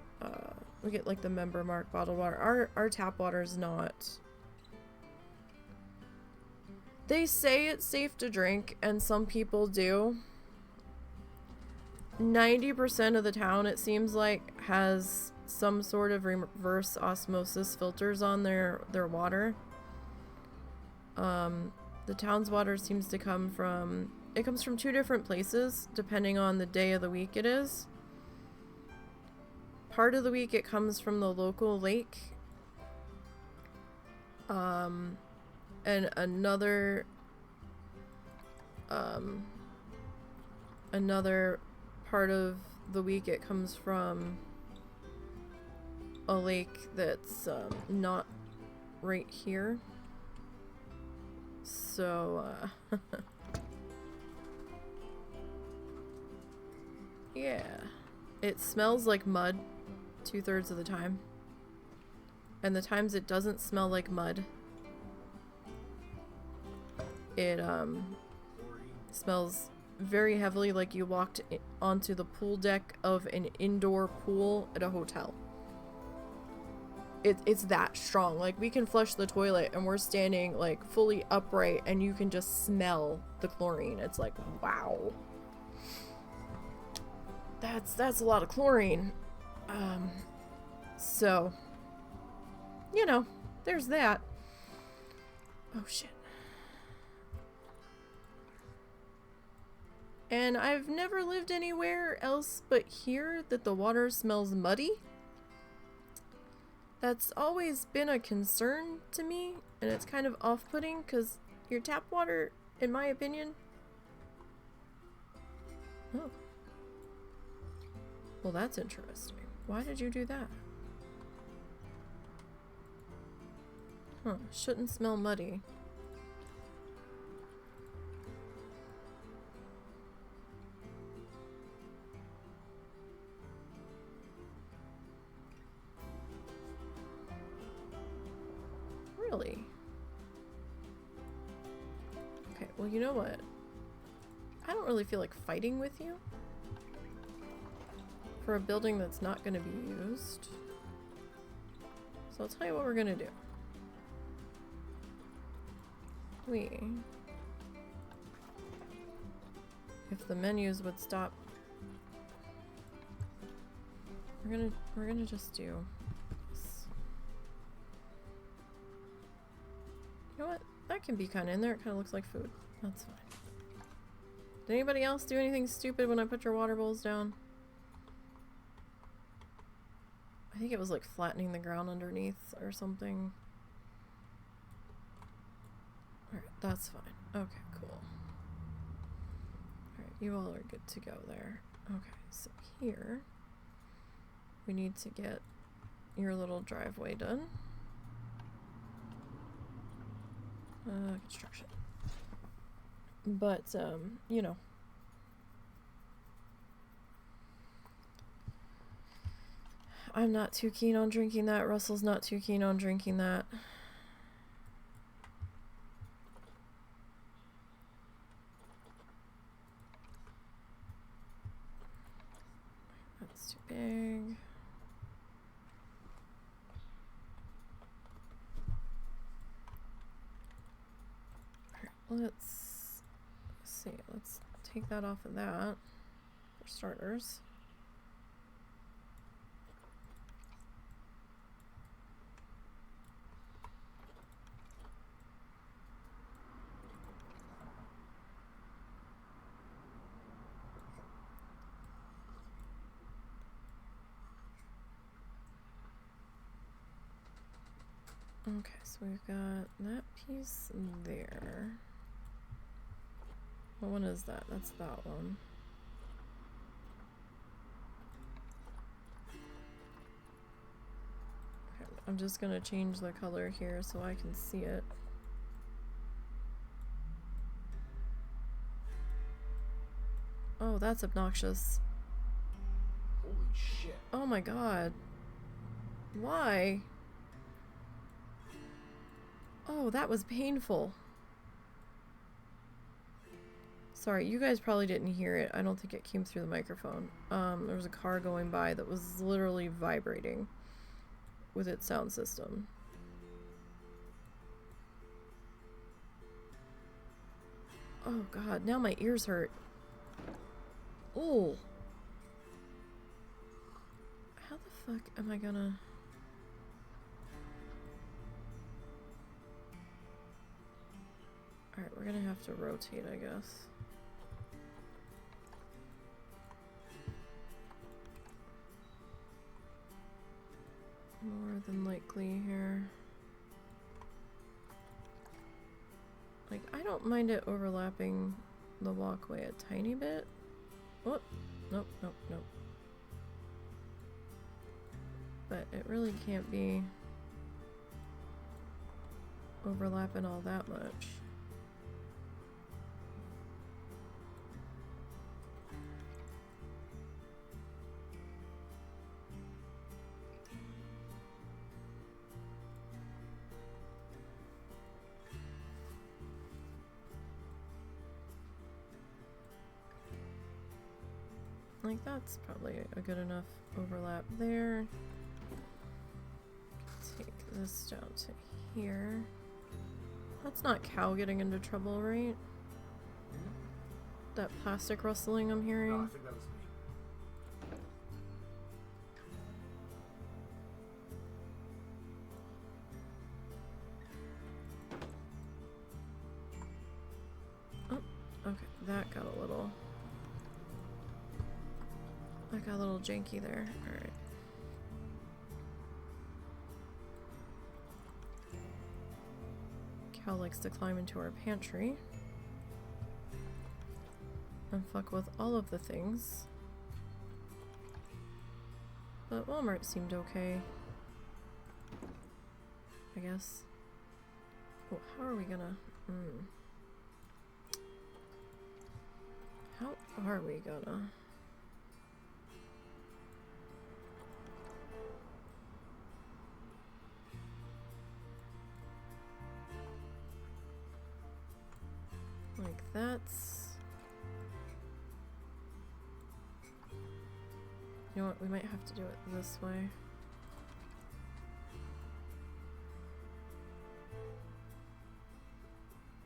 A: we get like the member mark bottled water. Our tap water is not, they say it's safe to drink, and some people do. 90% of the town, it seems like, has some sort of reverse osmosis filters on their water. The town's water seems to come from, it comes from 2 different places depending on the day of the week it is. Part of the week it comes from the local lake. And another part of the week it comes from a lake that's not right here. So yeah, it smells like mud 2/3 of the time, and the times it doesn't smell like mud, it smells very heavily like you walked onto the pool deck of an indoor pool at a hotel. It's that strong. Like, we can flush the toilet and we're standing like fully upright and you can just smell the chlorine. It's like, wow, that's a lot of chlorine. So, you know, there's that. Oh shit. And I've never lived anywhere else but here that the water smells muddy. That's always been a concern to me, and it's kind of off-putting because your tap water, in my opinion... Oh. Well, that's interesting. Why did you do that? Huh, shouldn't smell muddy. Really? Okay, well, you know what? I don't really feel like fighting with you for a building that's not going to be used. So I'll tell you what we're going to do. If the menus would stop, we're gonna just do this. You know what? That can be kind of in there. It kind of looks like food. That's fine. Did anybody else do anything stupid when I put your water bowls down? I think it was like flattening the ground underneath or something. Alright, that's fine. Okay, cool. Alright, you all are good to go there. Okay, so here we need to get your little driveway done. Construction. But, you know. I'm not too keen on drinking that. Russell's not too keen on drinking that. That's too big. Alright, let's see. Let's take that off of that for starters. Okay, so we've got that piece there. What one is that? That's that one. Okay, I'm just gonna change the color here so I can see it. Oh, that's obnoxious.
B: Holy shit.
A: Oh my god. Why? Oh, that was painful. Sorry, you guys probably didn't hear it. I don't think it came through the microphone. There was a car going by that was literally vibrating with its sound system. Oh god, now my ears hurt. Oh. How the fuck am I gonna... Alright, we're gonna have to rotate, I guess. More than likely here. Like, I don't mind it overlapping the walkway a tiny bit. Oh, nope, nope, nope. But it really can't be overlapping all that much. Like, that's probably a good enough overlap there. Take this down to here. That's not cow getting into trouble, right? That plastic rustling I'm hearing?
B: No, I think that was me.
A: Oh, okay, that got a little... That got a little janky there. Alright. Cow likes to climb into our pantry and fuck with all of the things. But Walmart seemed okay, I guess. Oh, how are we gonna... How are we gonna... Like, that's... You know what? We might have to do it this way.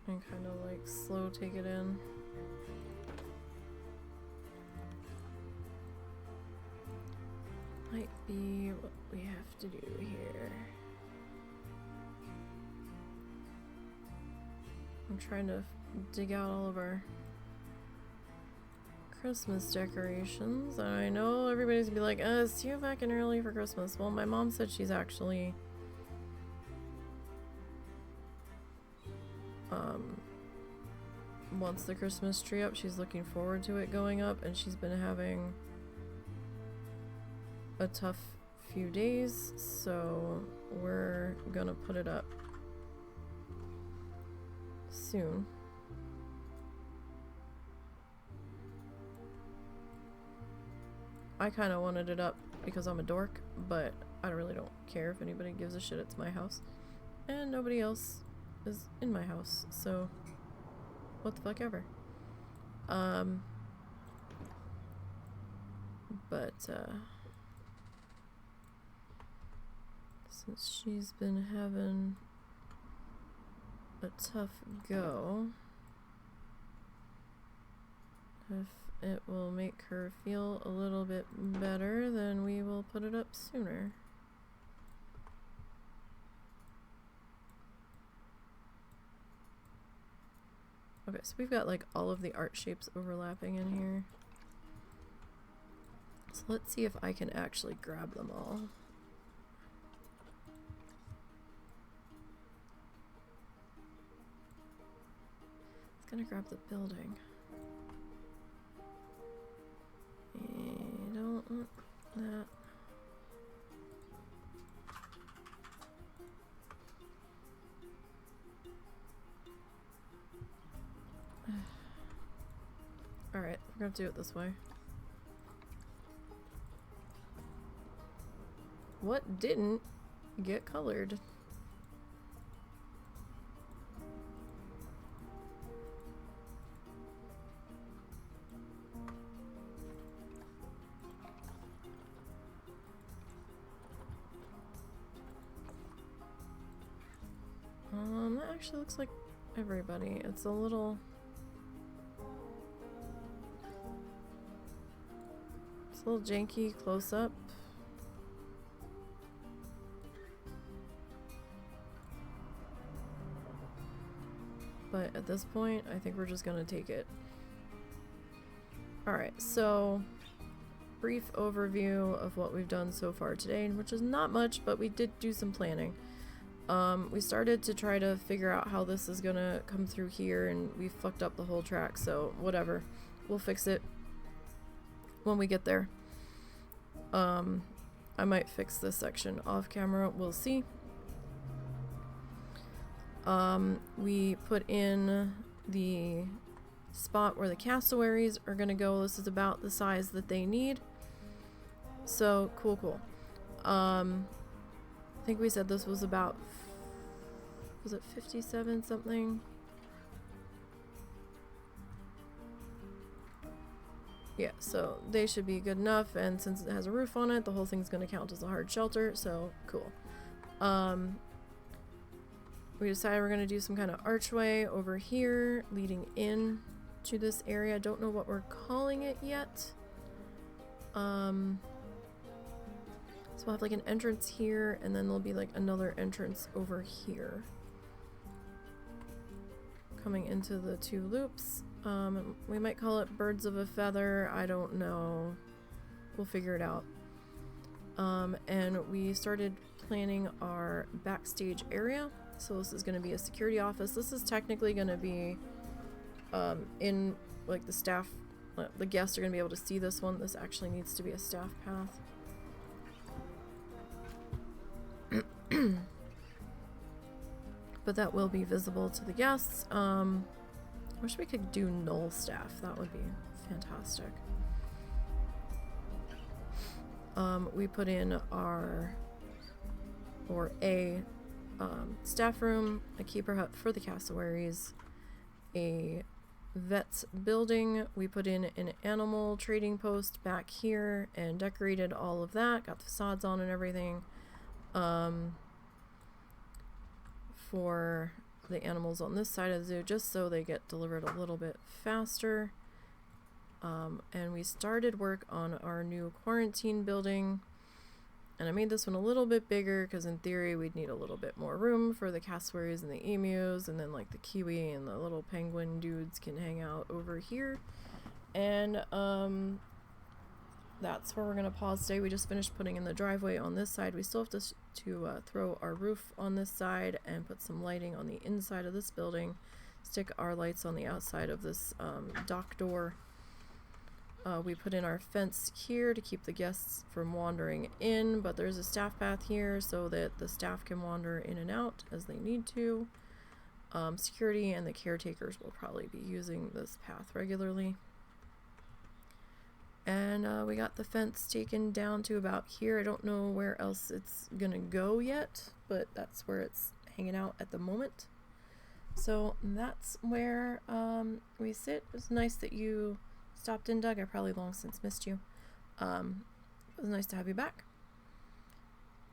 A: And kind of like slow take it in. Might be what we have to do here. I'm trying to dig out all of our Christmas decorations. And I know everybody's gonna be like, it's too fucking early for Christmas. Well, my mom said she's actually wants the Christmas tree up. She's looking forward to it going up, and she's been having a tough few days, so we're gonna put it up soon. I kind of wanted it up because I'm a dork, but I really don't care if anybody gives a shit. It's my house, and nobody else is in my house, so what the fuck ever. But since she's been having a tough go, if it will make her feel a little bit better, then we will put it up sooner. Okay, so we've got like all of the art shapes overlapping in here. So let's see if I can actually grab them all. It's gonna grab the building. I don't want that. Alright, we're gonna do it this way. What didn't get colored? That actually looks like everybody. It's a little janky close up. But at this point, I think we're just gonna take it. Alright, so brief overview of what we've done so far today, which is not much, but we did do some planning. We started to try to figure out how this is gonna come through here, and we fucked up the whole track, so whatever. We'll fix it when we get there. I might fix this section off camera, we'll see. We put in the spot where the cassowaries are gonna go. This is about the size that they need. So, cool. I think we said this was about, was it 57 something? Yeah, so they should be good enough, and since it has a roof on it, the whole thing's gonna count as a hard shelter, so cool. We decided we're gonna do some kind of archway over here leading in to this area. Don't know what we're calling it yet. So we'll have like an entrance here, and then there'll be like another entrance over here. Coming into the two loops. We might call it birds of a feather, I don't know. We'll figure it out. And we started planning our backstage area. So this is going to be a security office. This is technically going to be in like the staff, the guests are going to be able to see this one. This actually needs to be a staff path. But that will be visible to the guests. I wish we could do null staff. That would be fantastic. We put in our, or a staff room, a keeper hut for the cassowaries, a vet's building. We put in an animal trading post back here and decorated all of that. Got the facades on and everything. For the animals on this side of the zoo, just so they get delivered a little bit faster. And we started work on our new quarantine building. And I made this one a little bit bigger because in theory we'd need a little bit more room for the cassowaries and the emus, and then like the kiwi and the little penguin dudes can hang out over here. And that's where we're going to pause today. We just finished putting in the driveway on this side. We still have to throw our roof on this side and put some lighting on the inside of this building. Stick our lights on the outside of this dock door. We put in our fence here to keep the guests from wandering in, but there's a staff path here so that the staff can wander in and out as they need to. Security and the caretakers will probably be using this path regularly. And we got the fence taken down to about here. I don't know where else it's gonna go yet, but that's where it's hanging out at the moment. So that's where we sit. It was nice that you stopped in, Doug. I probably long since missed you. It was nice to have you back.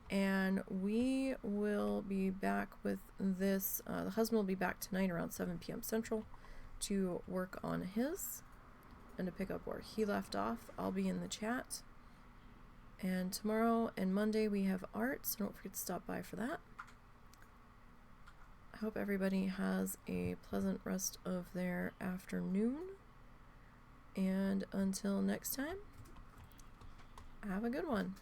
A: And we will be back with this. The husband will be back tonight around 7 p.m. Central to work on his and to pick up where he left off. I'll be in the chat. And tomorrow and Monday we have art, so don't forget to stop by for that. I hope everybody has a pleasant rest of their afternoon. And until next time, have a good one.